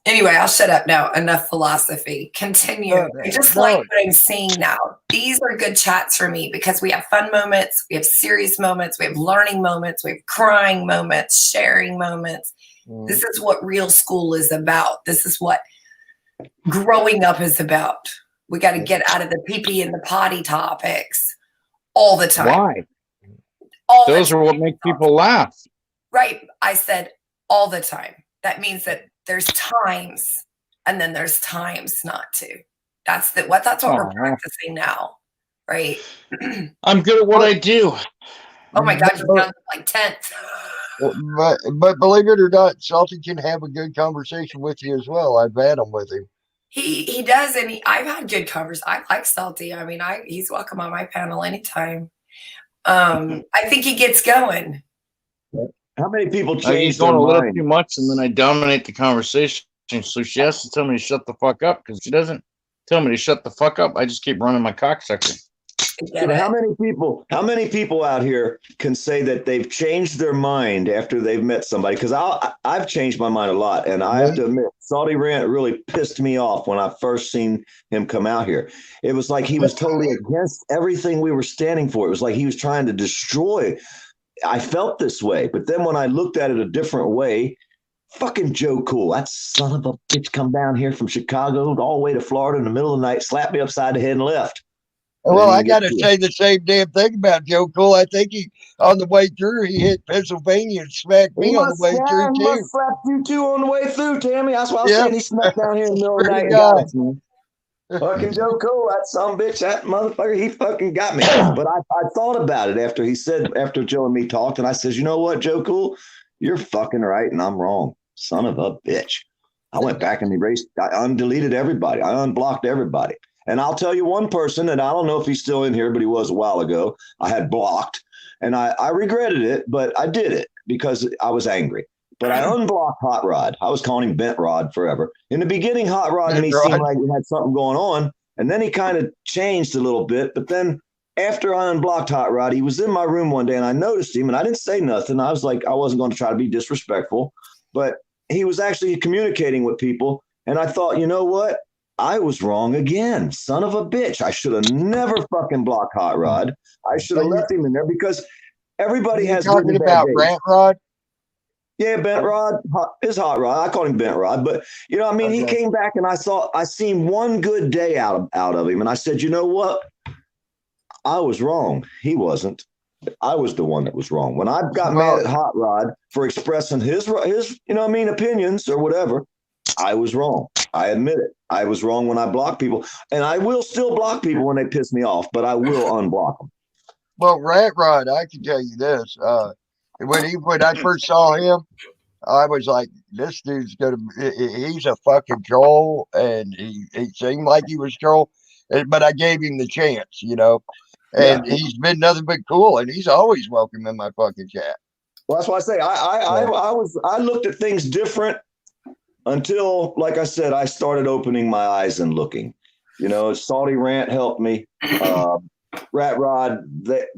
Speaker 6: Anyway, I'll shut up now. Enough philosophy. Continue. I just like what I'm seeing now. These are good chats for me because we have fun moments, we have serious moments, we have learning moments, we have crying moments, sharing moments. This is what real school is about. This is what growing up is about. We got to get out of the pee-pee and the potty topics all the time.
Speaker 2: Why?
Speaker 6: All
Speaker 2: Those are what make people laugh.
Speaker 6: Right. I said all the time. That means that there's times and then there's times not to. That's what we're practicing now. Right.
Speaker 2: I'm good at what I do.
Speaker 6: Oh my God, you're down to like 10th.
Speaker 1: But believe it or not, Salty can have a good conversation with you as well. I've had them with him.
Speaker 6: He does, and I've had good conversations. I like Salty. I mean, he's welcome on my panel anytime. I think he gets going.
Speaker 3: How many people
Speaker 2: He's
Speaker 3: change their
Speaker 2: going a little
Speaker 3: mind?
Speaker 2: too much, and then I dominate the conversation. So she has to tell me to shut the fuck up because she doesn't tell me to shut the fuck up. I just keep running my cocksucker.
Speaker 3: So how many people out here can say that they've changed their mind after they've met somebody? Because I've changed my mind a lot, and I have to admit, Salty Rant really pissed me off when I first seen him come out here. It was like he was totally against everything we were standing for. It was like he was trying to destroy. I felt this way, but then when I looked at it a different way, fucking Joe Cool, that son of a bitch, come down here from Chicago all the way to Florida in the middle of the night, slapped me upside the head and left.
Speaker 1: Well, I got to say the same damn thing about Joe Cool. I think he, on the way through, he hit Pennsylvania and smacked me on the way through,
Speaker 3: he
Speaker 1: too.
Speaker 3: must slap you, too, on the way through, Tammy. That's why I was saying he snuck down here in the middle of the night and
Speaker 1: God.
Speaker 3: got us, man. Fucking Joe Cool, that son of a bitch, that motherfucker, he fucking got me. But I thought about it after Joe and me talked, and I says, you know what, Joe Cool, you're fucking right, and I'm wrong. Son of a bitch. I went back and erased, I undeleted everybody. I unblocked everybody. And I'll tell you one person, and I don't know if he's still in here, but he was a while ago, I had blocked. And I regretted it, but I did it because I was angry. But I unblocked Hot Rod. I was calling him Bent Rod forever. In the beginning, Hot Rod and me seemed like we had something going on. And then he kind of changed a little bit. But then after I unblocked Hot Rod, he was in my room one day and I noticed him and I didn't say nothing. I was like, I wasn't going to try to be disrespectful, but he was actually communicating with people. And I thought, you know what? I was wrong again. Son of a bitch. I should have never fucking blocked Hot Rod. I should have left him in there because everybody has
Speaker 1: talking about Rant Rod.
Speaker 3: Yeah, Bent Rod is Hot Rod. I call him Bent Rod, but you know, I mean, he came back and I seen one good day out of him, and I said, you know what? I was wrong. He wasn't. I was the one that was wrong. When I got mad at Hot Rod for expressing his you know what I mean, opinions or whatever, I was wrong. I admit it. I was wrong when I block people, and I will still block people when they piss me off, but I will unblock them.
Speaker 1: Well, Rat Rod, I can tell you this. When I first saw him, I was like, this dude's he's a fucking troll, and he seemed like he was troll, but I gave him the chance, you know, and he's been nothing but cool, and he's always welcome in my fucking chat.
Speaker 3: Well, that's why I say I looked at things different until, like I said, I started opening my eyes and looking. You know, Salty Rant helped me. Rat Rod,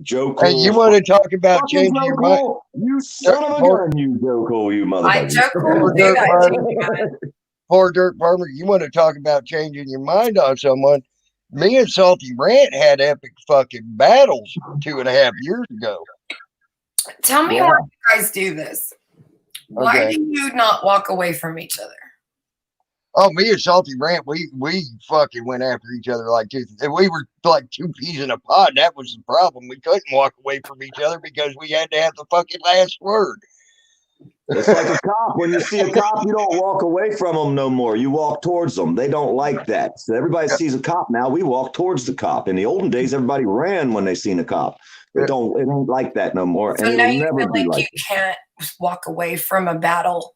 Speaker 3: Joe Cool.
Speaker 1: Hey, you want to talk about changing your mind?
Speaker 3: You son of a gun, you Joe Cool, you motherfucker.
Speaker 6: Joe Cool.
Speaker 1: Poor Dirt Farmer, you want to talk about changing your mind on someone? Me and Salty Rant had epic fucking battles 2.5 years ago.
Speaker 6: Tell me why you guys do this. Why do you not walk away from each other?
Speaker 1: Oh, me and Salty Rant, we fucking went after each other like two. We were like two peas in a pod. That was the problem. We couldn't walk away from each other because we had to have the fucking last word.
Speaker 3: It's like a cop. When you see a cop, you don't walk away from them no more. You walk towards them. They don't like that. So everybody sees a cop now. We walk towards the cop. In the olden days, everybody ran when they seen a cop. It ain't like that no more.
Speaker 6: So
Speaker 3: And
Speaker 6: now
Speaker 3: it'll
Speaker 6: you
Speaker 3: never
Speaker 6: feel
Speaker 3: be
Speaker 6: like
Speaker 3: like
Speaker 6: you can't walk away from a battle.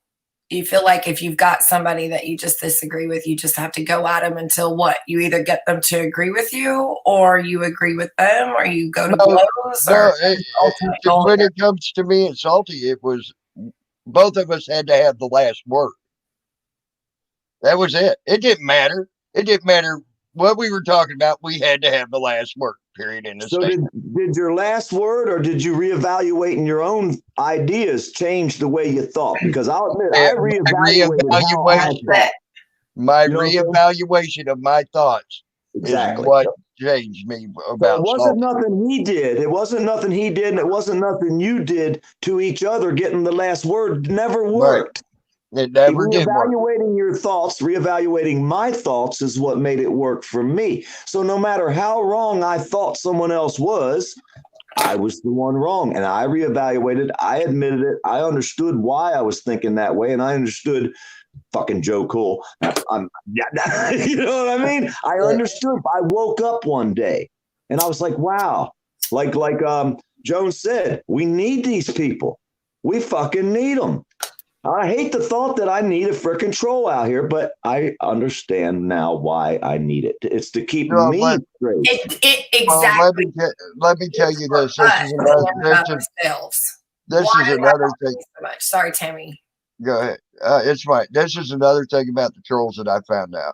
Speaker 6: You feel like if you've got somebody that you just disagree with, you just have to go at them until what? You either get them to agree with you, or you agree with them, or you go to blows.
Speaker 1: No,
Speaker 6: Or ultimate goal.
Speaker 1: when it comes to me and Salty, it was both of us had to have the last word. That was it. It didn't matter. It didn't matter what we were talking about. We had to have the last word. Period. In the
Speaker 3: So did your last word, or did you reevaluate in your own ideas change the way you thought? Because I'll admit, I reevaluated how I thought.
Speaker 1: My
Speaker 3: You know what I'm saying?
Speaker 1: reevaluation of my thoughts
Speaker 3: Exactly.
Speaker 1: is what changed me
Speaker 3: So
Speaker 1: about
Speaker 3: it wasn't
Speaker 1: Salty.
Speaker 3: nothing he did. It wasn't nothing he did, and it wasn't nothing you did to each other. Getting the last word never worked.
Speaker 1: It never did work.
Speaker 3: Reevaluating your thoughts, reevaluating my thoughts is what made it work for me. So no matter how wrong I thought someone else was, I was the one wrong. And I reevaluated. I admitted it. I understood why I was thinking that way. And I understood fucking Joe Cool. You know what I mean? I understood. I woke up one day and I was like, wow. Like Jones said, we need these people. We fucking need them. I hate the thought that I need a frickin' troll out here, but I understand now why I need it. It's to keep me straight.
Speaker 6: Exactly.
Speaker 1: Well, let me tell you this. This is another thing.
Speaker 6: So much. Sorry, Tammy.
Speaker 1: Go ahead. It's fine. This is another thing about the trolls that I found out.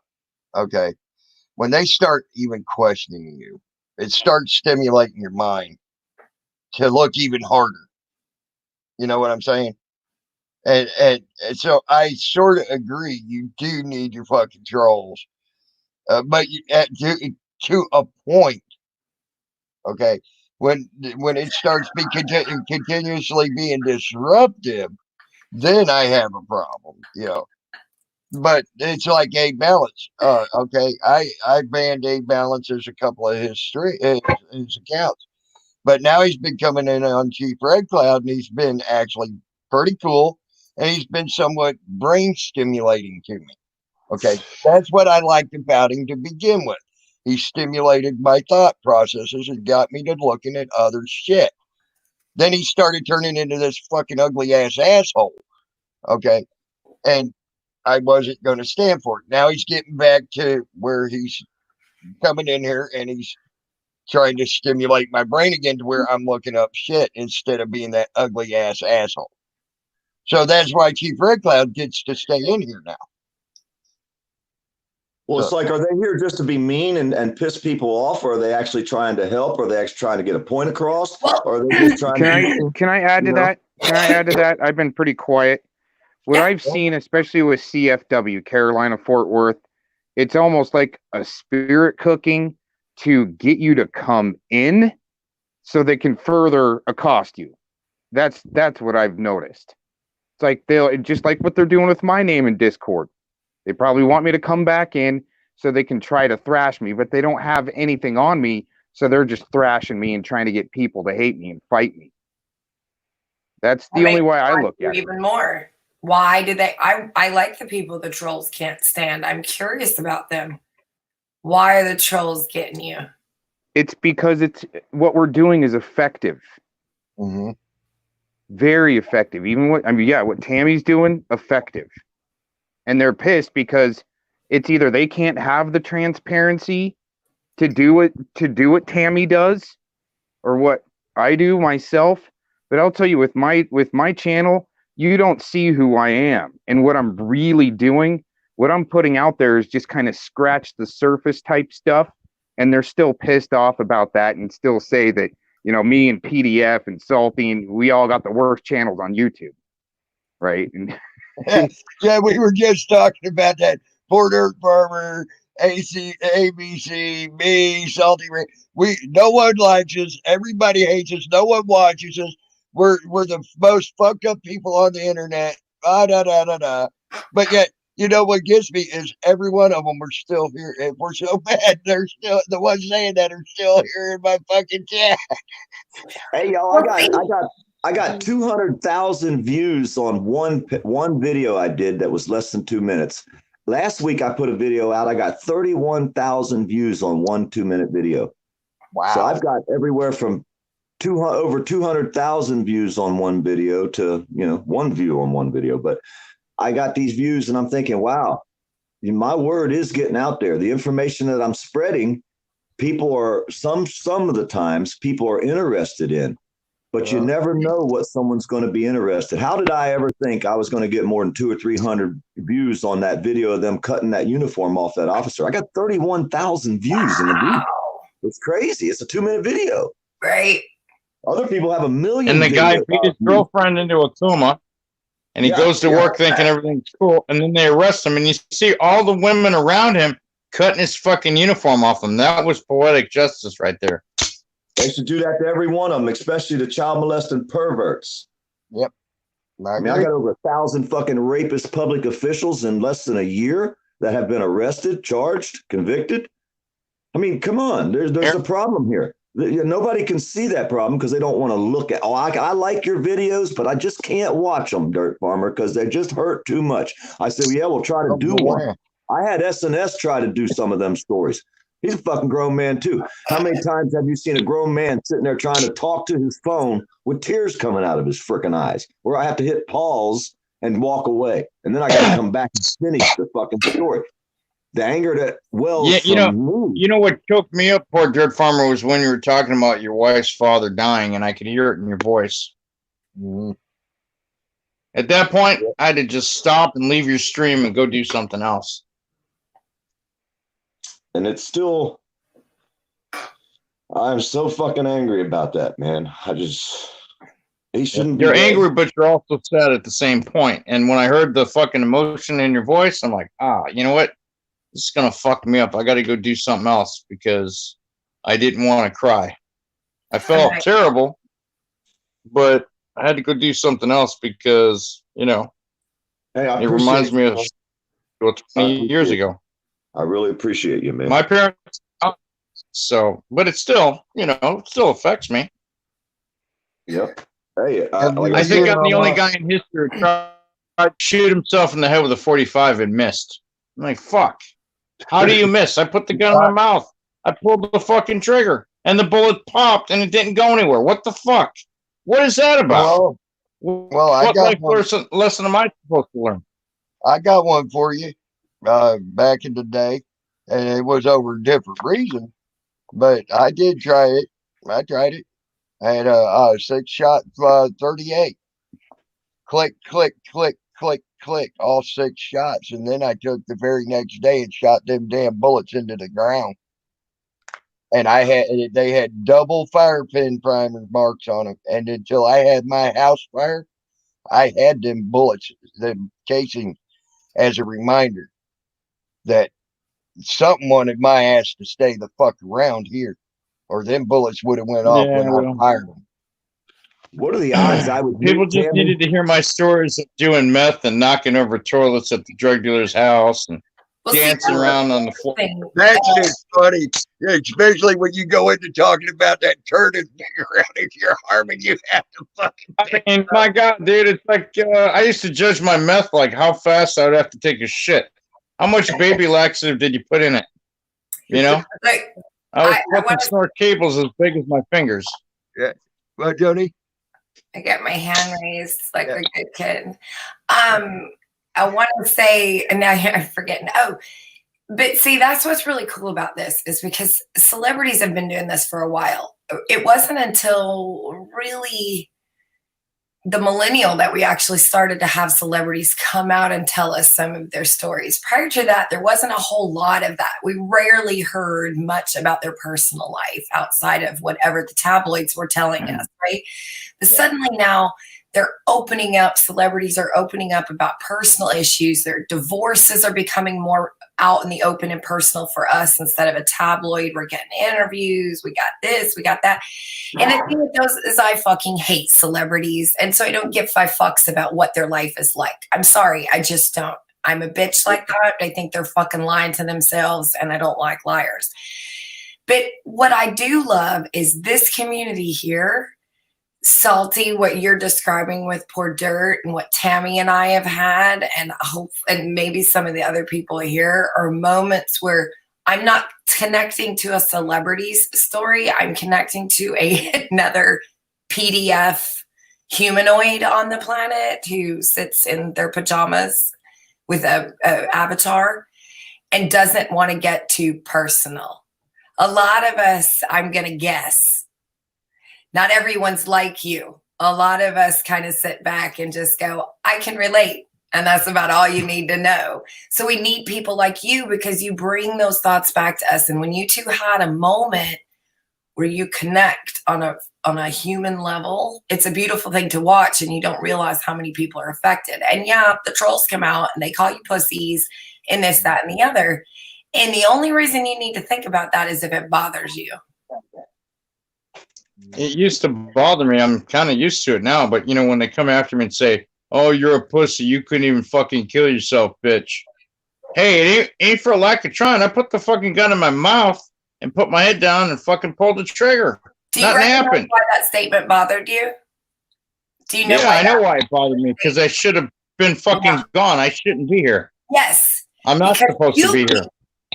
Speaker 1: Okay. When they start even questioning you, it starts stimulating your mind to look even harder. You know what I'm saying? And so I sort of agree. You do need your fucking trolls, but to a point. Okay, when it starts continuously being disruptive, then I have a problem. You know, but it's like Abe Balance. Okay, I banned Abe Balance as a couple of his accounts, but now he's been coming in on Chief Red Cloud, and he's been actually pretty cool. And he's been somewhat brain stimulating to me. Okay. That's what I liked about him to begin with. He stimulated my thought processes and got me to looking at other shit. Then he started turning into this fucking ugly ass asshole. Okay. And I wasn't going to stand for it. Now he's getting back to where he's coming in here and he's trying to stimulate my brain again to where I'm looking up shit instead of being that ugly ass asshole. So that's why Chief Red Cloud gets to stay in here now.
Speaker 3: Well, it's like, are they here just to be mean and piss people off, or are they actually trying to help, or are they actually trying to get a point across, or are they just trying
Speaker 5: Can I add to that? Can I add to that? I've been pretty quiet. What I've seen, especially with CFW, Carolina, Fort Worth, it's almost like a spirit cooking to get you to come in so they can further accost you. That's what I've noticed. It's like they'll just like what they're doing with my name in Discord. They probably want me to come back in so they can try to thrash me, but they don't have anything on me, so they're just thrashing me and trying to get people to hate me and fight me. That's the only way I look at it.
Speaker 6: Even more. Why do they? I like the people the trolls can't stand. I'm curious about them. Why are the trolls getting you?
Speaker 5: It's because it's what we're doing is effective.
Speaker 1: Mm-hmm.
Speaker 5: Very effective. Even what Tammy's doing, effective. And they're pissed because it's either they can't have the transparency to do what Tammy does, or what I do myself. But I'll tell you, with my channel, you don't see who I am and what I'm really doing. What I'm putting out there is just kind of scratch the surface type stuff, and they're still pissed off about that and still say that, you know, me and PDF and Salty, and we all got the worst channels on YouTube, right? And
Speaker 1: yeah, we were just talking about that. Poor Dirt Farmer, ABC, me, Salty Ray. No one likes us. Everybody hates us. No one watches us. We're the most fucked up people on the internet. But yet You know what gets me is every one of them are still here. If we're so bad, they're still the ones saying that are still here in my fucking chat.
Speaker 3: Hey y'all, I got 200,000 views on one video I did that was less than 2 minutes. Last week I put a video out. I got 31,000 views on 1 2-minute video.
Speaker 1: Wow.
Speaker 3: So I've got everywhere from over 200,000 views on one video to, one view on one video. But I got these views and I'm thinking, wow, my word is getting out there. The information that I'm spreading, people are some of the times people are interested in, but you never know what someone's going to be interested. How did I ever think I was going to get more than 200 or 300 views on that video of them cutting that uniform off that officer? I got 31,000 views in the video. It's crazy. It's a 2-minute video.
Speaker 6: Right.
Speaker 3: Other people have 1 million.
Speaker 2: And the guy beat his girlfriend into a coma, and he goes to work thinking everything's cool, and then they arrest him, and you see all the women around him cutting his fucking uniform off him. That was poetic justice right there.
Speaker 3: They should do that to every one of them, especially the child molesting perverts.
Speaker 1: Yep.
Speaker 3: I got over 1,000 fucking rapist public officials in less than a year that have been arrested, charged, convicted. I mean, come on. There's a problem here. Nobody can see that problem because they don't want to look at. I like your videos, but I just can't watch them, Dirt Farmer, because they just hurt too much. I said, we'll try to do one. I had SNS try to do some of them stories. He's a fucking grown man too. How many times have you seen a grown man sitting there trying to talk to his phone with tears coming out of his freaking eyes, where I have to hit pause and walk away, and then I got to come back and finish the fucking story. The anger that wells from
Speaker 2: you know what choked me up, poor Dirt Farmer, was when you were talking about your wife's father dying, and I could hear it in your voice.
Speaker 1: Mm-hmm.
Speaker 2: At that point, I had to just stop and leave your stream and go do something else.
Speaker 3: And it's still, I'm so fucking angry about that, man. He shouldn't be.
Speaker 2: You're angry, but you're also sad at the same point. And when I heard the fucking emotion in your voice, I'm like, you know what? This is going to fuck me up. I got to go do something else because I didn't want to cry. I felt terrible, but I had to go do something else because, it reminds me of 20 years ago.
Speaker 3: I really appreciate you, man.
Speaker 2: My parents, but it still, it still affects me.
Speaker 3: Yep. Hey,
Speaker 2: I think I'm the only guy in history who tried to shoot himself in the head with a 45 and missed. I'm like, fuck. How do you miss? I put the gun in my mouth. I pulled the fucking trigger, and the bullet popped, and it didn't go anywhere. What the fuck? What is that about?
Speaker 1: What
Speaker 2: life lesson am I supposed to learn?
Speaker 1: I got one for you. Back in the day, and it was over a different reason, but I did try it. I tried it. I had a 6-shot 38. Click, click, click, click, click, all 6 shots, and then I took the very next day and shot them damn bullets into the ground. And they had double fire pin primer marks on them, and until I had my house fire, I had them bullets, them casings, as a reminder that something wanted my ass to stay the fuck around here, or them bullets would have went off when I fired them.
Speaker 3: What are the odds I would?
Speaker 2: People just needed to hear my stories of doing meth and knocking over toilets at the drug dealer's house and dancing around on the floor.
Speaker 1: That's just funny, especially when you go into talking about that turd and figure out if you're harming you have to fucking.
Speaker 2: I mean, my God, dude, it's like I used to judge my meth like how fast I would have to take a shit. How much baby laxative did you put in it? I was fucking snort cables as big as my fingers.
Speaker 1: Yeah. Well, Joni?
Speaker 6: I get my hand raised like a good kid. I want to say, and now I'm forgetting. But see, that's what's really cool about this is because celebrities have been doing this for a while. It wasn't until really the millennial that we actually started to have celebrities come out and tell us some of their stories. Prior to that, there wasn't a whole lot of that. We rarely heard much about their personal life outside of whatever the tabloids were telling us, right? But suddenly now they're opening up, celebrities are opening up about personal issues. Their divorces are becoming more out in the open and personal for us instead of a tabloid. We're getting interviews. We got this, we got that. And the thing with those is I fucking hate celebrities. And so I don't give 5 fucks about what their life is like. I'm sorry. I just don't. I'm a bitch like that. I think they're fucking lying to themselves, and I don't like liars. But what I do love is this community here, Salty, what you're describing with Poor Dirt and what Tammy and I have had, and hope, and maybe some of the other people here, are moments where I'm not connecting to a celebrity's story. I'm connecting to another PDF humanoid on the planet who sits in their pajamas with a avatar and doesn't want to get too personal. A lot of us, I'm going to guess, not everyone's like you. A lot of us kind of sit back and just go, I can relate. And that's about all you need to know. So we need people like you because you bring those thoughts back to us. And when you two had a moment where you connect on a human level, it's a beautiful thing to watch, and you don't realize how many people are affected. And yeah, the trolls come out and they call you pussies and this, that, and the other. And the only reason you need to think about that is if it bothers you.
Speaker 2: It used to bother me. I'm kind of used to it now. But, you know, when they come after me and say, oh, you're a pussy, you couldn't even fucking kill yourself, bitch. Hey, it ain't for lack of trying. I put the fucking gun in my mouth and put my head down and fucking pulled the trigger.
Speaker 6: Do you
Speaker 2: Nothing
Speaker 6: recognize
Speaker 2: happened.
Speaker 6: why that statement bothered you? Do you know
Speaker 2: Yeah,
Speaker 6: why
Speaker 2: I know why it bothered me, because I should have been fucking gone. I shouldn't be here.
Speaker 6: Yes.
Speaker 2: I'm not
Speaker 6: Because
Speaker 2: supposed to be here.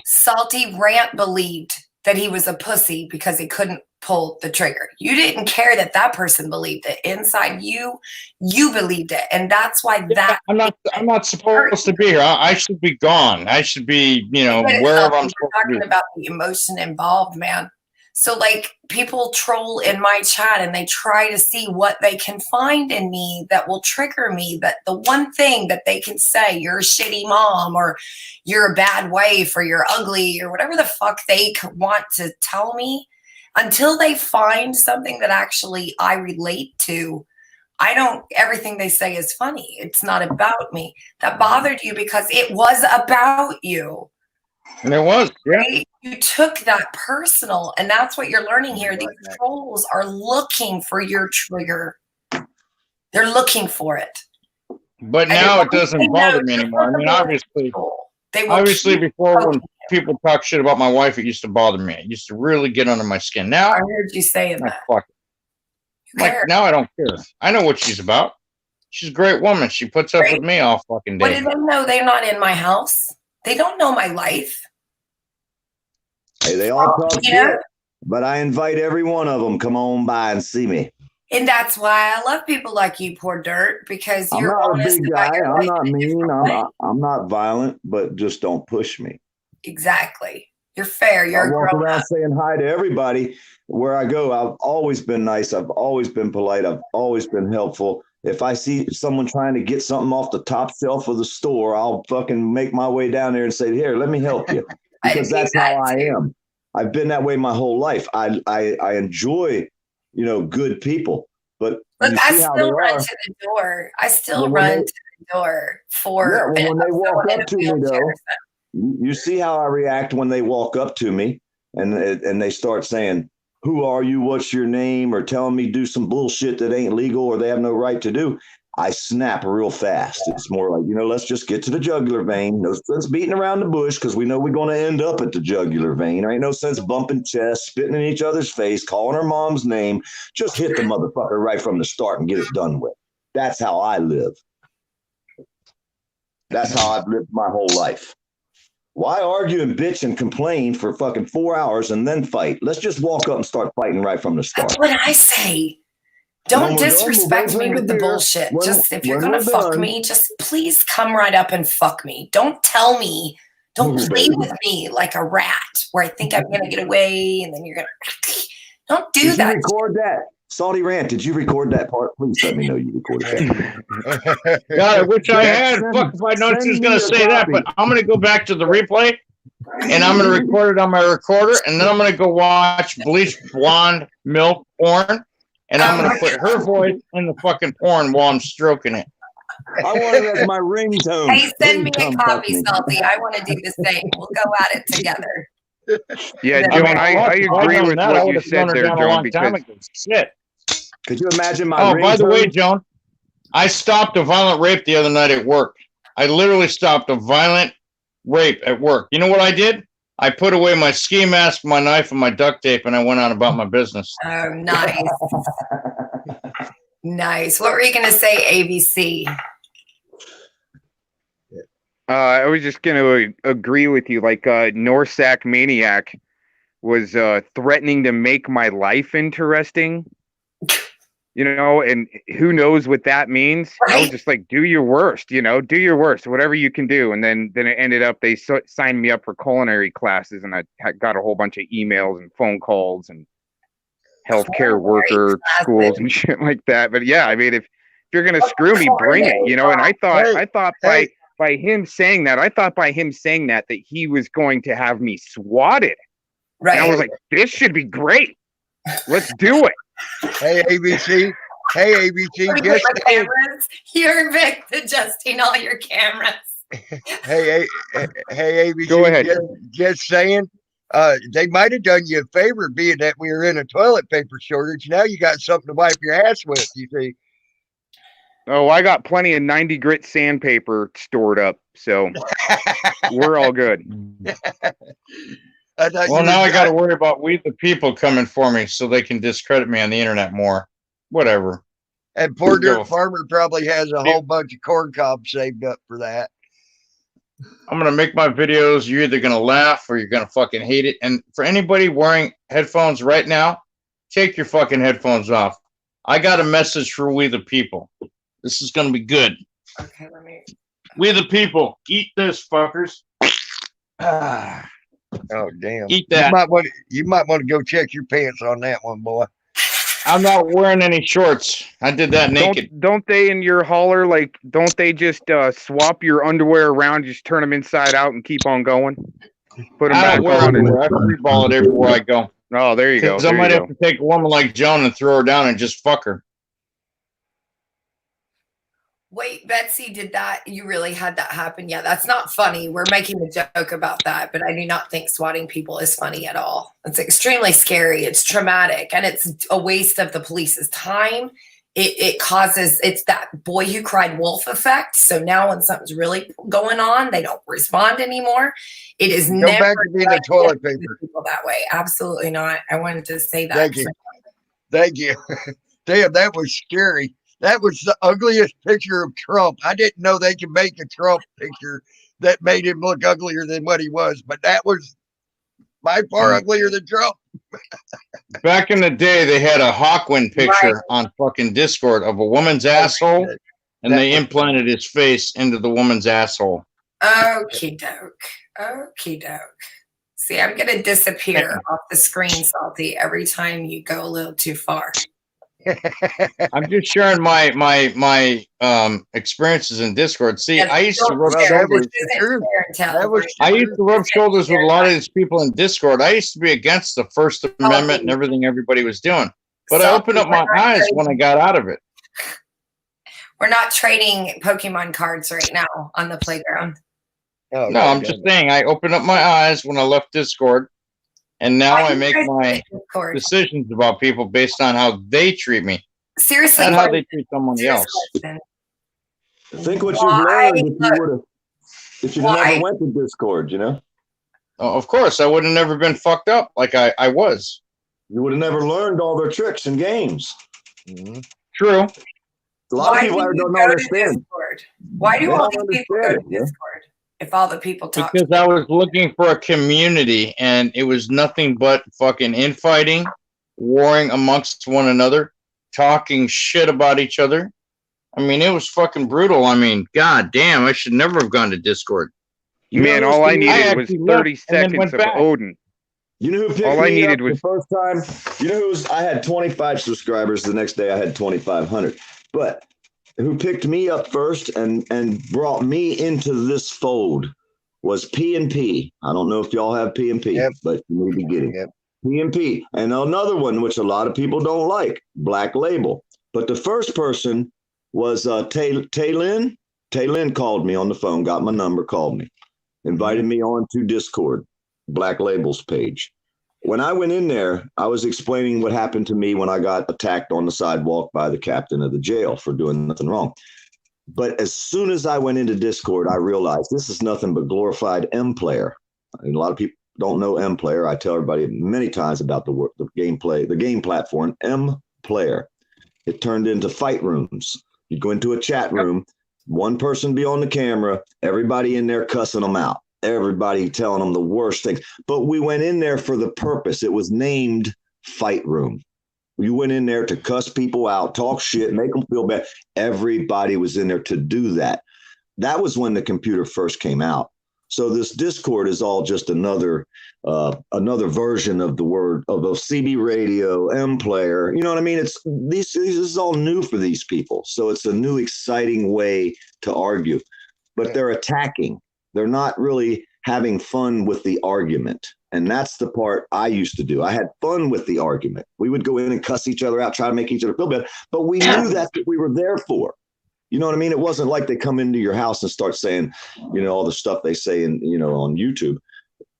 Speaker 6: Salty Rant believed that he was a pussy because he couldn't pull the trigger. You didn't care that that person believed it. Inside you, you believed it. And that's why that
Speaker 2: I'm not supposed to be here. I should be gone. I should be, you know,
Speaker 6: But
Speaker 2: wherever I'm
Speaker 6: we're
Speaker 2: supposed to
Speaker 6: talking
Speaker 2: be.
Speaker 6: about the emotion involved, man. So like people troll in my chat and they try to see what they can find in me that will trigger me. That the one thing that they can say, you're a shitty mom, or you're a bad wife, or you're ugly, or whatever the fuck they want to tell me, until they find something that actually I relate to, everything they say is funny. It's not about me. That bothered you because it was about you.
Speaker 2: And it was, yeah.
Speaker 6: Right? You took that personal, and that's what you're learning here. These trolls are looking for your trigger. They're looking for it.
Speaker 2: But
Speaker 6: And
Speaker 2: now
Speaker 6: if
Speaker 2: it doesn't
Speaker 6: they
Speaker 2: bother
Speaker 6: know
Speaker 2: me
Speaker 6: you're
Speaker 2: anymore. I mean,
Speaker 6: they will
Speaker 2: obviously
Speaker 6: keep
Speaker 2: before when
Speaker 6: poking you.
Speaker 2: people talk shit about my wife, it used to bother me. It used to really get under my skin. Now,
Speaker 6: I heard you saying
Speaker 2: like,
Speaker 6: that.
Speaker 2: fuck it.
Speaker 6: Who
Speaker 2: Like,
Speaker 6: cares?
Speaker 2: now I don't care. I know what she's about. She's a great woman. She puts up with me all fucking
Speaker 6: What
Speaker 2: day.
Speaker 6: do they know? They're not in my house. They don't know my life.
Speaker 3: Hey, they all talk
Speaker 6: You know?
Speaker 3: shit, but I invite every one of them. Come on by and see me.
Speaker 6: And that's why I love people like you, Poor Dirt, because
Speaker 3: I'm
Speaker 6: you're
Speaker 3: not a
Speaker 6: honest
Speaker 3: big
Speaker 6: about
Speaker 3: guy.
Speaker 6: your
Speaker 3: I'm
Speaker 6: life
Speaker 3: not
Speaker 6: in a
Speaker 3: mean.
Speaker 6: different way.
Speaker 3: I'm not violent, but just don't push me.
Speaker 6: Exactly. You're fair. You're
Speaker 3: I
Speaker 6: a
Speaker 3: walk
Speaker 6: grown
Speaker 3: around
Speaker 6: up.
Speaker 3: saying hi to everybody where I go. I've always been nice. I've always been polite. I've always been helpful. If I see someone trying to get something off the top shelf of the store, I'll fucking make my way down there and say, here, let me help you. Because that's how I am. I've been that way my whole life. I enjoy, good people. But
Speaker 6: Look,
Speaker 3: you
Speaker 6: I
Speaker 3: see how they
Speaker 6: still run
Speaker 3: are.
Speaker 6: to the door. I still
Speaker 3: When
Speaker 6: run
Speaker 3: they-
Speaker 6: to the door for
Speaker 3: Yeah, well, when they walk
Speaker 6: someone in
Speaker 3: up
Speaker 6: a
Speaker 3: to me,
Speaker 6: wheelchair.
Speaker 3: though, you see how I react when they walk up to me and they start saying, who are you? What's your name? Or telling me do some bullshit that ain't legal or they have no right to do. I snap real fast. It's more like, let's just get to the jugular vein. No sense beating around the bush because we know we're going to end up at the jugular vein. There ain't no sense bumping chests, spitting in each other's face, calling her mom's name. Just hit the motherfucker right from the start and get it done with. That's how I live. That's how I've lived my whole life. Why argue and bitch and complain for fucking 4 hours and then fight? Let's just walk up and start fighting right from the start.
Speaker 6: That's what I say.
Speaker 3: When
Speaker 6: Don't
Speaker 3: we're done,
Speaker 6: disrespect
Speaker 3: we'll go
Speaker 6: me
Speaker 3: drink
Speaker 6: with
Speaker 3: a
Speaker 6: the
Speaker 3: beer.
Speaker 6: bullshit.
Speaker 3: When-
Speaker 6: Just if you're
Speaker 3: when
Speaker 6: gonna
Speaker 3: we're
Speaker 6: fuck
Speaker 3: done-
Speaker 6: me, just please come right up and fuck me. Don't tell me. Don't
Speaker 3: Ooh,
Speaker 6: play
Speaker 3: baby.
Speaker 6: with me like a rat, where I think I'm gonna get away, and then you're gonna. Don't do
Speaker 3: Did you
Speaker 6: that.
Speaker 3: record that? Salty Rant, did you record that part? Please let me know you recorded that.
Speaker 2: God, I wish I had.
Speaker 3: Send-
Speaker 2: Fuck if I know she was
Speaker 3: send
Speaker 2: going
Speaker 3: me
Speaker 2: to
Speaker 3: a
Speaker 2: say that,
Speaker 3: copy.
Speaker 2: but I'm going to go back to the replay and I'm going to record it on my recorder and then I'm going to go watch Bleach Blonde Milk porn and I'm going to put her voice in the fucking porn while I'm stroking it.
Speaker 3: I want it as my ringtone.
Speaker 6: Hey, send me
Speaker 3: Please
Speaker 6: a
Speaker 3: come fuck
Speaker 6: copy,
Speaker 3: me.
Speaker 6: Salty. I want to do the same. We'll go at it together.
Speaker 5: Yeah,
Speaker 6: Yeah,
Speaker 5: Joan, I
Speaker 2: If I'd
Speaker 5: agree
Speaker 2: done
Speaker 5: with
Speaker 2: that, I
Speaker 5: what
Speaker 2: would
Speaker 5: you
Speaker 2: have
Speaker 5: said
Speaker 2: thrown her
Speaker 5: there,
Speaker 2: down a
Speaker 5: Joan,
Speaker 2: long time
Speaker 5: because
Speaker 2: ago. Shit.
Speaker 3: Could you imagine my
Speaker 2: Oh,
Speaker 3: ringtone?
Speaker 2: by the way, Joan, I stopped a violent rape the other night at work. I literally stopped a violent rape at work. You know what I did? I put away my ski mask, my knife, and my duct tape, and I went on about my business.
Speaker 6: Oh, nice. Nice. What were you going to say, ABC?
Speaker 5: I was just going to agree with you. Like Norsac Maniac was threatening to make my life interesting. You know, and who knows what that means?
Speaker 6: Right.
Speaker 5: I was just like, do your worst, you know, do your worst, whatever you can do. And then it ended up they signed me up for culinary classes, and I got a whole bunch of emails and phone calls and healthcare worker schools and shit like that. But yeah, I mean, if you're gonna screw me, bring it, you know. And I thought by him saying that he was going to have me swatted.
Speaker 6: Right.
Speaker 5: And I was like, this should be great. Let's do it.
Speaker 1: Hey, ABC. Hey, ABC.
Speaker 6: Just cameras. You're Vic adjusting all your cameras.
Speaker 1: Hey, ABC.
Speaker 5: Go ahead.
Speaker 1: Just saying. They might have done you a favor, being that we were in a toilet paper shortage. Now you got something to wipe your ass with, you see.
Speaker 5: Oh, I got plenty of 90 grit sandpaper stored up, so we're all good.
Speaker 2: Well, now I got to worry about We the People coming for me so they can discredit me on the internet more. Whatever.
Speaker 1: And poor Dirt Farmer probably has a whole bunch of corn cobs saved up for that.
Speaker 2: I'm going to make my videos. You're either going to laugh or you're going to fucking hate it. And for anybody wearing headphones right now, take your fucking headphones off. I got a message for We the People. This is going to be good.
Speaker 6: Okay, let me.
Speaker 2: We the People, eat this, fuckers.
Speaker 1: Oh damn!
Speaker 2: Eat that.
Speaker 1: You might want to go check your pants on that one, boy.
Speaker 2: I'm not wearing any shorts. I did that naked.
Speaker 5: Don't they in your hauler, like, don't they just swap your underwear around, just turn them inside out and keep on going? Put them back on.
Speaker 2: I free ball it everywhere I go.
Speaker 5: Oh, there you go.
Speaker 2: Because I might have to take a woman like Joan and throw her down and just fuck her.
Speaker 6: Wait, Betsy, did that? You really had that happen? Yeah, that's not funny. We're making a joke about that, but I do not think swatting people is funny at all. It's extremely scary. It's traumatic, and it's a waste of the police's time. It's that boy who cried wolf effect. So now when something's really going on, they don't respond anymore. It is
Speaker 1: Go
Speaker 6: never
Speaker 1: back to being a toilet paper.
Speaker 6: people that way. Absolutely not. I wanted to say that.
Speaker 1: Thank you. Damn, that was scary. That was the ugliest picture of Trump. I didn't know they could make a Trump picture that made him look uglier than what he was, but that was by far uglier than Trump.
Speaker 2: Back in the day, they had a Hawkwind picture on fucking Discord of a woman's asshole, and they implanted his face into the woman's asshole.
Speaker 6: Okie doke. See, I'm going to disappear off the screen, Salty, every time you go a little too far.
Speaker 2: I'm just sharing my experiences in Discord. See, I used to rub shoulders. I used to rub shoulders with a lot of these people in Discord. I used to be against the First Amendment and everything everybody was doing, but I opened up my eyes when I got out of it.
Speaker 6: We're not trading Pokemon cards right now on the playground.
Speaker 1: Oh,
Speaker 2: no, I'm just saying I opened up my eyes when I left Discord. And now I make my decisions about people based on how they treat me.
Speaker 6: Seriously,
Speaker 2: not how they treat somebody else.
Speaker 3: Think what you've learned if you never went to Discord, you know?
Speaker 2: Oh, of course, I would have never been fucked up like I was.
Speaker 3: You would have never learned all their tricks and games.
Speaker 2: Mm-hmm. True.
Speaker 3: A lot of people don't understand.
Speaker 6: Why do all these people go to Discord? If all the people talk,
Speaker 2: because I was looking for a community, and it was nothing but fucking infighting, warring amongst one another, talking shit about each other. I mean, it was fucking brutal. I mean, god damn, I should never have gone to Discord.
Speaker 5: Man, all I needed was 30 seconds of Odin.
Speaker 3: You know who picked
Speaker 5: all I needed was
Speaker 3: the first time? You know who's? I had 25 subscribers. The next day I had 2,500. But who picked me up first and brought me into this fold was P&P. I don't know if y'all have P&P, but you need to get it. P&P. And another one, which a lot of people don't like, Black Label. But the first person was Taylin. Taylin called me on the phone, got my number, called me, invited me on to Discord, Black Label's page. When I went in there, I was explaining what happened to me when I got attacked on the sidewalk by the captain of the jail for doing nothing wrong. But as soon as I went into Discord, I realized this is nothing but glorified M player. And a lot of people don't know M player. I tell everybody many times about the gameplay, the game platform, M player. It turned into fight rooms. You go into a chat room, one person be on the camera, everybody in there cussing them out, everybody telling them the worst things. But we went in there for the purpose. It was named Fight Room. You went in there to cuss people out, talk shit, make them feel bad. Everybody was in there to do that. That was when the computer first came out. So this Discord is all just another version of the word of CB radio, M player. You know what I mean? It's this is all new for these people. So it's a new, exciting way to argue. But they're attacking. They're not really having fun with the argument. And that's the part I used to do. I had fun with the argument. We would go in and cuss each other out, try to make each other feel better. But we knew that's what we were there for. You know what I mean? It wasn't like they come into your house and start saying, you know, all the stuff they say in, you know, on YouTube.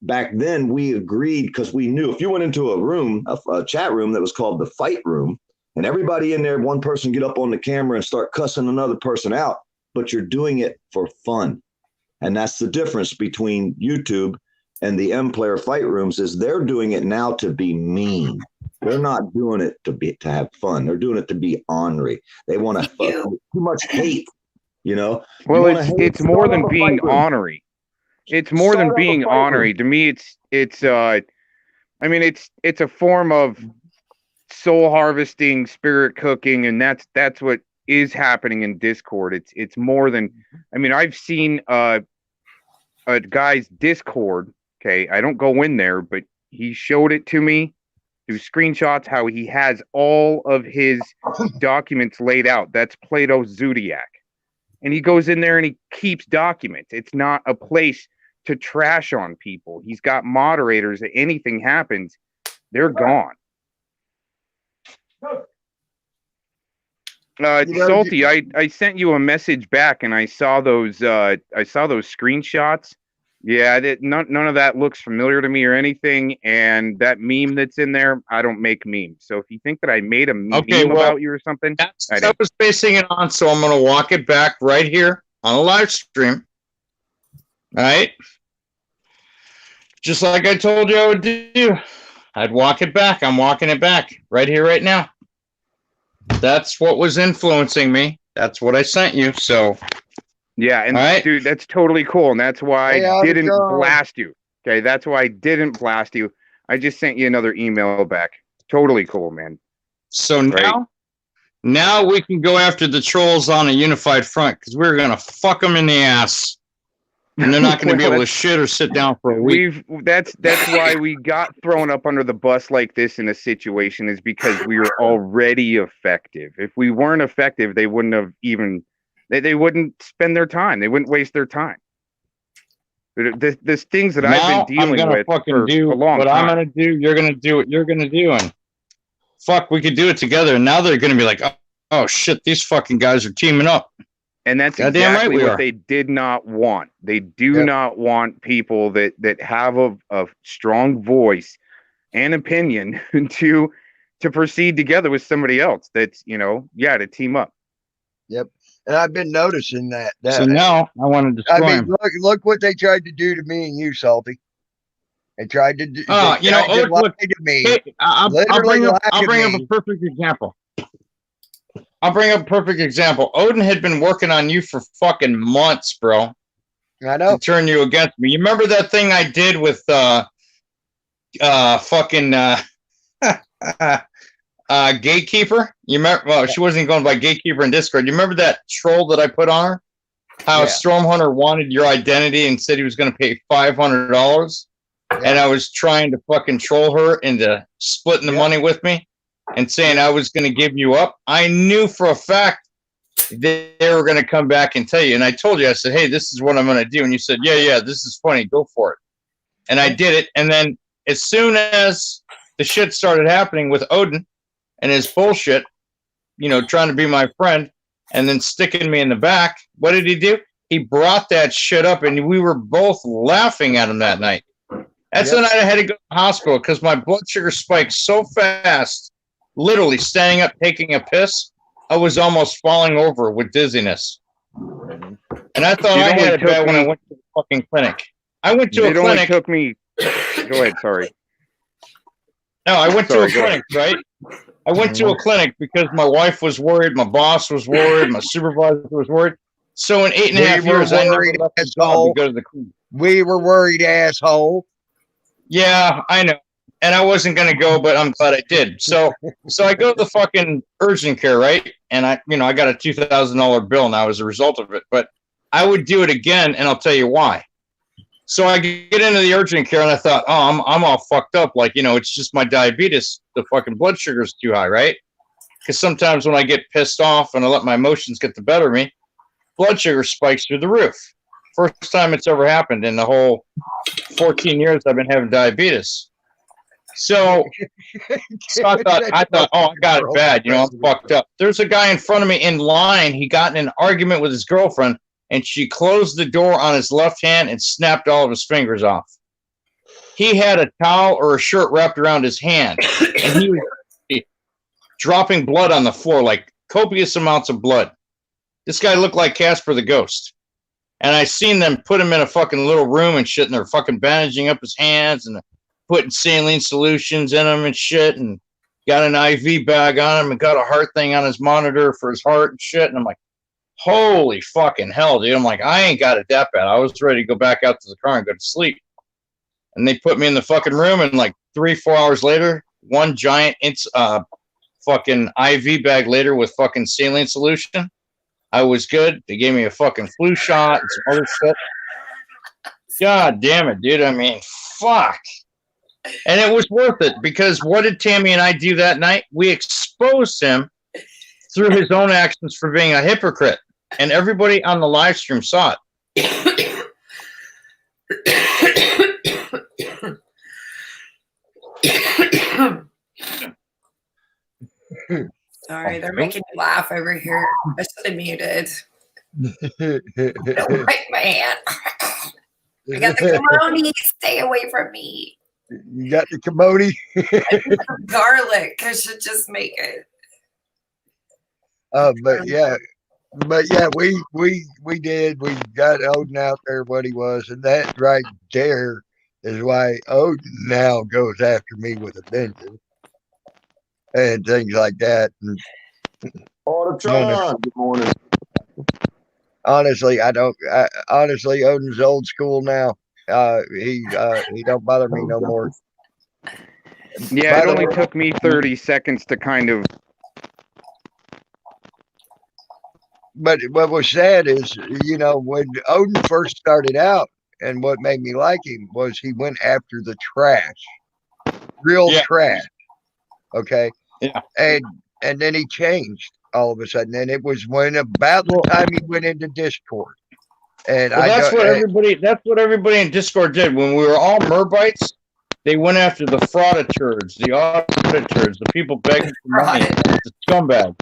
Speaker 3: Back then, we agreed because we knew if you went into a room, a chat room that was called the Fight Room, and everybody in there, one person get up on the camera and start cussing another person out, but you're doing it for fun. And that's the difference between YouTube and the M player fight rooms is they're doing it now to be mean. They're not doing it to have fun. They're doing it to be ornery. They want to too much hate, you know.
Speaker 5: Well, it's more than being ornery. It's more than being ornery. To me, it's a form of soul harvesting, spirit cooking, and that's what is happening in Discord. It's more than, I mean, I've seen a guy's Discord. Okay, I don't go in there, but he showed it to me through screenshots how he has all of his documents laid out. That's Plato's Zodiac. And he goes in there and he keeps documents. It's not a place to trash on people. He's got moderators that anything happens, they're gone. Salty, I sent you a message back and I saw those screenshots. Yeah, none of that looks familiar to me or anything. And that meme that's in there, I don't make memes. So if you think that I made a meme about you or something,
Speaker 2: that's what I was basing it on. So I'm going to walk it back right here on a live stream. All right. Just like I told you I would do. I'd walk it back. I'm walking it back right here, right now. That's what was influencing me. That's what I sent you. So.
Speaker 5: Yeah, and right. Dude, that's totally cool, and that's why I didn't blast you. Okay, that's why I didn't blast you. I just sent you another email back. Totally cool, man.
Speaker 2: So now we can go after the trolls on a unified front because we're gonna fuck them in the ass, and they're not gonna be able to shit or sit down for a week.
Speaker 5: That's why we got thrown up under the bus like this in a situation is because we were already effective. If we weren't effective, they wouldn't have even. They wouldn't spend their time. They wouldn't waste their time. There's things that I've been dealing with for a long time.
Speaker 2: I'm going to do, you're going to do what you're going to do. And fuck, we could do it together. And now they're going to be like, oh shit, these fucking guys are teaming up.
Speaker 5: And that's exactly what they did not want. They do not want people that have a strong voice and opinion to proceed together with somebody else that's, to team up.
Speaker 1: Yep. And I've been noticing that.
Speaker 2: So now I want to destroy him.
Speaker 1: Look what they tried to do to me and you, Salty. They tried to do.
Speaker 2: Lie to me. Hey, I'll bring up a perfect example. Odin had been working on you for fucking months, bro.
Speaker 1: I know.
Speaker 2: To turn you against me. You remember that thing I did with Gatekeeper? You remember? Well, she wasn't going by Gatekeeper in Discord. You remember that troll that I put on her? How Stormhunter wanted your identity and said he was going to pay $500, and I was trying to fucking troll her into splitting the money with me and saying I was going to give you up. I knew for a fact they were going to come back and tell you, and I told you, I said, "Hey, this is what I'm going to do," and you said, "Yeah, this is funny. Go for it." And I did it, and then as soon as the shit started happening with Odin and his bullshit, trying to be my friend and then sticking me in the back, what did he do? He brought that shit up, and we were both laughing at him that night. That's the night I had to go to the hospital because my blood sugar spiked so fast, literally standing up, taking a piss, I was almost falling over with dizziness. And I thought
Speaker 5: It
Speaker 2: I
Speaker 5: only
Speaker 2: had it
Speaker 5: took
Speaker 2: bad when I
Speaker 5: me-
Speaker 2: went to the fucking clinic. I went to a
Speaker 5: It only
Speaker 2: clinic.
Speaker 5: took me. Go ahead. Sorry.
Speaker 2: No, I went
Speaker 5: Sorry,
Speaker 2: to a
Speaker 5: go
Speaker 2: clinic, right? I went to a clinic because my wife was worried, my boss was worried, my supervisor was worried. So in 8.5
Speaker 1: We were
Speaker 2: years, I never
Speaker 1: worried,
Speaker 2: left the job to
Speaker 1: asshole.
Speaker 2: go to the clinic.
Speaker 1: We were worried, asshole.
Speaker 2: Yeah, I know. And I wasn't gonna go, but I'm glad I did. So I go to the fucking urgent care, right? And I got a $2,000 bill now as a result of it. But I would do it again, and I'll tell you why. So I get into the urgent care, and I thought, oh, I'm all fucked up. Like, it's just my diabetes. The fucking blood sugar's too high, right? Because sometimes when I get pissed off and I let my emotions get the better of me, blood sugar spikes through the roof. First time it's ever happened in the whole 14 years I've been having diabetes. So I thought, oh, I got it bad. I'm fucked up. There's a guy in front of me in line. He got in an argument with his girlfriend, and she closed the door on his left hand and snapped all of his fingers off. He had a towel or a shirt wrapped around his hand, and he was dropping blood on the floor, like copious amounts of blood. This guy looked like Casper the Ghost. And I seen them put him in a fucking little room and shit, and they're fucking bandaging up his hands and putting saline solutions in him and shit, and got an IV bag on him and got a heart thing on his monitor for his heart and shit. And I'm like, holy fucking hell, dude. I'm like, I ain't got it that bad. I was ready to go back out to the car and go to sleep. And they put me in the fucking room, and like 3-4 hours later, one giant fucking IV bag later with fucking saline solution. I was good. They gave me a fucking flu shot and some other shit. God damn it, dude. I mean, fuck. And it was worth it, because what did Tammy and I do that night? We exposed him through his own actions for being a hypocrite. And everybody on the live stream saw it.
Speaker 6: Sorry, they're making me laugh over here. I should have muted. Don't bite my hand. I got the kimono. Stay away from me.
Speaker 1: You got the kimono?
Speaker 6: Garlic. I should just make it.
Speaker 1: But yeah, we did. We got Odin out there what he was, and that right there is why Odin now goes after me with a vengeance and things like that. And
Speaker 3: Auto-tron. Good morning.
Speaker 1: honestly, honestly, Odin's old school now. He don't bother me no more.
Speaker 5: Yeah,
Speaker 1: By
Speaker 5: it
Speaker 1: the
Speaker 5: only
Speaker 1: way-
Speaker 5: took me 30 seconds to kind of.
Speaker 1: But what was sad is, when Odin first started out, and what made me like him was he went after the trash, real trash. Okay.
Speaker 2: Yeah.
Speaker 1: And then he changed all of a sudden, and it was about the time he went into Discord. And
Speaker 2: that's what everybody in Discord did. When we were all Merbites, they went after the frauditors, the auditors, the people begging for money, the scumbag.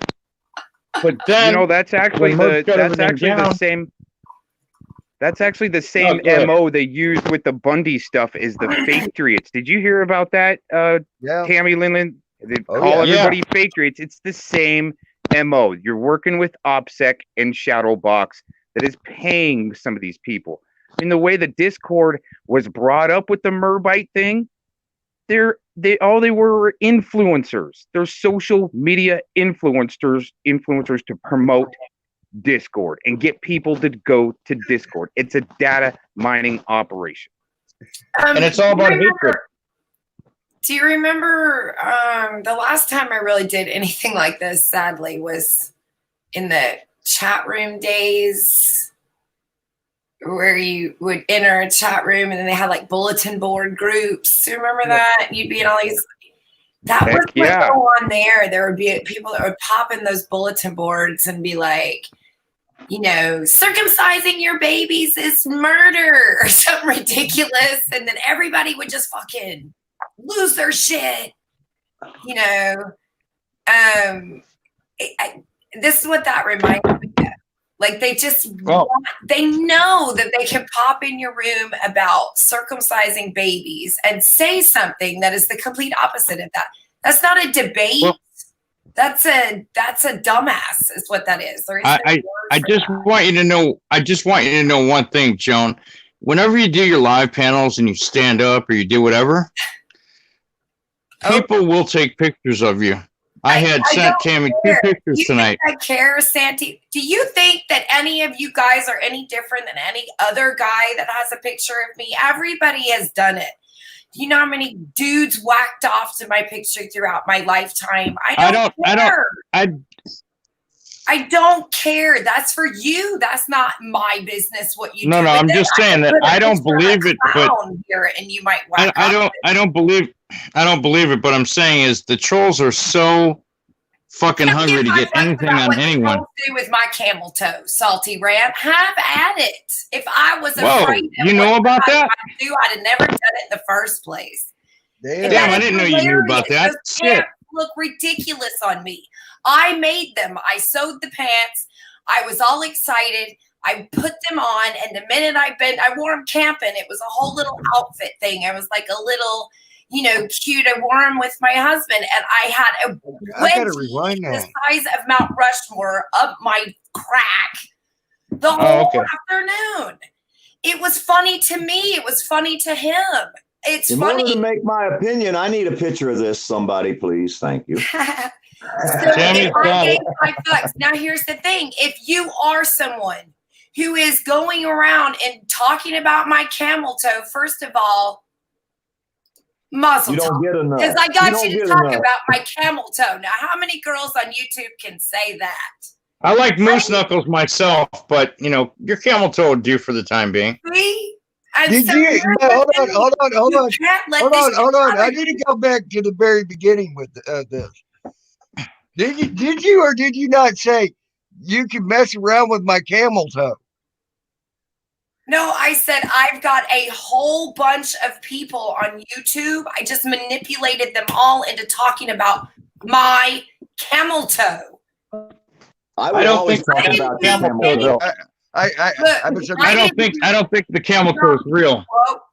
Speaker 2: But then
Speaker 5: that's actually the same. That's actually the same MO they used with the Bundy stuff as the Patriots. Did you hear about that,
Speaker 1: yeah.
Speaker 5: Tammy Linlin? They call everybody Patriots. It's the same MO. You're working with OPSEC and Shadowbox that is paying some of these people. I mean, the way the Discord was brought up with the Merbite thing, they were influencers. They're social media influencers to promote Discord and get people to go to Discord. It's a data mining operation.
Speaker 2: And it's all about hatred.
Speaker 6: Do you remember the last time I really did anything like this, sadly, was in the chat room days where you would enter a chat room and then they had like bulletin board groups. Do you remember that? You'd be in all these. That was what go on there. There would be people that would pop in those bulletin boards and be like, circumcising your babies is murder or something ridiculous. And then everybody would just fucking lose their shit. This is what that reminds me of. Like they just they know that they can pop in your room about circumcising babies and say something that is the complete opposite of that. That's not a debate. That's a dumbass is what that is. There is no
Speaker 2: I
Speaker 6: word
Speaker 2: I
Speaker 6: for
Speaker 2: just
Speaker 6: that.
Speaker 2: want you to know. I just want you to know one thing, Joan. Whenever you do your live panels and you stand up or you do whatever,
Speaker 6: Oh.
Speaker 2: people will take pictures of you. I had sent
Speaker 6: don't
Speaker 2: Tammy
Speaker 6: care.
Speaker 2: 2 pictures
Speaker 6: You
Speaker 2: tonight.
Speaker 6: think I care, Santi? Do you think that any of you guys are any different than any other guy that has a picture of me? Everybody has done it. Do you know how many dudes whacked off to my picture throughout my lifetime? I don't care. I don't care. That's for you. That's not my business. What you
Speaker 2: No,
Speaker 6: do.
Speaker 2: no,
Speaker 6: But
Speaker 2: I'm
Speaker 6: then
Speaker 2: just
Speaker 6: I
Speaker 2: saying
Speaker 6: could
Speaker 2: that
Speaker 6: put a
Speaker 2: I don't
Speaker 6: picture of a
Speaker 2: believe it, but
Speaker 6: clown here, and you might whack
Speaker 2: I
Speaker 6: off.
Speaker 2: don't believe it. But I'm saying is the trolls are so fucking
Speaker 6: Can't
Speaker 2: hungry
Speaker 6: give
Speaker 2: to
Speaker 6: my
Speaker 2: get
Speaker 6: fucks
Speaker 2: anything
Speaker 6: about
Speaker 2: on
Speaker 6: what the
Speaker 2: anyone.
Speaker 6: trolls do with my camel toe, Salty Ram. Have at it. If I was
Speaker 2: Whoa,
Speaker 6: afraid of
Speaker 2: you know
Speaker 6: what
Speaker 2: about
Speaker 6: I
Speaker 2: that?
Speaker 6: might do, I'd have never done it in the first place.
Speaker 1: Damn.
Speaker 2: Damn, I
Speaker 6: That is
Speaker 2: didn't know you knew about
Speaker 6: hilarious.
Speaker 2: that.
Speaker 6: Those
Speaker 2: Shit.
Speaker 6: pants look ridiculous on me. I made them. I sewed the pants. I was all excited. I put them on, and the minute I wore them camping. It was a whole little outfit thing. I was like a little, cute. I wore them with my husband, and I had a
Speaker 1: I gotta
Speaker 6: wedgie
Speaker 1: rewind
Speaker 6: the
Speaker 1: that.
Speaker 6: size of Mount Rushmore up my crack the whole
Speaker 2: okay.
Speaker 6: afternoon. It was funny to me. It was funny to him. It's
Speaker 3: In
Speaker 6: funny.
Speaker 3: order to make my opinion, I need a picture of this. Somebody, please. Thank you.
Speaker 6: So
Speaker 2: Tammy
Speaker 6: if I
Speaker 2: got
Speaker 6: gave
Speaker 2: it.
Speaker 6: $5, now here's the thing: if you are someone who is going around and talking about my camel toe, first of all, muzzle
Speaker 3: You don't
Speaker 6: top,
Speaker 3: get enough.
Speaker 6: because I got
Speaker 3: don't
Speaker 6: you to
Speaker 3: get
Speaker 6: talk
Speaker 3: enough.
Speaker 6: about my camel toe. Now, how many girls on YouTube can say that?
Speaker 2: I like moose knuckles myself, but your camel toe would do for the time being.
Speaker 6: See? And
Speaker 1: Did
Speaker 6: so
Speaker 1: you?
Speaker 6: here's
Speaker 1: No,
Speaker 6: the
Speaker 1: hold on,
Speaker 6: thing.
Speaker 1: hold on, hold
Speaker 6: You
Speaker 1: on,
Speaker 6: can't let
Speaker 1: hold
Speaker 6: this
Speaker 1: on,
Speaker 6: shit
Speaker 1: hold on. I
Speaker 6: bother
Speaker 1: need
Speaker 6: you.
Speaker 1: to go back to the very beginning with this. Did you or did you not say you can mess around with my camel toe?
Speaker 6: No, I said I've got a whole bunch of people on YouTube. I just manipulated them all into talking about my camel toe.
Speaker 3: I
Speaker 2: I
Speaker 3: will
Speaker 2: don't
Speaker 3: always
Speaker 2: think
Speaker 3: talk
Speaker 6: I
Speaker 3: about
Speaker 6: didn't
Speaker 3: the
Speaker 6: do
Speaker 2: camel toe
Speaker 3: camel
Speaker 2: though.
Speaker 3: toe.
Speaker 1: I was
Speaker 6: Look,
Speaker 2: I don't think the camel toe is real.
Speaker 6: Well,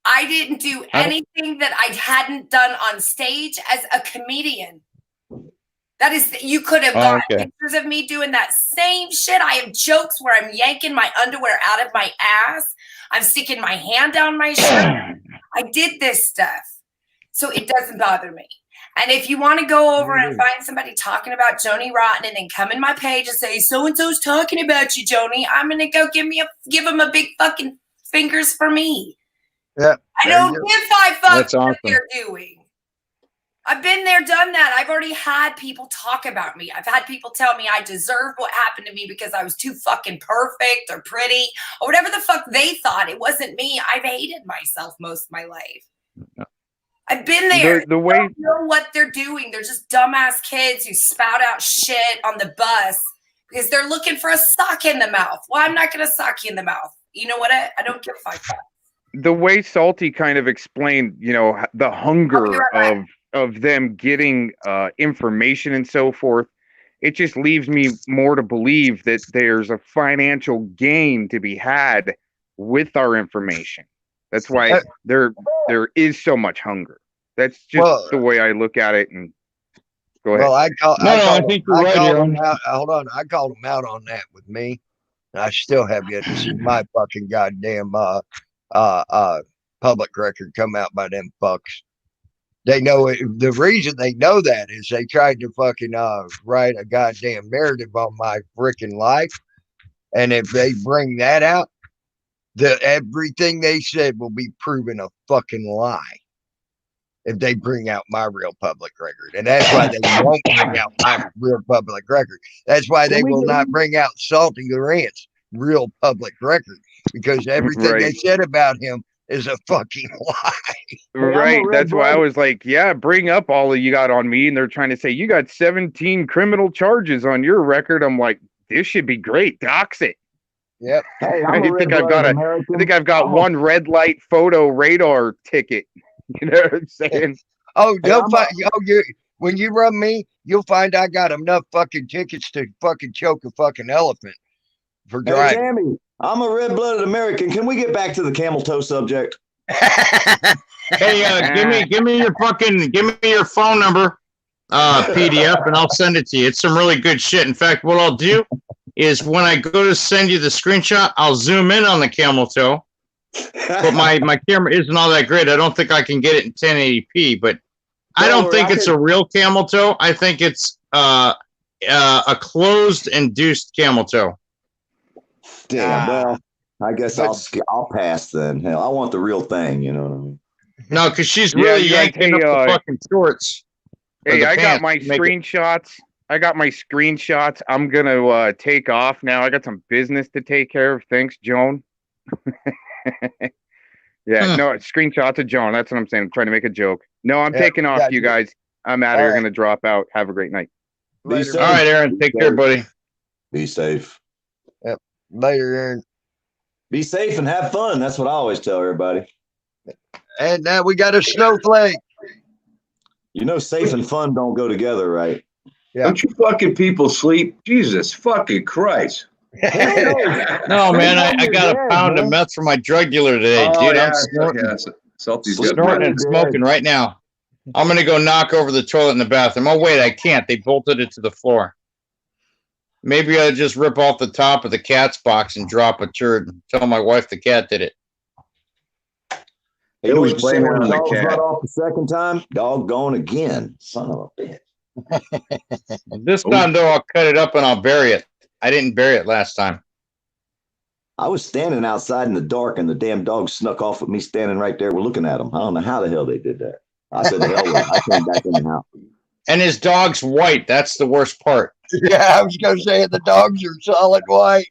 Speaker 6: I didn't do anything that I hadn't done on stage as a comedian. That is, you could have got pictures of me doing that same shit. I have jokes where I'm yanking my underwear out of my ass. I'm sticking my hand down my shirt. I did this stuff. So it doesn't bother me. And if you want to go over and find somebody talking about Joni Rotten and then come in my page and say, so-and-so's talking about you, Joni, I'm going to go give them a big fucking fingers for me.
Speaker 1: Yeah.
Speaker 6: I don't give 5 fucks
Speaker 2: That's
Speaker 6: what
Speaker 2: awesome.
Speaker 6: they're doing. I've been there, done that. I've already had people talk about me. I've had people tell me I deserved what happened to me because I was too fucking perfect or pretty or whatever the fuck they thought. It wasn't me. I've hated myself most of my life. I've been there.
Speaker 5: The way
Speaker 6: They don't know what they're doing. They're just dumbass kids who spout out shit on the bus because they're looking for a sock in the mouth. Well, I'm not going to sock you in the mouth. You know what? I don't give a fuck.
Speaker 5: the way Salty kind of explained, the hunger of them getting information and so forth, it just leaves me more to believe that there's a financial gain to be had with our information. That's why there is so much hunger. That's just the way I look at it. And go ahead.
Speaker 1: Well, I called
Speaker 2: you're right,
Speaker 1: him out. Hold on, I called him out on that with me. And I still have yet to see my fucking goddamn public record come out by them fucks. They know it. The reason they know that is they tried to fucking write a goddamn narrative on my freaking life, and if they bring that out, everything they said will be proven a fucking lie. If they bring out my real public record, and that's why they won't bring out my real public record. That's why they will not bring out Salty Lawrence real public record, because everything they said about him is a fucking lie.
Speaker 5: Right. That's why I was like, yeah, bring up all that you got on me. And they're trying to say, you got 17 criminal charges on your record. I'm like, this should be great. Dox it.
Speaker 1: Yep.
Speaker 3: Hey,
Speaker 5: I think I've got one red light photo radar ticket. You know what I'm saying?
Speaker 1: Oh, when you run me, you'll find I got enough fucking tickets to fucking choke a fucking elephant for driving.
Speaker 3: Hey, Tammy, I'm a red-blooded American. Can we get back to the camel toe subject?
Speaker 2: Hey, give me your phone number. PDF and I'll send it to you. It's some really good shit. In fact, what I'll do is when I go to send you the screenshot, I'll zoom in on the camel toe. But my camera isn't all that great. I don't think I can get it in 1080p, but I don't think it's a real camel toe. I think it's a closed induced camel toe.
Speaker 3: Damn. Well, I guess I'll pass then. Hell, I want the real thing. You know what I mean?
Speaker 2: No, because she's really yanking up the fucking shorts.
Speaker 5: Hey, I got my screenshots. I'm gonna take off now. I got some business to take care of. Thanks, Joan. No, screenshots of Joan. That's what I'm saying. I'm trying to make a joke. No, I'm taking off, you guys. I'm out of here. Gonna drop out. Have a great night.
Speaker 2: All right, Aaron. Take care, buddy.
Speaker 3: Be safe.
Speaker 1: Yep. Later, Aaron.
Speaker 3: Be safe and have fun. That's what I always tell everybody.
Speaker 1: And now we got a snowflake.
Speaker 3: You know, safe and fun don't go together, right?
Speaker 1: Yeah.
Speaker 7: Don't you fucking people sleep? Jesus fucking Christ.
Speaker 2: No, man, I got a pound of meth from my drug dealer today, dude. I'm snorting and smoking right now. I'm going to go knock over the toilet in the bathroom. Oh, wait, I can't. They bolted it to the floor. Maybe I'll just rip off the top of the cat's box and drop a turd and tell my wife the cat did it.
Speaker 3: He always blame it on the cat. Right off the second time, doggone again. Son of a bitch.
Speaker 2: This time, though, I'll cut it up and I'll bury it. I didn't bury it last time.
Speaker 3: I was standing outside in the dark and the damn dog snuck off with me standing right there. We're looking at him. I don't know how the hell they did that. I said, the hell with it. I came back in the house.
Speaker 2: And his dog's white. That's the worst part.
Speaker 1: Yeah, I was going to say the dogs are solid white.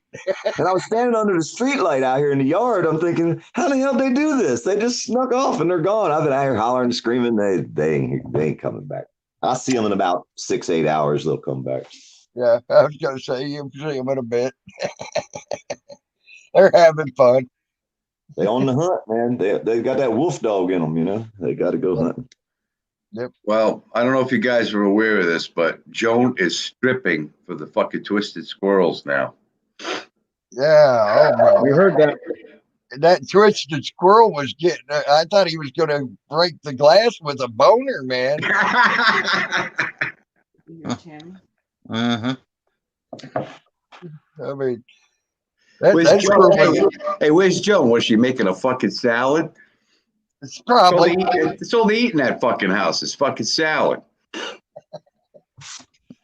Speaker 3: And I was standing under the street light out here in the yard. I'm thinking, how the hell did they do this? They just snuck off and they're gone. I've been out here hollering, screaming. They ain't coming back. I'll see them in about 6-8 hours. They'll come back.
Speaker 1: Yeah, I was going to say you'll see them in a bit. They're having fun.
Speaker 3: They on the hunt, man. They got that wolf dog in them, you know. They got to go hunting.
Speaker 1: Yep.
Speaker 7: Well, I don't know if you guys are aware of this, but Joan is stripping for the fucking Twisted Squirrels now.
Speaker 1: Yeah. Oh my!
Speaker 2: We heard that.
Speaker 1: That Twisted Squirrel was getting. I thought he was going to break the glass with a boner, man.
Speaker 2: Uh-huh.
Speaker 1: I mean, that squirrel was.
Speaker 7: Hey, where's Joan? Was she making a fucking salad?
Speaker 1: It's probably.
Speaker 7: It's all they eat in that fucking house. It's fucking salad.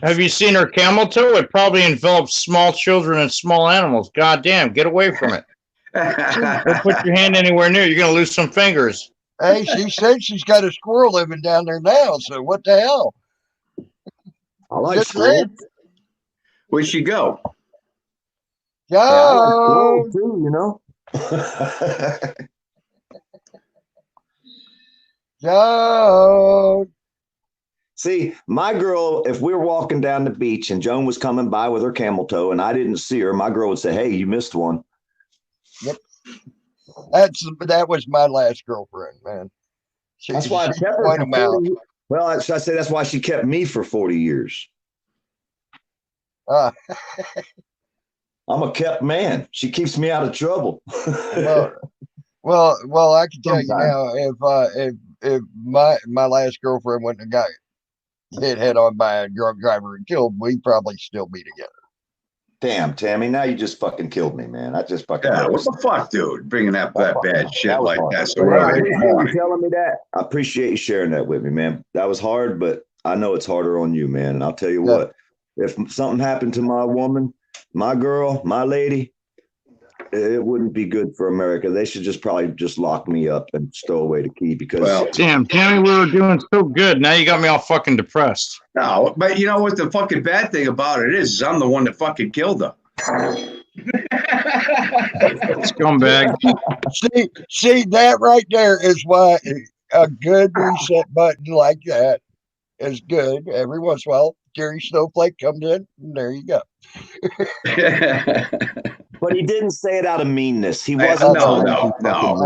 Speaker 2: Have you seen her camel toe? It probably envelops small children and small animals. God damn, get away from it. Don't put your hand anywhere near it. You're going to lose some fingers.
Speaker 1: Hey, she said she's got a squirrel living down there now, so what the hell?
Speaker 3: I like squirrels.
Speaker 7: Where'd she go?
Speaker 1: Go!
Speaker 3: I like squirrels too, you know.
Speaker 1: Go!
Speaker 3: See, my girl, if we were walking down the beach and Joan was coming by with her camel toe and I didn't see her, my girl would say, "Hey, you missed one."
Speaker 1: Yep. That was my last girlfriend, man.
Speaker 3: That's why I kept her for 40 years. Well, I say that's why she kept me for 40 years. I'm a kept man. She keeps me out of trouble.
Speaker 1: well, I can tell you now, if my last girlfriend wouldn't have got hit head on by a drunk driver and killed, we'd probably still be together.
Speaker 3: Damn, Tammy, now you just fucking killed me, man. I just fucking.
Speaker 7: Yeah, what the fuck, dude? Bringing up that bad shit like that so
Speaker 3: early in the morning. Telling me that. I appreciate you sharing that with me, man. That was hard, but I know it's harder on you, man. And I'll tell you what, if something happened to my woman, my girl, my lady, it wouldn't be good for America. They should probably just lock me up and stow away the key because.
Speaker 2: Damn, Tammy, we were doing so good. Now you got me all fucking depressed.
Speaker 7: No, but you know what the fucking bad thing about it is I'm the one that fucking killed her.
Speaker 2: Scumbag.
Speaker 1: See, that right there is why a good reset button like that is good. Every once in a while, Jerry Snowflake comes in, and there you go.
Speaker 3: But he didn't say it out of meanness. He wasn't.
Speaker 1: No. I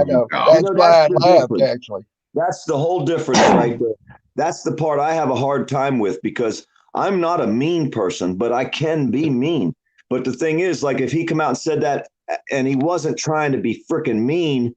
Speaker 1: know. That's why I laughed, actually.
Speaker 3: That's the whole difference right there. That's the part I have a hard time with because I'm not a mean person, but I can be mean. But the thing is, like, if he come out and said that and he wasn't trying to be freaking mean,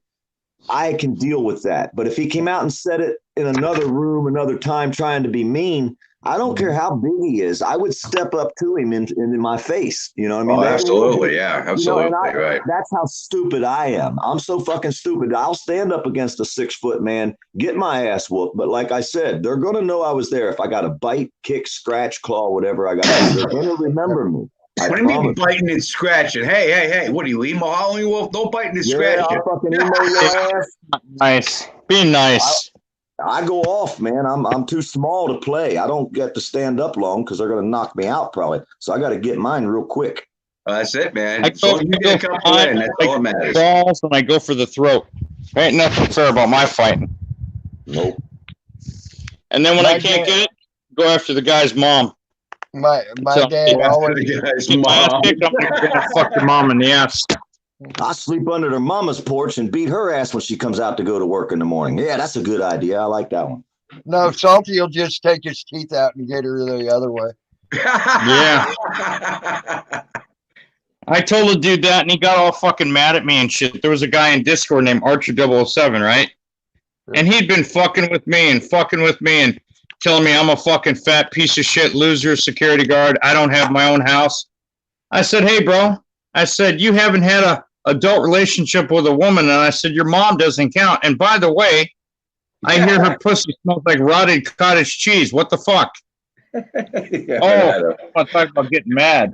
Speaker 3: I can deal with that. But if he came out and said it in another room, another time, trying to be mean, I don't care how big he is. I would step up to him in my face. You know what I mean?
Speaker 7: Oh, absolutely. Yeah, absolutely. Right.
Speaker 3: That's how stupid I am. I'm so fucking stupid. I'll stand up against a 6-foot man, get my ass whooped. But like I said, they're going to know I was there. If I got a bite, kick, scratch, claw, whatever I got to do, they're going to remember me.
Speaker 7: What do you mean biting and scratching? Hey, what are you, emo howling wolf? Don't bite and scratch.
Speaker 3: I'll fucking emo your ass.
Speaker 2: Nice. Be nice.
Speaker 3: I go off, man. I'm too small to play. I don't get to stand up long because they're going to knock me out probably. So I got to get mine real quick.
Speaker 7: That's it, man.
Speaker 2: I go,
Speaker 7: you get a couple in, that's all that matters.
Speaker 2: Balls and I go for the throat. There ain't nothing fair about my fighting.
Speaker 3: Nope.
Speaker 2: And then when I can't get it, go after the guy's mom.
Speaker 1: My
Speaker 2: So,
Speaker 1: dad always
Speaker 2: Get my ass kicked, I'm gonna fuck your mom in the ass.
Speaker 3: I sleep under her mama's porch and beat her ass when she comes out to go to work in the morning. Yeah, that's a good idea. I like that one.
Speaker 1: no Salty will just take his teeth out and get her the other way.
Speaker 2: Yeah. I told the dude that and he got all fucking mad at me and shit. There was a guy in Discord named Archer007, right? And he'd been fucking with me and telling me I'm a fucking fat piece of shit loser security guard. I don't have my own house. I said, hey, bro. I said, you haven't had a adult relationship with a woman. And I said, your mom doesn't count. And by the way, I hear her pussy smells like rotted cottage cheese. What the fuck? I'm talking about getting mad.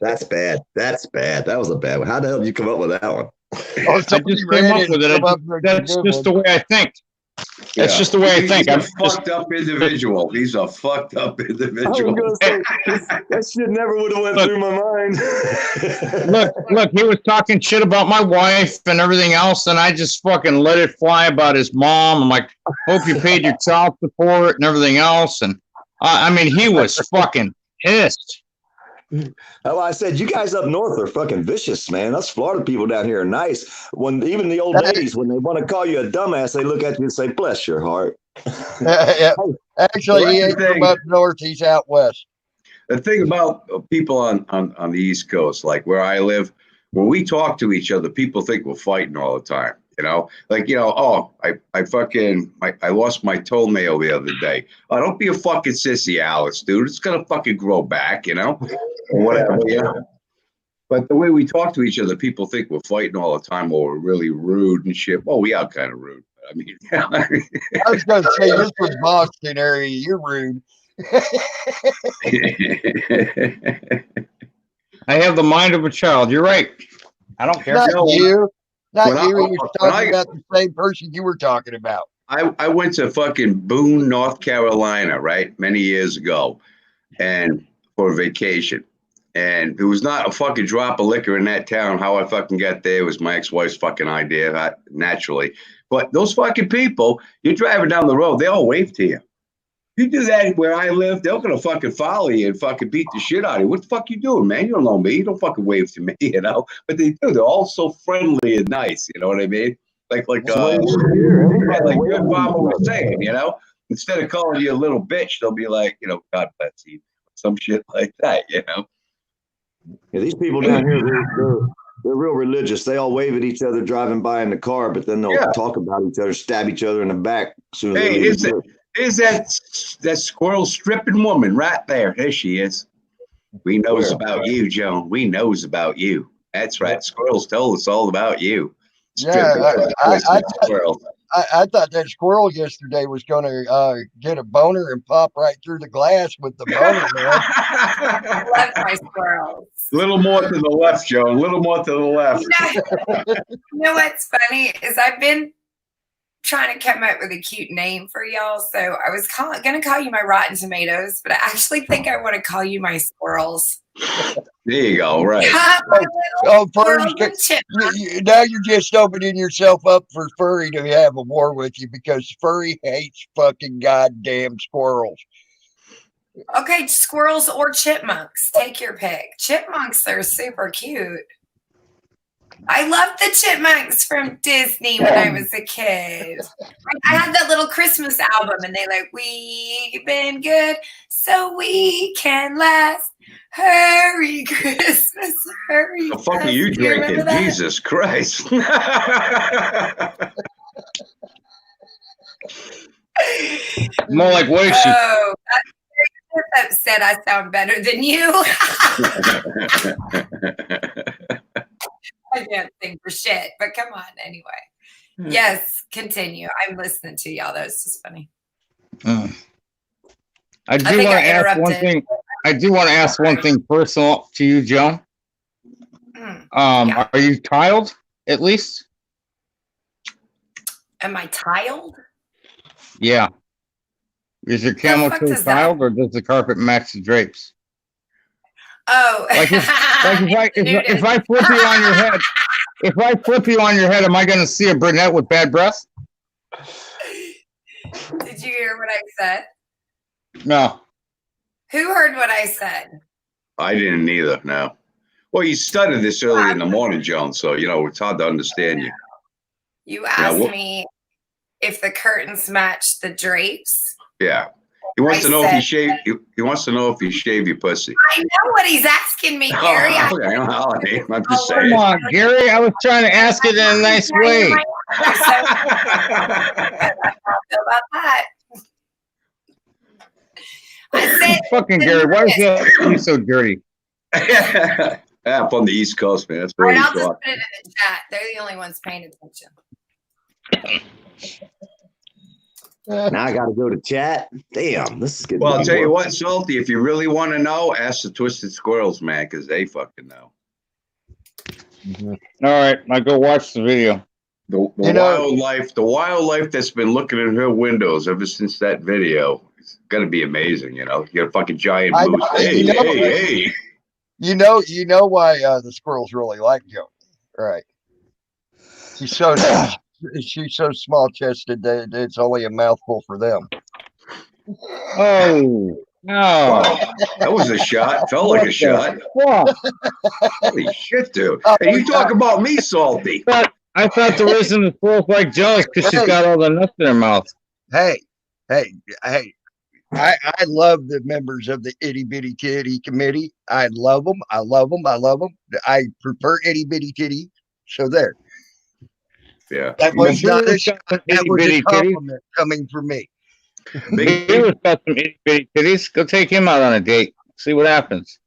Speaker 3: That's bad. That's bad. That was a bad one. How the hell did you come up with that one?
Speaker 1: Oh,
Speaker 2: I just came up with it. That's just the way I think. That's just the way I think.
Speaker 7: He's a fucked up individual. He's a fucked up individual.
Speaker 3: I was gonna say, that shit never would have went through my mind.
Speaker 2: Look, he was talking shit about my wife and everything else, and I just fucking let it fly about his mom. I'm like, hope you paid your child support and everything else. And I mean, he was fucking pissed.
Speaker 3: Well, I said, you guys up north are fucking vicious, man. Us Florida people down here are nice. When even the old ladies, when they want to call you a dumbass, they look at you and say, bless your heart.
Speaker 1: Yeah. Actually, he ain't from up north. He's out west.
Speaker 7: The thing about people on the East Coast, like where I live, when we talk to each other, people think we're fighting all the time. You know, like, I lost my toenail the other day. Oh, don't be a fucking sissy, Alice, dude. It's going to fucking grow back, or whatever, But the way we talk to each other, people think we're fighting all the time or we're really rude and shit. Well, we are kind of rude. I mean,
Speaker 1: I was going to say, this was Boston area. You're rude.
Speaker 2: I have the mind of a child. You're right. I don't care.
Speaker 1: Not you. Not
Speaker 7: When
Speaker 1: you. You're talking about the same person you were talking about.
Speaker 7: I went to fucking Boone, North Carolina, right, many years ago, and for a vacation. And there was not a fucking drop of liquor in that town. How I fucking got there was my ex-wife's fucking idea, naturally. But those fucking people, you're driving down the road, they all wave to you. You do that where I live, they're gonna fucking follow you and fucking beat the shit out of you. What the fuck you doing, man? You don't know me. You don't fucking wave to me, But they do. They're all so friendly and nice. You know what I mean? Like your mama was saying, Instead of calling you a little bitch, they'll be like, God bless you, some shit like that,
Speaker 3: Yeah, these people down here, they're real religious. They all wave at each other driving by in the car, but then they'll talk about each other, stab each other in the back.
Speaker 7: Is that squirrel stripping woman right there? There she is. We knows about you, Joan. We knows about you. That's right. Squirrels told us all about you.
Speaker 1: I thought that squirrel yesterday was going to get a boner and pop right through the glass with the boner.
Speaker 6: I love my squirrels.
Speaker 7: A little more to the left, Joan. A little more to the left.
Speaker 6: You know what's funny is I've been trying to come up with a cute name for y'all. So I was going to call you my rotten tomatoes, but I actually think I want to call you my squirrels.
Speaker 7: There you go. Right.
Speaker 1: First, now you're just opening yourself up for Furry to have a war with you because Furry hates fucking goddamn squirrels.
Speaker 6: Okay, squirrels or chipmunks. Take your pick. Chipmunks are super cute. I loved the chipmunks from Disney when I was a kid. I had that little Christmas album and they we've been good so we can last. Hurry Christmas, hurry.
Speaker 7: The fuck are you drinking? Jesus Christ.
Speaker 2: more like what is she?
Speaker 6: Oh, I'm upset I sound better than you. I can't sing for shit, but come on anyway. Yes, continue. I'm listening to y'all. That was just funny.
Speaker 2: I do
Speaker 6: think
Speaker 2: want
Speaker 6: I
Speaker 2: to ask one
Speaker 6: interrupted.
Speaker 2: thing. I do want to ask one thing personal to you, Joan.
Speaker 6: Yeah.
Speaker 2: Are you tiled at least?
Speaker 6: Am I tiled?
Speaker 2: Yeah. Is your camel
Speaker 6: fuck
Speaker 2: toe
Speaker 6: does that-
Speaker 2: tiled, or does the carpet match the drapes?
Speaker 6: Oh,
Speaker 2: Like if I flip you on your head, am I going to see a brunette with bad breath?
Speaker 6: Did you hear what I said?
Speaker 2: No.
Speaker 6: Who heard what I said?
Speaker 7: I didn't either. No. Well, you studied this early in the morning, Joan. So it's hard to understand you.
Speaker 6: You asked me if the curtains match the drapes.
Speaker 7: Yeah. He wants
Speaker 6: I
Speaker 7: to know if you
Speaker 6: said-
Speaker 7: shave. He wants to know if you shave your pussy.
Speaker 6: I know what he's asking me, Gary.
Speaker 7: Oh, okay. I'm just
Speaker 2: Come
Speaker 7: saying.
Speaker 2: on, Gary. I was trying to ask it in a nice way.
Speaker 6: How I feel about that. I said,
Speaker 2: Fucking Gary, why is you so dirty?
Speaker 7: Yeah, I'm from the East Coast, man. That's
Speaker 6: all
Speaker 7: where
Speaker 6: right,
Speaker 7: you
Speaker 6: I'll just
Speaker 7: talk.
Speaker 6: put it in the chat. They're the only ones paying attention.
Speaker 3: Now I got to go to chat. Damn, this is getting.
Speaker 7: Well, I'll
Speaker 3: to be
Speaker 7: tell you
Speaker 3: work.
Speaker 7: what, Salty, if you really want to know, ask the Twisted Squirrels, man, because they fucking know.
Speaker 2: All right, I go watch the video.
Speaker 7: The wildlife that's been looking at her windows ever since that video, it's gonna be amazing. You got a fucking giant
Speaker 1: I
Speaker 7: moose.
Speaker 1: know,
Speaker 7: Hey,
Speaker 1: you know-
Speaker 7: hey.
Speaker 1: You know why the squirrels really like Joan, right? She's so small chested that it's only a mouthful for them.
Speaker 2: Oh, no.
Speaker 7: Wow, that was a shot. Felt like a shot.
Speaker 2: Fuck.
Speaker 7: Holy shit, dude.
Speaker 1: Oh,
Speaker 7: And you talk about me, Salty.
Speaker 2: I thought the reason the squirrel's like jealous because she's
Speaker 1: Hey.
Speaker 2: got all the nuts in her mouth.
Speaker 1: Hey, I love the members of the Itty Bitty Titty Committee. I love them. I prefer Itty Bitty Titty. So there.
Speaker 7: Yeah.
Speaker 1: That was not a shot.
Speaker 2: Some
Speaker 1: That was a
Speaker 2: itty-bitty titties.
Speaker 1: compliment coming from me.
Speaker 7: Big,
Speaker 2: Beaver's got some itty bitty titties. Go take him out on a date. See what happens.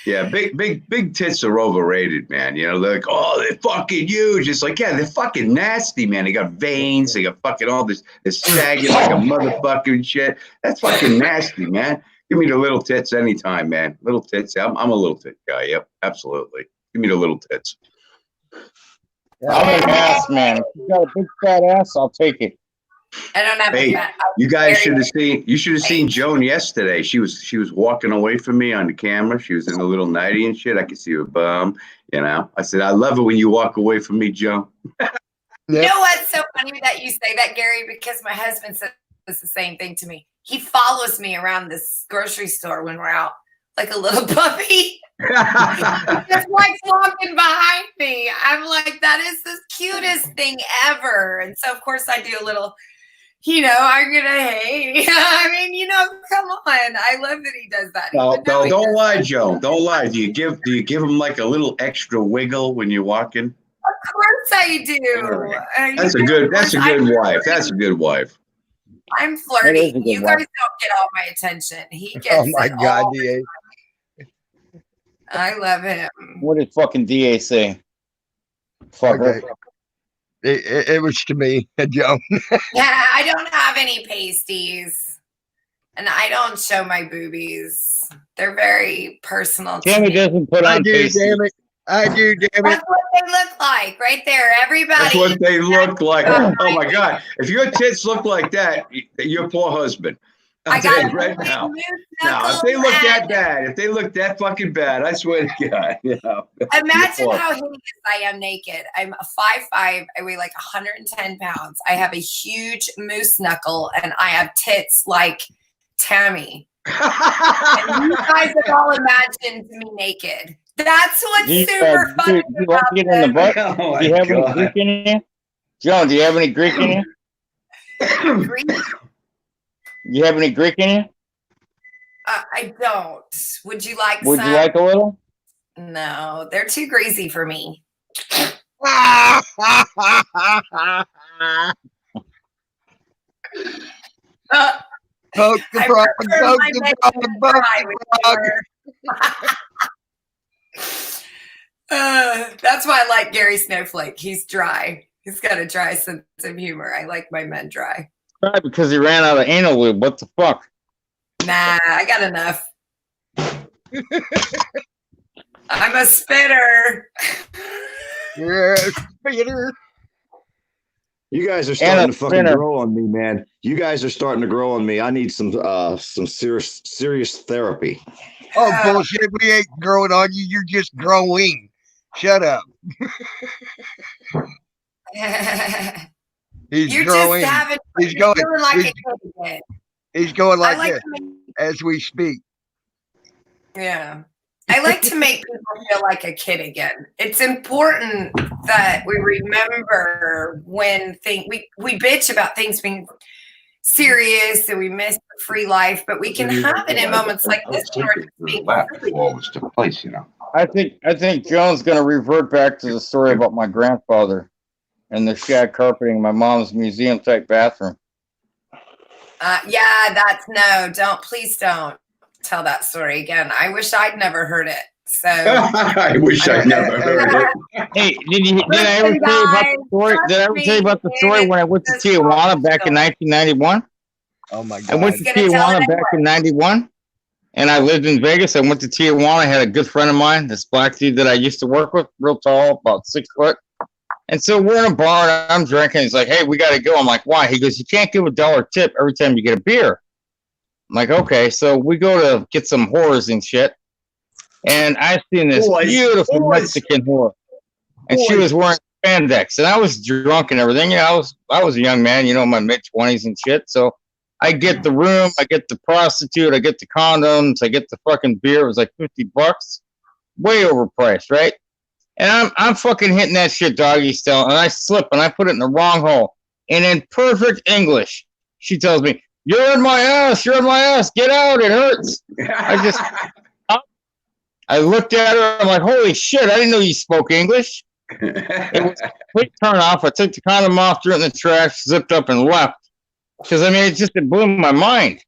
Speaker 7: yeah, big tits are overrated, man. They're like, oh, they're fucking huge. It's like, yeah, they're fucking nasty, man. They got veins. They got fucking all this. They're sagging like a motherfucker and shit. That's fucking nasty, man. Give me the little tits anytime, man. Little tits. I'm a little tit guy. Yep, absolutely. Give me the little tits.
Speaker 2: I'm an ass man. If you got a big fat ass, I'll take it.
Speaker 6: I don't have
Speaker 7: Hey,
Speaker 6: that.
Speaker 7: you guys should have seen. You should have seen Joan yesterday. She was walking away from me on the camera. She was in a little nightie and shit. I could see her bum. I said, I love it when you walk away from me, Joan.
Speaker 6: You know what's so funny that you say that, Gary? Because my husband says the same thing to me. He follows me around this grocery store when we're out, like a little puppy. Just like walking behind me. I'm like, that is the cutest thing ever. And so, of course, I do a little, I'm gonna hey. I mean, come on. I love that he does that.
Speaker 7: No,
Speaker 6: Even though he
Speaker 7: don't
Speaker 6: does
Speaker 7: lie,
Speaker 6: that.
Speaker 7: Joan. Don't lie. Do you give him like a little extra wiggle when you're walking?
Speaker 6: Of course I do.
Speaker 7: That's a good wife. That's a good wife.
Speaker 6: I'm
Speaker 2: That is
Speaker 6: flirty.
Speaker 2: a good
Speaker 6: You
Speaker 2: wife.
Speaker 6: guys don't get all my attention. He gets
Speaker 1: Oh my
Speaker 6: it
Speaker 1: God,
Speaker 6: all.
Speaker 1: DA.
Speaker 6: I love him.
Speaker 2: What did fucking DA say? Fucker.
Speaker 1: Okay. It was to me, Joan.
Speaker 6: Yeah, I don't have any pasties. And I don't show my boobies. They're very personal to
Speaker 2: Tammy
Speaker 6: me.
Speaker 2: doesn't put
Speaker 1: I
Speaker 2: on
Speaker 1: do,
Speaker 2: pasties.
Speaker 1: damn it. I do, damn it.
Speaker 6: That's what they look like right there. Everybody.
Speaker 7: That's what they look like. Oh my God! If your tits look like that, your poor husband.
Speaker 6: I
Speaker 7: I'll tell
Speaker 6: got
Speaker 7: you
Speaker 6: a
Speaker 7: right
Speaker 6: big
Speaker 7: now.
Speaker 6: moose
Speaker 7: Now, if
Speaker 6: knuckle
Speaker 7: they look that
Speaker 6: and-
Speaker 7: bad, if they look that fucking bad, I swear to God,
Speaker 6: Imagine
Speaker 7: You're
Speaker 6: how hideous I am naked. I'm a 5'5". I weigh like 110 pounds. I have a huge moose knuckle and I have tits like Tammy. And you guys have all imagined me naked. That's what's
Speaker 2: Do you,
Speaker 6: super
Speaker 2: do
Speaker 6: funny
Speaker 2: you like
Speaker 6: about
Speaker 2: it in the
Speaker 6: this.
Speaker 2: butt?
Speaker 7: Oh
Speaker 2: Do you
Speaker 7: my
Speaker 2: have any
Speaker 7: God.
Speaker 2: Greek in you? John, do you have any Greek in you?
Speaker 6: Greek?
Speaker 2: You have any Greek in you?
Speaker 6: I don't. Would you like
Speaker 2: Would
Speaker 6: some?
Speaker 2: you like a little?
Speaker 6: No, they're too greasy for me.
Speaker 1: Poke the
Speaker 6: I
Speaker 1: frog,
Speaker 6: prefer
Speaker 1: poke
Speaker 6: my
Speaker 1: the
Speaker 6: men
Speaker 1: frog,
Speaker 6: to
Speaker 1: poke
Speaker 6: dry
Speaker 1: the
Speaker 6: with
Speaker 1: frog.
Speaker 6: humor. That's why I like Gary Snowflake. He's dry. He's got a dry sense of humor. I like my men dry.
Speaker 2: Right, because he ran out of anal lube. What the fuck?
Speaker 6: Nah, I got enough. I'm a spitter.
Speaker 1: Yes, Peter.
Speaker 3: You guys are
Speaker 2: And
Speaker 3: starting
Speaker 2: a
Speaker 3: to fucking
Speaker 2: spinner.
Speaker 3: grow on me, man. You guys are starting to grow on me. I need some serious therapy.
Speaker 1: Oh, bullshit. We ain't growing on you. You're just growing. Shut up. He's
Speaker 6: You're
Speaker 1: growing.
Speaker 6: just having.
Speaker 1: He's
Speaker 6: You're
Speaker 1: going.
Speaker 6: feeling like
Speaker 1: He's,
Speaker 6: a kid again.
Speaker 1: he's going
Speaker 6: I
Speaker 1: like
Speaker 6: like
Speaker 1: this
Speaker 6: to make,
Speaker 1: as we speak.
Speaker 6: yeah. I like to make people feel like a kid again. It's important that we remember when we bitch about things being serious and we miss the free life, but we can have it in moments like this in order to speak freely.
Speaker 7: All this took place, you know.
Speaker 2: I think John's gonna revert back to the story about my grandfather and the shag carpeting in my mom's museum type bathroom.
Speaker 6: Yeah, please don't tell that story again. I wish I'd never heard it. So
Speaker 7: I wish I never heard it.
Speaker 2: Hey, did I ever tell you about the story? Did I ever tell you about the story when I went to Tijuana back in 1991?
Speaker 1: Oh, my
Speaker 2: I
Speaker 1: God.
Speaker 2: went to
Speaker 6: Gonna tell
Speaker 2: Tijuana
Speaker 6: it
Speaker 2: back in 91, and I lived in Vegas. I went to Tijuana. I had a good friend of mine, this black dude that I used to work with, real tall, about 6 foot. And so we're in a bar, and I'm drinking. He's like, hey, we got to go. I'm like, why? He goes, you can't give $1 tip every time you get a beer. I'm like, okay. So we go to get some whores and shit. And I seen this beautiful Mexican whore. And she was wearing spandex. And I was drunk and everything. You know, I was a young man, you know, in my mid-20s and shit. So I get the room, I get the prostitute, I get the condoms, I get the fucking beer. It was like $50. Way overpriced, right? And I'm fucking hitting that shit doggy style, and I slip and I put it in the wrong hole. And in perfect English, she tells me, "You're in my ass, you're in my ass, get out, it hurts." I looked at her, I'm like, holy shit, I didn't know you spoke English. It was a complete turn off. I took the condom off, threw it in the trash, zipped up and left. Because, I mean, it blew my mind.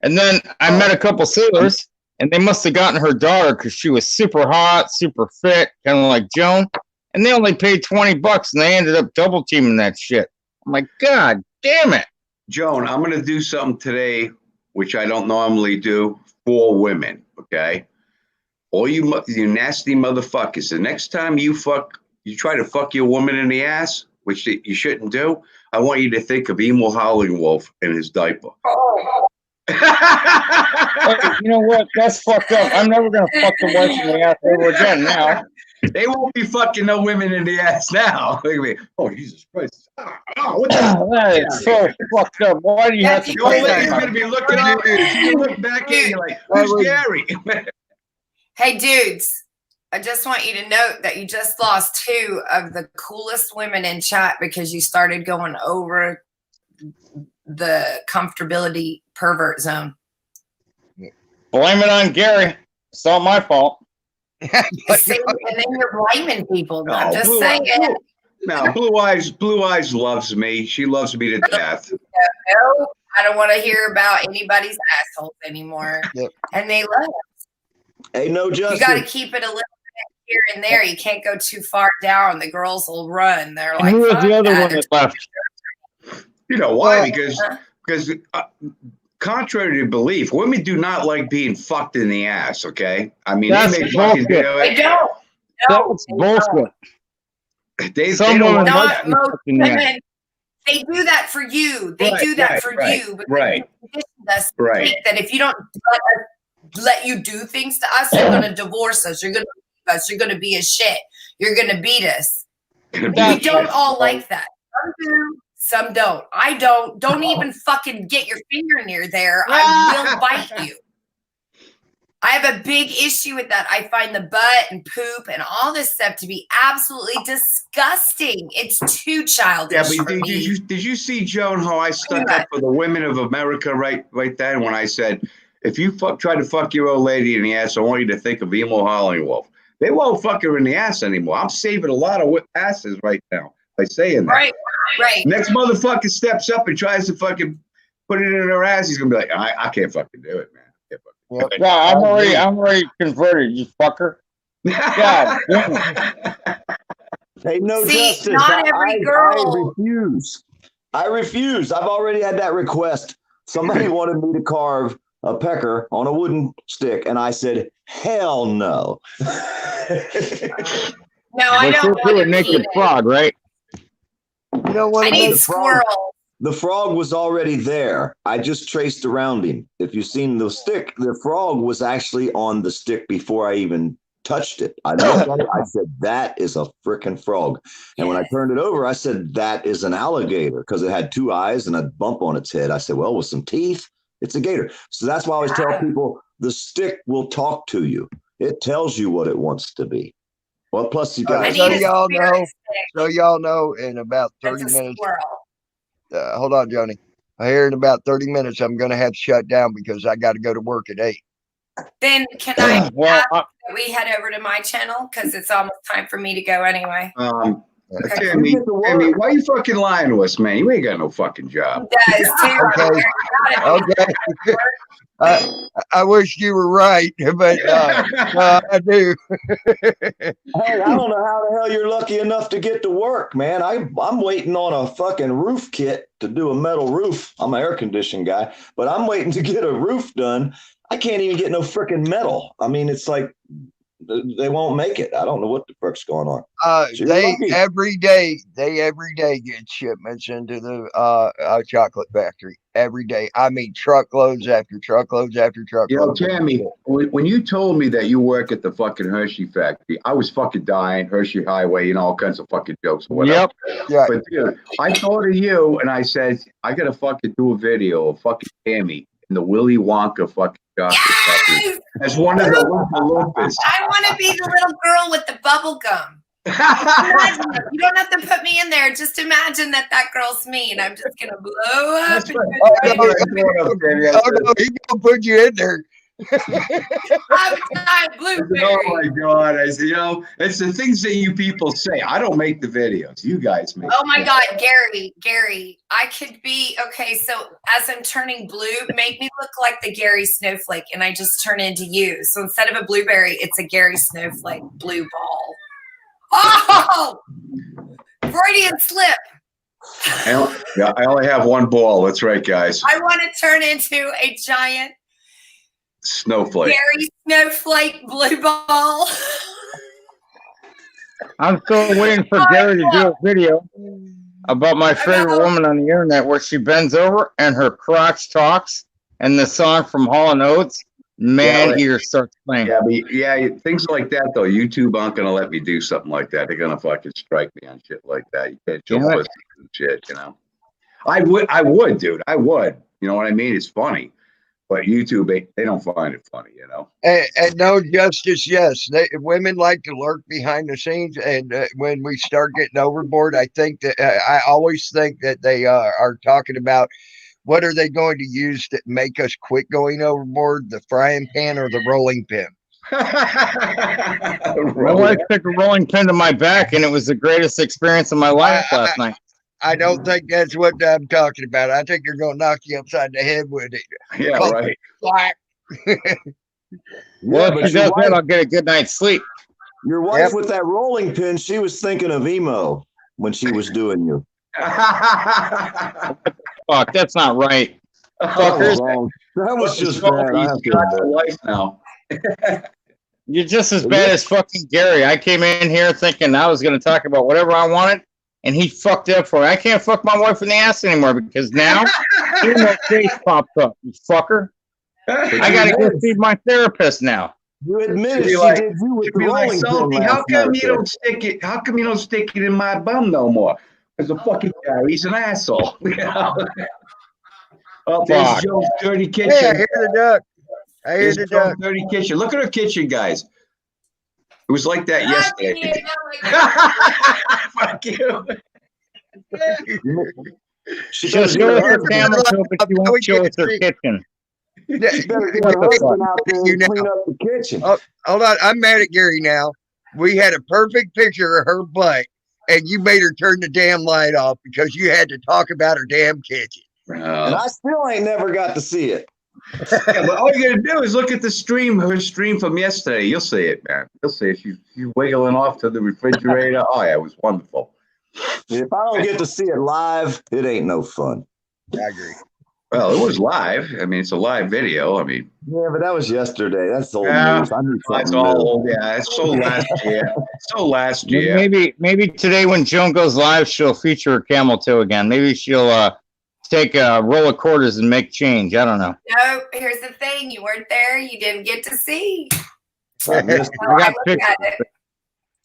Speaker 2: And then I met a couple sailors, and they must have gotten her daughter because she was super hot, super fit, kind of like Joan. And they only paid $20, and they ended up double teaming that shit. I'm like, God damn it.
Speaker 7: Joan, I'm going to do something today, which I don't normally do for women, okay? All you nasty motherfuckers, the next time you try to fuck your woman in the ass, which you shouldn't do, I want you to think of Emil Hollingwolf in his diaper.
Speaker 6: Oh.
Speaker 2: Hey, you know what? That's fucked up. I'm never going to fuck the wife in the ass ever again now.
Speaker 7: They won't be fucking no women in the ass now. Look at me. Oh, Jesus Christ. Oh, what the
Speaker 2: That is so fucked up. Why do you have to
Speaker 7: The old
Speaker 2: fuck
Speaker 7: lady's
Speaker 2: that?
Speaker 7: going to be looking up. You look back at you like, who's Gary?
Speaker 6: Hey, dudes, I just want you to note that you just lost 2 of the coolest women in chat because you started going over the comfortability pervert zone.
Speaker 2: Blame it on Gary. It's not my fault.
Speaker 6: See, and then you're blaming people.
Speaker 7: No,
Speaker 6: I'm just
Speaker 7: Blue
Speaker 6: saying.
Speaker 7: No, Blue Eyes loves me. She loves me to death.
Speaker 6: No, I don't want to hear about anybody's assholes anymore.
Speaker 1: Yep.
Speaker 6: And they love it.
Speaker 3: Hey, no, Justin.
Speaker 6: You got to keep it a little bit here and there. You can't go too far down. The girls will run. They're like,
Speaker 2: Who was
Speaker 6: "Fuck
Speaker 2: the other
Speaker 6: that."
Speaker 2: one that left?
Speaker 7: You know why? Because contrary to belief, women do not like being fucked in the ass. Okay, I mean,
Speaker 2: That's
Speaker 7: they may fucking do
Speaker 6: They
Speaker 7: it.
Speaker 6: don't. No,
Speaker 2: That's
Speaker 6: they
Speaker 2: bullshit.
Speaker 7: They
Speaker 2: Some
Speaker 7: don't
Speaker 2: women
Speaker 7: like
Speaker 2: like
Speaker 6: Not
Speaker 2: to be
Speaker 6: most
Speaker 2: fucked in the ass.
Speaker 6: women. They do that for you. They do that for you. Because
Speaker 7: right.
Speaker 6: they conditioned us to
Speaker 7: Right.
Speaker 6: think that if you don't let you do things to us, you're going to divorce us. You're going to leave us. You're going to be a shit. You're going to beat us. We don't all like that. Some do. Some don't. I don't. Don't even fucking get your finger near there. I will bite you. I have a big issue with that. I find the butt and poop and all this stuff to be absolutely disgusting. It's too childish
Speaker 7: Yeah, but
Speaker 6: for me.
Speaker 7: did you see, Joan, how I stuck up for the women of America right then when I said, if you try to fuck your old lady in the ass, I want you to think of Emil Hollingwolf. They won't fuck her in the ass anymore. I'm saving a lot of asses right now by saying that.
Speaker 6: Right. Right.
Speaker 7: Next motherfucker steps up and tries to fucking put it in her ass. He's gonna be like, I can't fucking do it, man. I can't fucking do it.
Speaker 2: Yeah, I'm already converted, you fucker. God damn it.
Speaker 3: Hey, no
Speaker 6: See,
Speaker 3: justice.
Speaker 6: not every girl.
Speaker 3: I refuse. I've already had that request. Somebody wanted me to carve a pecker on a wooden stick, and I said, hell no.
Speaker 6: No, I
Speaker 2: But
Speaker 6: don't
Speaker 2: you're
Speaker 6: want
Speaker 2: through
Speaker 6: a
Speaker 2: a naked
Speaker 6: penis.
Speaker 2: frog, right?
Speaker 1: You don't want
Speaker 6: I
Speaker 1: to
Speaker 6: need
Speaker 3: the frog.
Speaker 6: squirrel.
Speaker 3: The frog was already there. I just traced around him. If you've seen the stick, the frog was actually on the stick before I even touched it. I looked at it. I said, that is a freaking frog. And when I turned it over, I said, that is an alligator because it had 2 eyes and a bump on its head. I said, well, with some teeth, it's a gator. So that's why I always tell people the stick will talk to you. It tells you what it wants to be. Well, plus you
Speaker 6: I
Speaker 3: guys.
Speaker 6: need
Speaker 1: So
Speaker 6: a
Speaker 1: y'all
Speaker 6: spirit
Speaker 1: know.
Speaker 6: stick
Speaker 1: So y'all know in about
Speaker 6: that's
Speaker 1: 30
Speaker 6: a
Speaker 1: minutes.
Speaker 6: squirrel.
Speaker 1: Hold on, Johnny. I hear in about 30 minutes I'm going to have to shut down because I got to go to work at 8.
Speaker 6: Then can I
Speaker 2: Well,
Speaker 6: ask that we head over to my channel because it's almost time for me to go anyway.
Speaker 7: Tammy, why you fucking lying to us, man? You ain't got no fucking job.
Speaker 6: He does too.
Speaker 1: Okay. Okay. I wish you were right, but I do.
Speaker 3: Hey, I don't know how the hell you're lucky enough to get to work, man. I'm waiting on a fucking roof kit to do a metal roof. I'm an air conditioning guy, but I'm waiting to get a roof done. I can't even get no freaking metal. I mean, it's like they won't make it. I don't know what the fuck's going on. So
Speaker 1: They
Speaker 3: lucky.
Speaker 1: every day get shipments into the chocolate factory every day. I mean, truckloads after truckloads after truckloads.
Speaker 7: You know, Tammy, when you told me that you work at the fucking Hershey factory, I was fucking dying. Hershey Highway, all kinds of fucking jokes. Whatever.
Speaker 2: Yep.
Speaker 1: Yeah.
Speaker 7: But dude, I thought of you and I said, I gotta fucking do a video of fucking Tammy in the Willy Wonka fucking chocolate factory
Speaker 6: Yes!
Speaker 7: as one of the Oompa Loompas.
Speaker 6: I want to be the little girl with the bubble gum. Imagine it. You don't have to put me in there. Just imagine that girl's me, and I'm just gonna blow up.
Speaker 7: That's right.
Speaker 1: Oh no, he's gonna put you in there.
Speaker 6: I'm blueberry.
Speaker 7: Oh my God. I said, it's the things that you people say. I don't make the videos. You guys make
Speaker 6: Oh my God, Gary, I could be okay. So as I'm turning blue, make me look like the Gary Snowflake, and I just turn into you. So instead of a blueberry, it's a Gary Snowflake blue ball. Oh, Freudian slip.
Speaker 7: I only have one ball. That's right, guys.
Speaker 6: I want to turn into a giant
Speaker 7: Snowflake.
Speaker 6: Gary Snowflake blue ball.
Speaker 2: I'm still waiting for Gary to do a video about my favorite woman on the internet where she bends over and her crotch talks and the song from Hall & Oates, Man Eater, starts playing.
Speaker 7: Yeah, things like that, though. YouTube aren't going to let me do something like that. They're going to fucking strike me on shit like that. You can't show pussy and shit, I would, dude. I would. You know what I mean? It's funny. But YouTube, they don't find it funny,
Speaker 1: And no justice, yes. Women like to lurk behind the scenes. And when we start getting overboard, I think that I always think that they are talking about what are they going to use to make us quit going overboard, the frying pan or the rolling pin?
Speaker 2: My wife took a rolling pin to my back, and it was the greatest experience of my life last night.
Speaker 1: I don't think that's what I'm talking about. I think they're going to knock you upside the head with it.
Speaker 7: Yeah, right.
Speaker 2: Well, if she does that, I'll get a good night's sleep.
Speaker 3: Your wife with that rolling pin, she was thinking of emo when she was doing you.
Speaker 2: Fuck, that's not right.
Speaker 3: That was just bad. I have to admit.
Speaker 7: Life now.
Speaker 2: You're just as bad as fucking Gary. I came in here thinking I was going to talk about whatever I wanted, and he fucked up for me. I can't fuck my wife in the ass anymore because now emo face popped up, you fucker. I got to go see my therapist now.
Speaker 3: You admitted she
Speaker 7: like,
Speaker 3: did you with the
Speaker 7: like,
Speaker 3: rolling
Speaker 7: Salty,
Speaker 3: pin.
Speaker 7: how come you don't stick it? How come you don't stick it in my bum no more? Because the fucking guy, he's an asshole. Oh, there's Joe's dirty kitchen.
Speaker 1: Hey, I hear the duck. I hear the duck.
Speaker 7: Dirty kitchen. Look at her kitchen, guys. It was like that yesterday. Fuck you.
Speaker 3: She
Speaker 2: She'll
Speaker 3: better
Speaker 2: show us
Speaker 3: get
Speaker 2: her camel toe, but she won't show us her kitchen.
Speaker 3: She better get her husband out there and clean up the kitchen.
Speaker 1: Hold on. I'm mad at Gary now. We had a perfect picture of her butt, and you made her turn the damn light off because you had to talk about her damn kitchen.
Speaker 3: And I still ain't never got to see it.
Speaker 7: Yeah, but all you gotta do is look at the stream, her stream from yesterday. You'll see it, man. You'll see it. She's wiggling off to the refrigerator. Oh yeah, it was wonderful.
Speaker 3: If I don't get to see it live, it ain't no fun.
Speaker 1: I agree.
Speaker 7: Well, it was live. I mean, it's a live video. I mean,
Speaker 3: Yeah, but that was yesterday. That's old
Speaker 7: Yeah,
Speaker 3: news. I knew
Speaker 7: that's
Speaker 3: something new.
Speaker 7: all old. Yeah, it's so last year. So last year.
Speaker 2: Maybe today when Joan goes live, she'll feature her camel toe again. Maybe she'll take a roll of quarters and make change. I don't know.
Speaker 6: No, here's the thing. You weren't there. You didn't get to see.
Speaker 3: I missed
Speaker 6: So
Speaker 2: I got
Speaker 6: I look
Speaker 2: pictures.
Speaker 6: at it.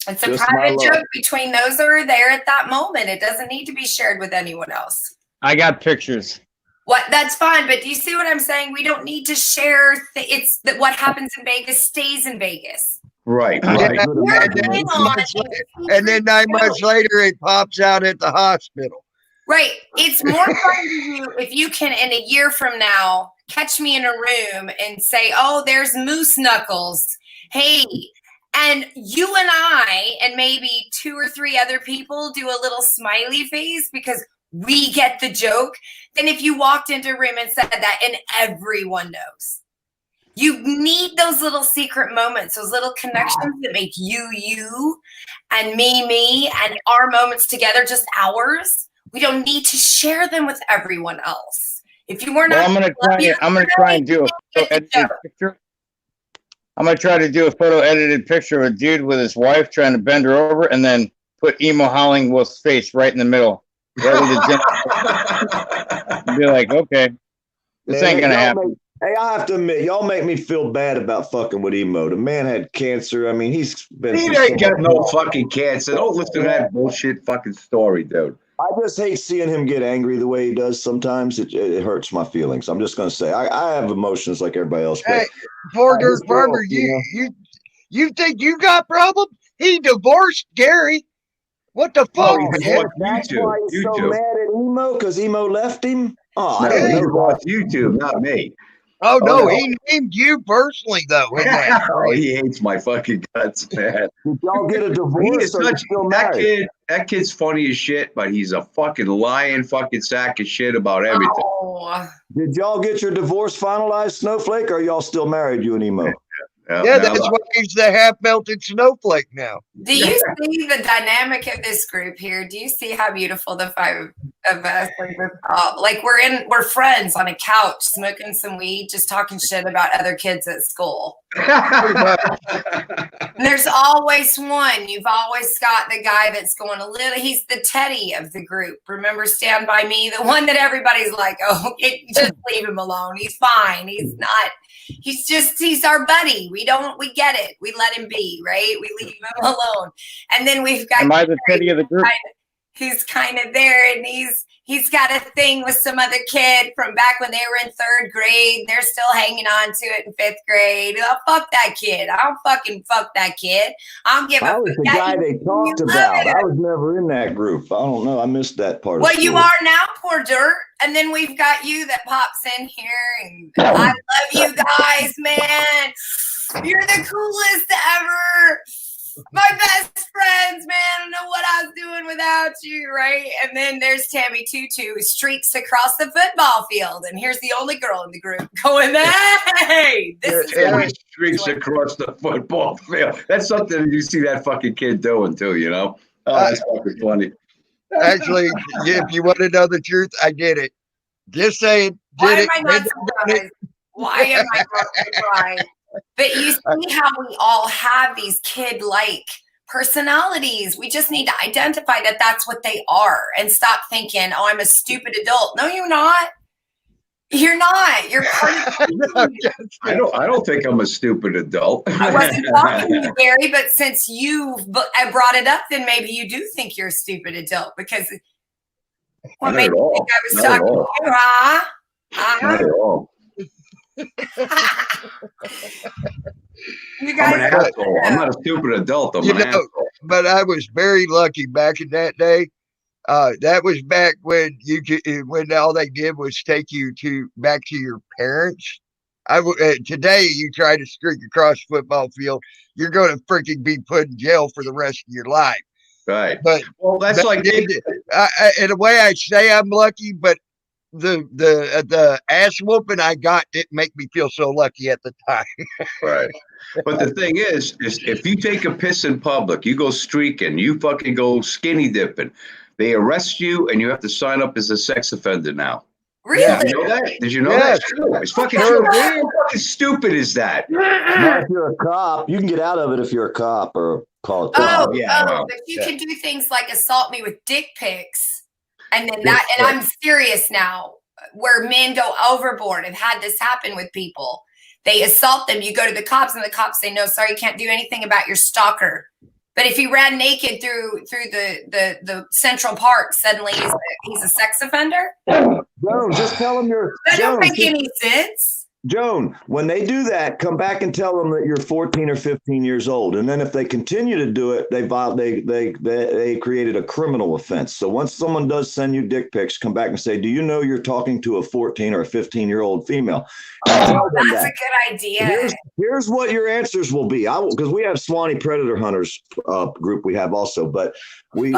Speaker 6: It's a
Speaker 3: Just my
Speaker 6: private
Speaker 3: luck.
Speaker 6: joke between those who are there at that moment. It doesn't need to be shared with anyone else.
Speaker 2: I got pictures.
Speaker 6: What? That's fine, but do you see what I'm saying? We don't need to share. It's that what happens in Vegas stays in Vegas.
Speaker 7: Right,
Speaker 1: Yeah,
Speaker 7: right.
Speaker 6: You're
Speaker 1: and, then
Speaker 6: in on
Speaker 1: months
Speaker 6: it.
Speaker 1: la- and then 9 months later, it pops out at the hospital.
Speaker 6: Right. It's more fun to you if you can, in a year from now, catch me in a room and say, oh, there's Moose Knuckles. Hey. And you and I, and maybe 2 or 3 other people, do a little smiley face because we get the joke. Then if you walked into a room and said that, and everyone knows. You need those little secret moments, those little connections that make you, you, and me, and our moments together just ours. We don't need to share them with everyone else. If you were
Speaker 2: Well,
Speaker 6: not,
Speaker 2: I'm gonna try and do a photo edited picture. I'm gonna try to do a photo edited picture of a dude with his wife trying to bend her over, and then put Emo Hollingworth's face right in the middle. Right with the gym. Be like, okay, this
Speaker 3: Man,
Speaker 2: ain't gonna
Speaker 3: y'all
Speaker 2: happen.
Speaker 3: Hey, I have to admit, y'all make me feel bad about fucking with Emo. The man had cancer. I mean, he's been.
Speaker 7: He
Speaker 3: through
Speaker 7: ain't
Speaker 3: so
Speaker 7: got
Speaker 3: much.
Speaker 7: no fucking cancer. Don't listen to that bullshit fucking story, dude.
Speaker 3: I just hate seeing him get angry the way he does. Sometimes it hurts my feelings. I'm just gonna say I have emotions like everybody else. But
Speaker 1: Hey, poor
Speaker 3: his
Speaker 1: Dirt Farmer,
Speaker 3: girl, you
Speaker 1: you think you got problems? He divorced Gary. What the fuck?
Speaker 7: Oh,
Speaker 1: man?
Speaker 7: yeah.
Speaker 3: that's
Speaker 7: YouTube,
Speaker 3: why he's so
Speaker 7: YouTube.
Speaker 3: mad at Emo because Emo left him. Oh, I
Speaker 7: No,
Speaker 3: didn't
Speaker 7: he
Speaker 3: know that.
Speaker 7: watched YouTube, not me.
Speaker 1: Oh no,
Speaker 3: no.
Speaker 1: he named you personally though. In that.
Speaker 7: Oh, he hates my fucking guts, man.
Speaker 3: Did y'all get a
Speaker 7: He
Speaker 3: divorce
Speaker 7: is
Speaker 3: or you
Speaker 7: such
Speaker 3: still
Speaker 7: that
Speaker 3: married?
Speaker 7: kid. That kid's funny as shit, but he's a fucking lying fucking sack of shit about everything.
Speaker 6: oh,
Speaker 3: Did y'all get your divorce finalized, Snowflake, or are y'all still married, you and Emo?
Speaker 1: Yeah, that's why he's the half melted snowflake now.
Speaker 6: do you see the dynamic of this group here? Do you see how beautiful the 5 of us are? Like we're friends on a couch smoking some weed, just talking shit about other kids at school. And there's always one. You've always got the guy that's going a little. He's the Teddy of the group. Remember Stand By Me, the one that everybody's like, oh, just leave him alone. He's fine. He's not. He's our buddy. We get it. We let him be, right? We leave him alone. And then we've got
Speaker 2: Am I the Teddy of the group?
Speaker 6: who's kind of there, and he's got a thing with some other kid from back when they were in 3rd grade. They're still hanging on to it in 5th grade. Oh, fuck that kid. I don't fucking fuck that kid. I don't give a
Speaker 3: I was the guy they talked
Speaker 6: You love
Speaker 3: about.
Speaker 6: it.
Speaker 3: I was never in that group. I don't know. I missed that part.
Speaker 6: Well,
Speaker 3: of
Speaker 6: you
Speaker 3: school.
Speaker 6: are now, poor Dirt. And then we've got you that pops in here. And I love you guys, man. You're the coolest ever. My best friends, man. I don't know what I was doing without you, right? And then there's Tammy Tutu who streaks across the football field. And here's the only girl in the group going, hey, this is
Speaker 7: Every streaks across the football field. That's something you see that fucking kid doing too, you know? Oh, that's fucking funny.
Speaker 1: Actually, if you want to know the truth, I did it. Just saying,
Speaker 6: Why
Speaker 1: did
Speaker 6: am I
Speaker 1: it.
Speaker 6: not surprised? Why am I not surprised? But you see how we all have these kid-like personalities. We just need to identify that that's what they are and stop thinking, oh, I'm a stupid adult. No, you're not. You're not. You're part of the
Speaker 7: I don't think I'm a stupid adult.
Speaker 6: I wasn't talking to you, Gary, but since I brought it up, then maybe you do think you're a stupid adult because what
Speaker 7: Not
Speaker 6: made
Speaker 7: at
Speaker 6: you
Speaker 7: all.
Speaker 6: think I was
Speaker 7: Not at
Speaker 6: talking to
Speaker 7: all.
Speaker 6: you, huh?
Speaker 7: Not at all.
Speaker 6: You
Speaker 7: I'm
Speaker 6: guys
Speaker 7: an asshole. I'm not a stupid adult. I'm
Speaker 1: You
Speaker 7: an
Speaker 1: know,
Speaker 7: asshole.
Speaker 1: but I was very lucky back in that day. That was back when when all they did was take you back to your parents. Today you try to streak across the football field, you're going to freaking be put in jail for the rest of your life.
Speaker 7: Right.
Speaker 1: But
Speaker 7: Well, that's like
Speaker 1: in a way, I say I'm lucky, but the ass whooping I got didn't make me feel so lucky at the time.
Speaker 7: right. But the thing is if you take a piss in public, you go streaking, you fucking go skinny dipping, they arrest you and you have to sign up as a sex offender now.
Speaker 6: Really?
Speaker 7: Did you know that? Did you know
Speaker 1: Yes.
Speaker 7: that? True. It's fucking
Speaker 1: Sure
Speaker 7: true.
Speaker 1: did.
Speaker 7: How fucking stupid is that?
Speaker 3: Not if you're a cop. You can get out of it if you're a cop or a politician.
Speaker 6: Oh,
Speaker 7: yeah, well,
Speaker 6: but you
Speaker 7: yeah.
Speaker 6: can do things like assault me with dick pics, and then
Speaker 7: Yes,
Speaker 6: that. And I'm serious now, where men go overboard. I've had this happen with people. They assault them. You go to the cops, and the cops say, "No, sorry, you can't do anything about your stalker." But if he ran naked through the Central Park, suddenly he's a sex offender.
Speaker 3: Joan, just tell them you're.
Speaker 6: That don't
Speaker 3: Joan,
Speaker 6: make any sense.
Speaker 3: Joan, when they do that, come back and tell them that you're 14 or 15 years old. And then if they continue to do it, they created a criminal offense. So once someone does send you dick pics, come back and say, do you know you're talking to a 14 or a 15-year-old female? And tell them
Speaker 6: That's
Speaker 3: that.
Speaker 6: a good idea.
Speaker 3: Here's what your answers will be. Because we have Swanee Predator Hunters group we have also, but we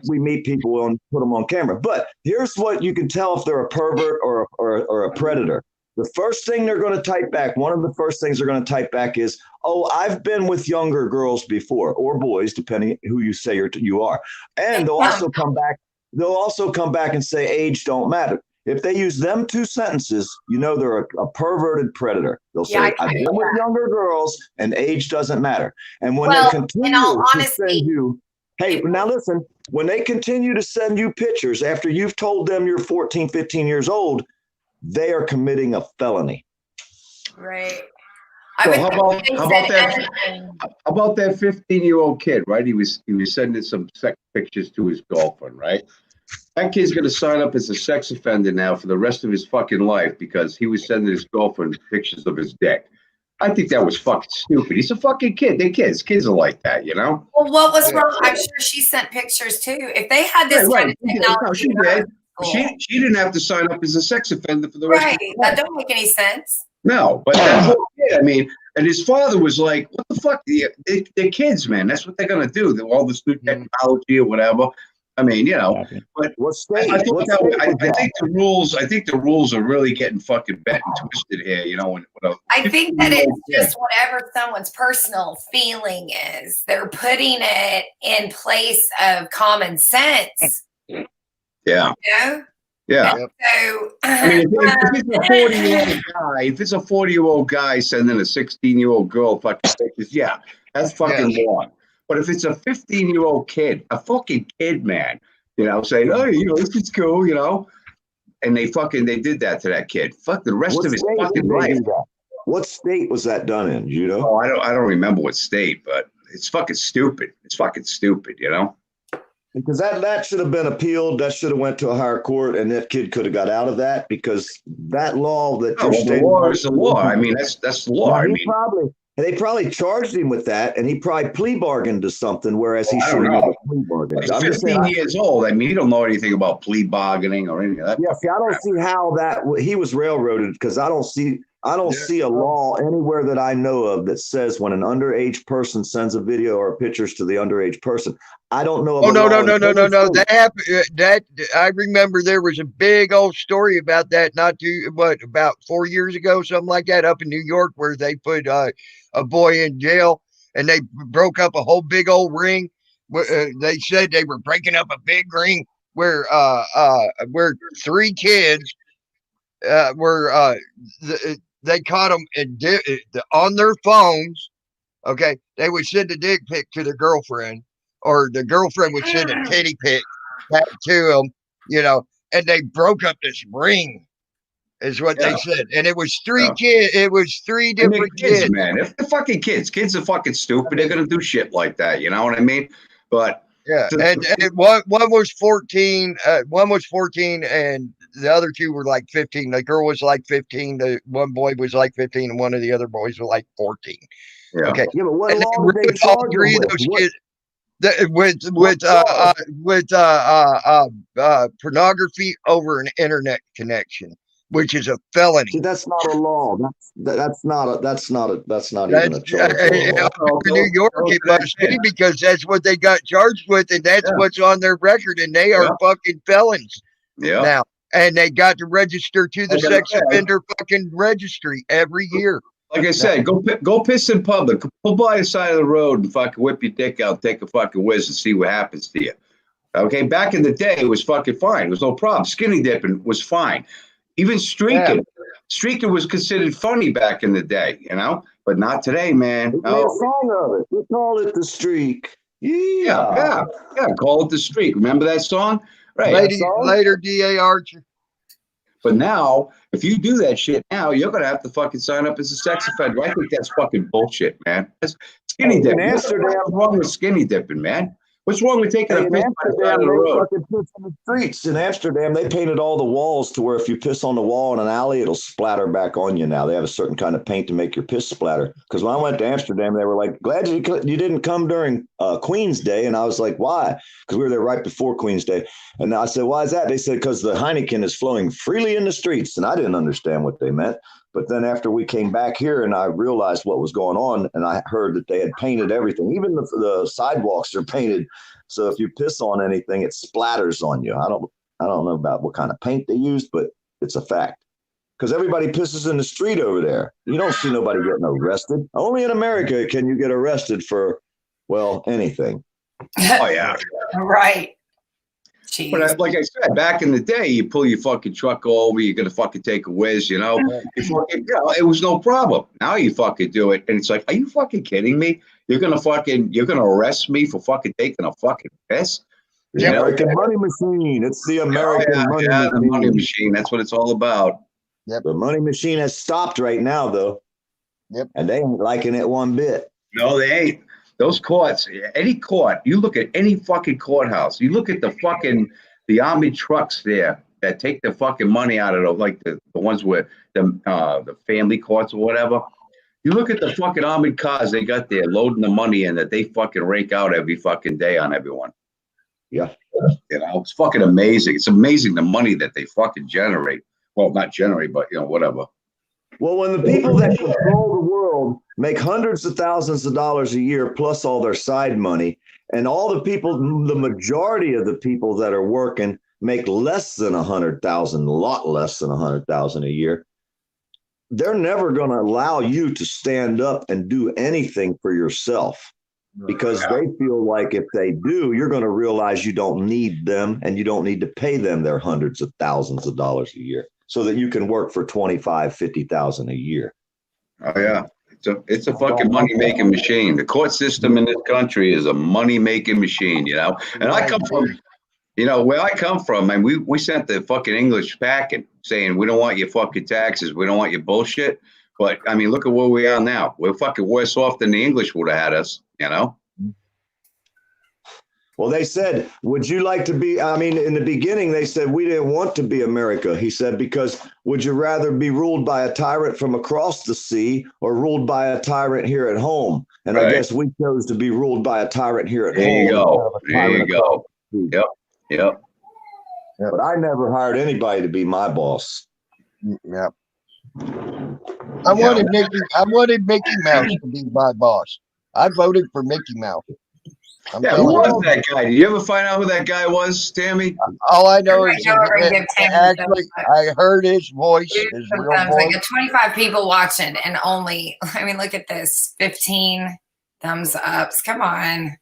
Speaker 3: meet people and put them on camera. But here's what you can tell if they're a pervert or a predator. The first thing they're going to type back, one of the first things they're going to type back is, oh, I've been with younger girls before, or boys, depending who you say you are. And they'll also come back and say age don't matter. If they use them two sentences, you know they're a perverted predator. They'll say, I've been with younger girls and age doesn't matter. And when they continue to send you, hey, now listen, when they continue to send you pictures after you've told them you're 14, 15 years old, they are committing a felony.
Speaker 6: Right.
Speaker 7: So how about that 15-year-old kid, right? He was sending some sex pictures to his girlfriend, right? That kid's going to sign up as a sex offender now for the rest of his fucking life because he was sending his girlfriend pictures of his dick. I think that was fucking stupid. He's a fucking kid. They're kids. Kids are like that, you know?
Speaker 6: Well, what was wrong? I'm sure she sent pictures too. If they had this kind of technology,
Speaker 7: she didn't have to sign up as a sex offender for the rest of her life.
Speaker 6: That don't make any sense.
Speaker 7: No, but that whole kid, I mean, and his father was like, what the fuck? They're kids, man. That's what they're going to do. All this new technology or whatever. I mean, you know, but I think the rules are really getting fucking bent and twisted here, you know.
Speaker 6: I think that it's just whatever someone's personal feeling is. They're putting it in place of common sense.
Speaker 7: Yeah.
Speaker 6: You know?
Speaker 7: Yeah.
Speaker 6: So,
Speaker 7: I mean, if it's a 40-year-old guy sending a 16-year-old girl fucking pictures, yeah, that's fucking wrong. But if it's a 15-year-old kid, a fucking kid, man, you know, saying, oh, you know, this is cool, you know, and they did that to that kid. Fuck the rest of his fucking life.
Speaker 3: What state was that done in? You know?
Speaker 7: Oh, I don't remember what state, but it's fucking stupid. It's fucking stupid, you know?
Speaker 3: Because that should have been appealed. That should have went to a higher court, and that kid could have got out of that because that law that
Speaker 7: the law is the law. I mean, that's the law. I mean,
Speaker 3: they probably charged him with that, and he probably plea bargained to something, whereas he should have never plea bargained.
Speaker 7: He's 15 years old. I mean, he don't know anything about plea bargaining or anything of that.
Speaker 3: Yeah, see, I don't see how he was railroaded because I don't see a law anywhere that I know of that says when an underage person sends a video or pictures to the underage person. I don't know.
Speaker 1: No. That happened. That I remember there was a big old story about that. About 4 years ago, something like that, up in New York, where they put a boy in jail and they broke up a whole big old ring. They said they were breaking up a big ring where 3 kids they caught them on their phones. Okay, they would send a dick pic to their girlfriend, or the girlfriend would send a titty pic back to them, you know, and they broke up this ring, is what they said. And it was 3 kids. It was 3 different kids.
Speaker 7: Man, if the fucking kids are fucking stupid, they're gonna do shit like that. You know what I mean? But
Speaker 1: yeah, and one was 14. One was 14, and the other 2 were like 15. The girl was like 15. The one boy was like 15, and one of the other boys was like 14.
Speaker 7: Yeah.
Speaker 1: Okay.
Speaker 3: Yeah, but what
Speaker 1: and
Speaker 3: law did they
Speaker 1: all
Speaker 3: charge
Speaker 1: 3 of
Speaker 3: them
Speaker 1: those
Speaker 3: with?
Speaker 1: kids with pornography over an internet connection. which is a felony.
Speaker 3: See, that's not a law. That's not even a
Speaker 1: That's
Speaker 3: charge. For a law.
Speaker 1: up in New York, it must be because that's what they got charged with, and that's
Speaker 7: Yeah.
Speaker 1: what's on their record, and they are
Speaker 7: Yeah.
Speaker 1: fucking felons
Speaker 7: Yeah.
Speaker 1: now. And they got to register to the
Speaker 7: Like I
Speaker 1: sex
Speaker 7: said.
Speaker 1: offender fucking registry every year.
Speaker 7: Like I said, go piss in public. Pull by the side of the road and fucking whip your dick out, take a fucking whiz and see what happens to you. Okay, back in the day, it was fucking fine. It was no problem. Skinny dipping was fine. Even streaking.
Speaker 1: Yeah.
Speaker 7: Streaking was considered funny back in the day, you know? But not today, man.
Speaker 3: We made
Speaker 7: No.
Speaker 3: a song of it. We call it the streak.
Speaker 7: Yeah. Call it the streak. Remember that song? Right.
Speaker 1: Later, D.A. Archer.
Speaker 7: But now, if you do that shit now, you're gonna have to fucking sign up as a sex offender. I think that's fucking bullshit, man. That's skinny
Speaker 3: In
Speaker 7: dipping.
Speaker 3: Amsterdam-
Speaker 7: What's wrong with skinny dipping, man? What's wrong with taking
Speaker 3: Hey,
Speaker 7: a
Speaker 3: in
Speaker 7: piss by the side
Speaker 3: Amsterdam,
Speaker 7: of the
Speaker 3: they
Speaker 7: road?
Speaker 3: fucking piss in the streets. In Amsterdam, they painted all the walls to where if you piss on the wall in an alley, it'll splatter back on you now. They have a certain kind of paint to make your piss splatter. Because when I went to Amsterdam, they were like, glad you didn't come during Queen's Day. And I was like, why? Because we were there right before Queen's Day. And I said, why is that? They said, because the Heineken is flowing freely in the streets. And I didn't understand what they meant. But then after we came back here and I realized what was going on, and I heard that they had painted everything, even the sidewalks are painted. So if you piss on anything, it splatters on you. I don't know about what kind of paint they used, but it's a fact. Because everybody pisses in the street over there. You don't see nobody getting arrested. Only in America can you get arrested for, well, anything.
Speaker 7: Oh yeah.
Speaker 6: Right. Jeez.
Speaker 7: But like I said, back in the day, you pull your fucking truck over, you're gonna fucking take a whiz, you know. It was no problem. Now you fucking do it, and it's like, are you fucking kidding me? You're gonna arrest me for fucking taking a fucking piss?
Speaker 3: The American money machine. It's the American money
Speaker 7: the
Speaker 3: machine.
Speaker 7: money machine. That's what it's all about.
Speaker 3: The money machine has stopped right now, though.
Speaker 1: Yep.
Speaker 3: And they ain't liking it one bit.
Speaker 7: No, they ain't. Those courts, any court, you look at any fucking courthouse, you look at the army trucks there that take the fucking money out of the ones where the family courts or whatever. You look at the fucking armored cars they got there loading the money in that they fucking rake out every fucking day on everyone.
Speaker 3: Yeah.
Speaker 7: You know, it's fucking amazing. It's amazing the money that they fucking generate. Well, not generate, but whatever.
Speaker 3: Well, when the people that control the world make hundreds of thousands of dollars a year plus all their side money, and all the people, the majority of the people that are working make less than 100,000, a lot less than 100,000 a year, they're never going to allow you to stand up and do anything for yourself because they feel like if they do, you're going to realize you don't need them and you don't need to pay them their hundreds of thousands of dollars a year so that you can work for 25, 50,000 a year.
Speaker 7: Oh yeah. It's a fucking money-making machine. The court system in this country is a money-making machine, you know. And I come from, where I come from, and we sent the fucking English packing saying we don't want your fucking taxes, we don't want your bullshit. But I mean, look at where we are now. We're fucking worse off than the English would have had us, you know.
Speaker 3: Well, they said, would you like to be, in the beginning, they said, we didn't want to be America. He said, because would you rather be ruled by a tyrant from across the sea or ruled by a tyrant here at home? And
Speaker 7: Right.
Speaker 3: I guess we chose to be ruled by a tyrant here at home.
Speaker 7: There you go.
Speaker 3: instead of a
Speaker 7: There you
Speaker 3: tyrant
Speaker 7: go.
Speaker 3: across the sea.
Speaker 7: Yep.
Speaker 3: But I never hired anybody to be my boss.
Speaker 1: Yeah. I wanted Mickey Mouse to be my boss. I voted for Mickey Mouse. I'm
Speaker 7: Yeah, who
Speaker 1: telling you.
Speaker 7: was that guy? Did you ever find out who that guy was, Tammy?
Speaker 1: All I know
Speaker 6: Right
Speaker 1: is
Speaker 6: now we're gonna give Tammy
Speaker 1: actually I heard his voice,
Speaker 6: Dude,
Speaker 1: his real
Speaker 6: sometimes I
Speaker 1: voice.
Speaker 6: get 25 people watching and only, look at this, 15 thumbs ups. Come on.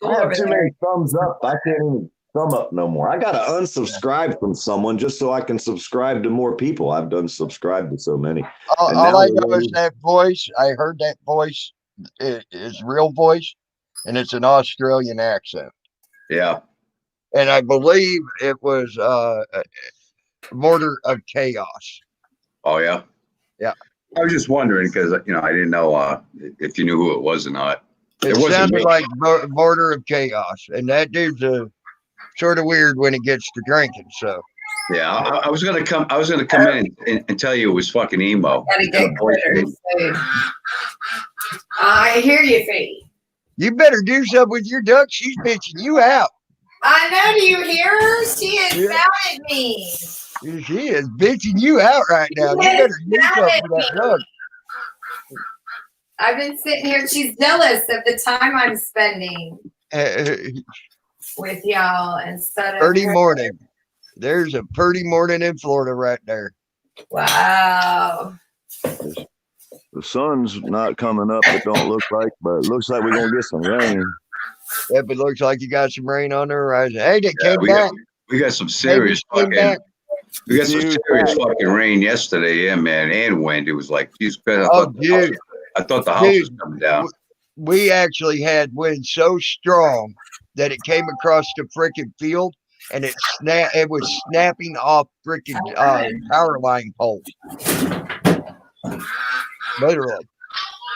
Speaker 6: Go
Speaker 3: I have
Speaker 6: over
Speaker 3: too
Speaker 6: there.
Speaker 3: many thumbs up. I can't even thumb up no more. I got to unsubscribe from someone just so I can subscribe to more people. I've done subscribe to so many. And
Speaker 1: All
Speaker 3: now
Speaker 1: I
Speaker 3: they're
Speaker 1: know is
Speaker 3: ready-
Speaker 1: that voice. I heard that voice, his real voice, and it's an Australian accent.
Speaker 7: Yeah.
Speaker 1: And I believe it was Border of Chaos.
Speaker 7: Oh yeah.
Speaker 1: Yeah.
Speaker 7: I was just wondering because I didn't know if you knew who it was or not.
Speaker 1: It
Speaker 7: wasn't
Speaker 1: sounded
Speaker 7: me.
Speaker 1: like Border of Chaos, and that dude's sort of weird when it gets to drinking. So
Speaker 7: Yeah, I was gonna come. I was gonna come in and tell you it was fucking emo.
Speaker 6: Gotta get critters. Food. I hear you, Fee.
Speaker 1: you better do something with your duck. She's bitching you out.
Speaker 6: I know. Do you hear her? She is
Speaker 1: Yeah.
Speaker 6: mad at me.
Speaker 1: She is bitching you out right now. You better do something for that rug.
Speaker 6: I've been sitting here. She's jealous of the time I'm spending with y'all instead of
Speaker 1: Pretty
Speaker 6: her.
Speaker 1: morning. There's a pretty morning in Florida right there.
Speaker 6: Wow.
Speaker 3: The sun's not coming up. It don't look like, but it looks like we're gonna get some rain.
Speaker 1: Yep, it looks like you got some rain on the horizon. Hey, they
Speaker 7: Yeah,
Speaker 1: came back.
Speaker 7: we got some serious
Speaker 1: Came
Speaker 7: fucking.
Speaker 1: back.
Speaker 7: We got some
Speaker 3: Huge
Speaker 7: serious
Speaker 3: back.
Speaker 7: fucking rain yesterday, yeah, man, and wind. It was like, geez, I
Speaker 1: Oh,
Speaker 7: thought,
Speaker 1: dude.
Speaker 7: I thought the house was
Speaker 1: Dude.
Speaker 7: coming down.
Speaker 1: We actually had wind so strong that it came across the freaking field and it was snapping off freaking power line poles. Literally.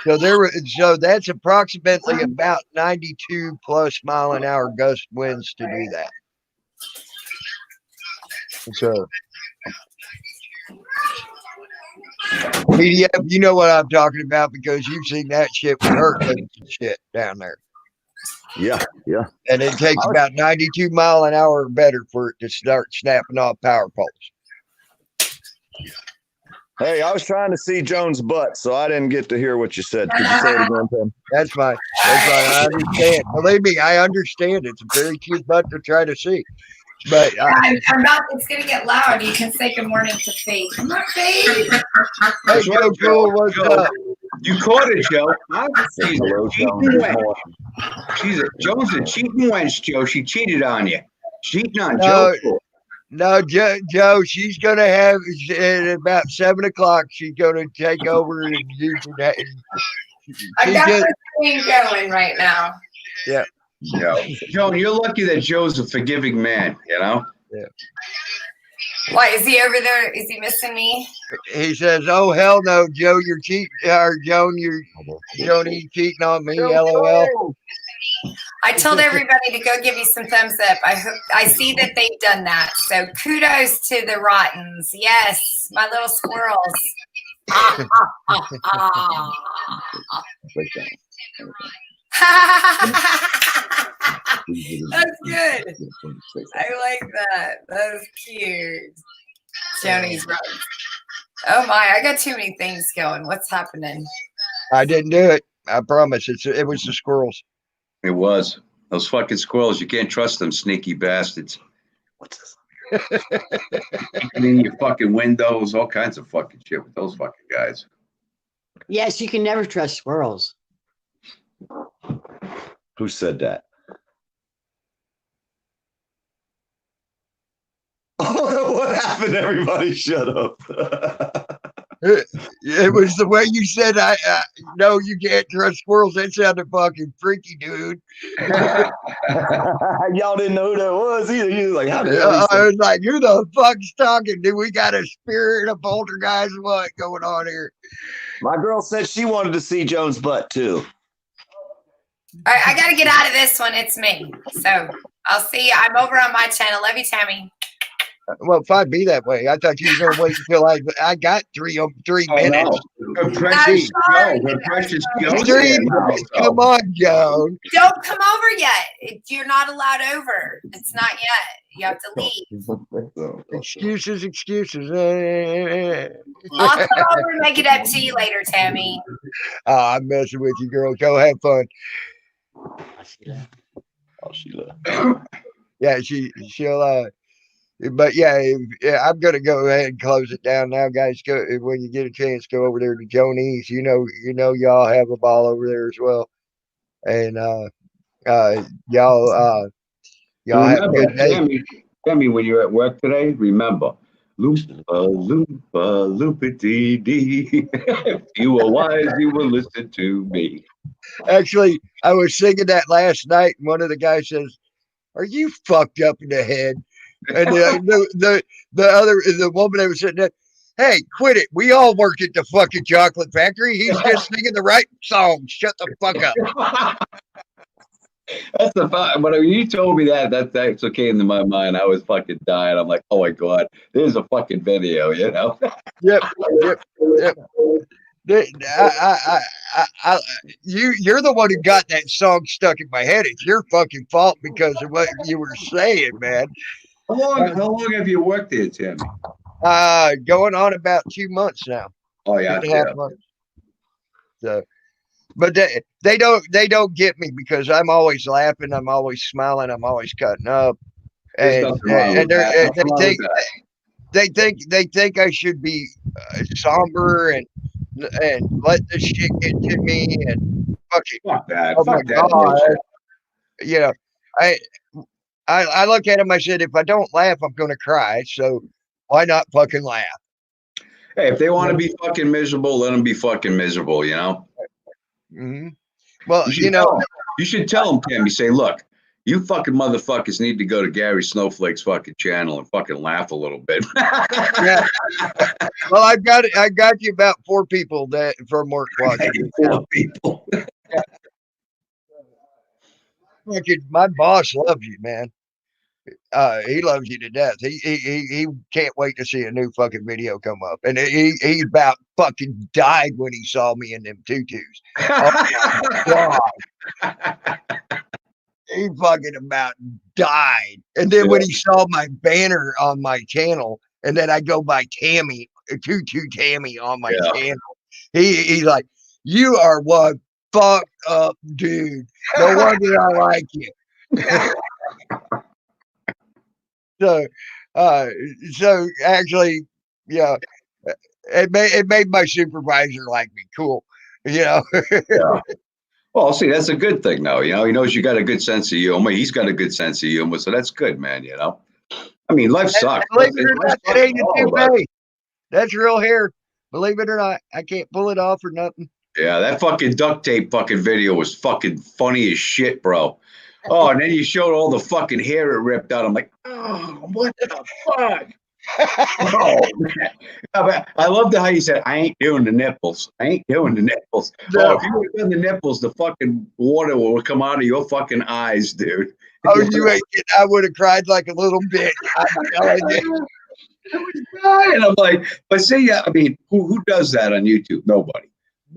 Speaker 1: So that's approximately about 92 plus mile an hour gust winds to do that. So PDF, you know what I'm talking about because you've seen that shit with hurricanes and shit down there.
Speaker 3: Yeah, yeah.
Speaker 1: And it takes about 92 mile an hour or better for it to start snapping off power poles.
Speaker 3: Hey, I was trying to see Joan's butt, so I didn't get to hear what you said. Could you say it again, Tim?
Speaker 1: That's fine. That's fine. I understand. Believe me, I understand. It's a very cute butt to try to see. But
Speaker 6: I'm about, it's going to get loud. You can say good morning to Faith. I'm not Faith.
Speaker 1: hey,
Speaker 7: That's right,
Speaker 1: Joe Cool, what's
Speaker 7: Joe.
Speaker 1: up?
Speaker 7: You caught it, Joe. Huh? She's
Speaker 3: Hello,
Speaker 7: a
Speaker 3: Joan.
Speaker 7: cheating
Speaker 3: Good
Speaker 7: wench.
Speaker 3: morning.
Speaker 7: Joe's a cheating wench, Joe. She cheated on you. Cheating on
Speaker 1: No.
Speaker 7: Joe.
Speaker 1: No, Joe, she's going to have at about 7 o'clock. She's going to take over and do that.
Speaker 6: I've got this thing going right now.
Speaker 1: Yeah.
Speaker 7: Joan, you're lucky that Joe's a forgiving man, you know?
Speaker 1: Yeah.
Speaker 6: Why, is he over there? Is he missing me?
Speaker 1: He says, "Oh hell no, Joe, you're cheating, or Joan, Joni cheating on me." LOL.
Speaker 6: I told everybody to go give you some thumbs up. I see that they've done that. So kudos to the Rottens. Yes, my little squirrels. That's good. I like that. That was cute. Joni's right. Oh my, I got too many things going. What's happening?
Speaker 1: I didn't do it. I promise. It was the squirrels.
Speaker 7: It was. Those fucking squirrels, you can't trust them sneaky bastards.
Speaker 3: What's this?
Speaker 7: In your fucking windows, all kinds of fucking shit with those fucking guys.
Speaker 8: Yes, you can never trust squirrels.
Speaker 3: Who said that? Oh, what happened? Everybody shut up.
Speaker 1: It was the way you said, no, you can't trust squirrels. That sounded fucking freaky, dude.
Speaker 3: Y'all didn't know who that was either. You was like, how did
Speaker 1: I was like, who the fuck's talking? Do we got a spirit of poltergeist? What going on here?
Speaker 3: My girl said she wanted to see Joan's butt too.
Speaker 6: All right, I got to get out of this one. It's me. So I'll see you. I'm over on my channel. Love you, Tammy.
Speaker 1: Well, if I'd be that way, I thought you were going to wait until I got 3 minutes.
Speaker 7: No. Her precious Joe. Her precious Joe.
Speaker 1: 3 minutes. Come on, Joan.
Speaker 6: Don't come over yet. You're not allowed over. It's not yet. You have to leave.
Speaker 1: Excuses.
Speaker 6: I'll come over and make it up to you later, Tammy.
Speaker 1: I'm messing with you, girl. Go have fun.
Speaker 3: Oh, she left.
Speaker 1: Yeah, she'll. But yeah, I'm gonna go ahead and close it down now, guys. Go when you get a chance. Go over there to Joni's. You know, y'all have a ball over there as well, and y'all have a good day.
Speaker 7: Tammy, when you're at work today, remember, loopity dee. If you were wise, you will listen to me.
Speaker 1: Actually, I was singing that last night, and one of the guys says, "Are you fucked up in the head?" And the woman that was sitting there, "Hey, quit it. We all work at the fucking chocolate factory. He's just singing the right song. Shut the fuck up."
Speaker 7: That's the fun. When you told me that's okay in my mind. I was fucking dying. I'm like, oh my god, there's a fucking video, you know?
Speaker 1: Yep. You're the one who got that song stuck in my head. It's your fucking fault because of what you were saying, man.
Speaker 7: How long have you worked there, Tammy?
Speaker 1: Going on about 2 months now.
Speaker 7: Oh yeah,
Speaker 1: 2.5 months. So, but they don't get me because I'm always laughing, I'm always smiling, I'm always cutting up,
Speaker 7: There's
Speaker 1: and
Speaker 7: nothing wrong with that. Nothing wrong with that.
Speaker 1: they think I should be somber and let this shit get to me and fucking.
Speaker 7: Fuck that.
Speaker 1: Oh my
Speaker 7: Fuck that
Speaker 1: God.
Speaker 7: bullshit.
Speaker 1: You know, I look at him. I said, if I don't laugh, I'm going to cry. So why not fucking laugh?
Speaker 7: Hey, if they want to be fucking miserable, let them be fucking miserable. You know.
Speaker 1: Mm-hmm. Well,
Speaker 7: You should tell them, Tim. You say, look, you fucking motherfuckers need to go to Gary Snowflake's fucking channel and fucking laugh a little bit.
Speaker 1: Yeah. Well, I got you about 4 people that from work watching.
Speaker 7: 4 people.
Speaker 1: Fucking, my boss loves you, man. He loves you to death. He can't wait to see a new fucking video come up, and he about fucking died when he saw me in them tutus. Oh my God. He fucking about died. And then when he saw my banner on my channel, and then I go by Tammy, Tutu Tammy on my channel, he's like, you are one fucked up dude. No wonder I like you. So actually, yeah, it made my supervisor like me. Cool,
Speaker 7: Yeah. Well, see, that's a good thing, though. You know, he knows you got a good sense of humor. He's got a good sense of humor, so that's good, man. You know, I mean, life sucks.
Speaker 1: Believe it or not, that ain't a toupee. That's real hair. Believe it or not, I can't pull it off or nothing.
Speaker 7: Yeah, that fucking duct tape fucking video was fucking funny as shit, bro. Oh, and then you showed all the fucking hair it ripped out. I'm like, oh, what the fuck? Oh, man. I loved how you said, I ain't doing the nipples. I ain't doing the nipples.
Speaker 1: No.
Speaker 7: Oh, if you would have done the nipples, the fucking water would come out of your fucking eyes, dude.
Speaker 1: Oh, you ain't kidding. I would have cried like a little bitch. I'm telling you.
Speaker 7: I was dying. I'm like, but see, I mean, who does that on YouTube? Nobody.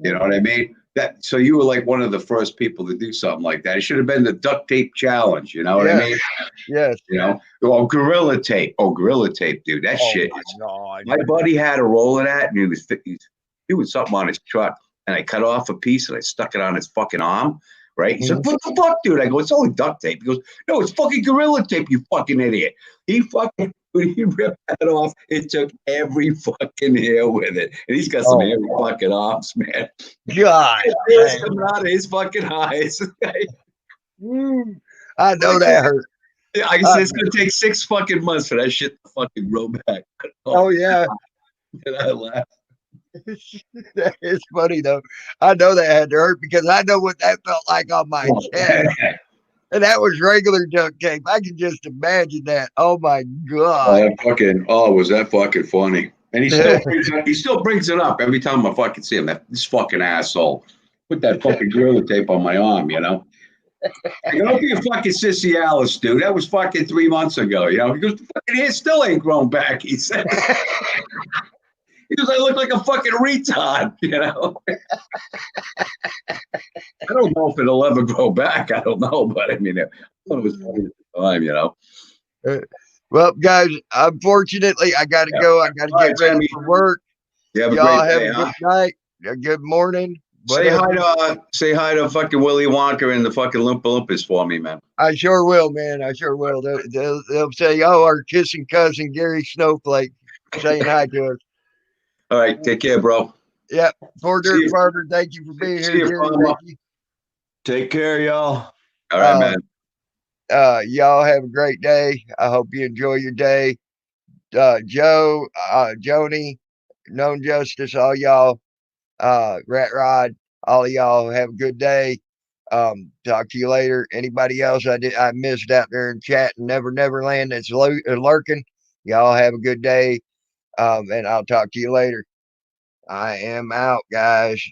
Speaker 7: You know what I mean? So you were like one of the first people to do something like that. It should have been the duct tape challenge. You know what I mean?
Speaker 1: Yes.
Speaker 7: You know, or gorilla tape. Oh, gorilla tape, dude. That shit. My buddy had a roll of that, and he was doing something on his truck, and I cut off a piece and I stuck it on his fucking arm. Right? He said, "What the fuck, dude?" I go, "It's only duct tape." He goes, "No, it's fucking gorilla tape, you fucking idiot." When he ripped that off, it took every fucking hair with it. And he's got some hairy fucking arms, man.
Speaker 1: God.
Speaker 7: It's coming out of his fucking eyes.
Speaker 1: I know that hurt.
Speaker 7: I said it's going to take 6 fucking months for that shit to fucking grow back.
Speaker 1: Oh, yeah.
Speaker 7: And I laughed.
Speaker 1: That is funny, though. I know that had to hurt because I know what that felt like on my chest. And that was regular duct tape. I can just imagine that. Oh my God.
Speaker 7: Was that fucking funny? And he still brings it up every time I fucking see him. This fucking asshole put that fucking gorilla tape on my arm, you know? Don't be a fucking sissy Alice, dude. That was fucking 3 months ago, you know? He goes, the fucking hair still ain't grown back, he said. He goes, I look like a fucking retard, you know? I don't know if it'll ever grow back. I don't know, but I mean, I thought it was funny at the time, you know?
Speaker 1: Well, guys, unfortunately, I got to go. I got to get ready for work.
Speaker 7: Y'all
Speaker 1: have a good night, a good morning.
Speaker 7: Say hi to fucking Willy Wonka and the fucking Loompa Loompas for me, man.
Speaker 1: I sure will, man. I sure will. They'll say, oh, our kissing cousin, Gary Snowflake, saying hi to us.
Speaker 7: All right. Take care, bro.
Speaker 1: Yeah. Poor Dirt Farmer, thank you for being here. Gary,
Speaker 3: take care, y'all.
Speaker 7: All right, man.
Speaker 1: Y'all have a great day. I hope you enjoy your day. Joe, Joni, Known Justice, all y'all, Rat Rod, all of y'all have a good day. Talk to you later. Anybody else I missed out there in chat and Neverland that's lurking, y'all have a good day. And I'll talk to you later. I am out, guys.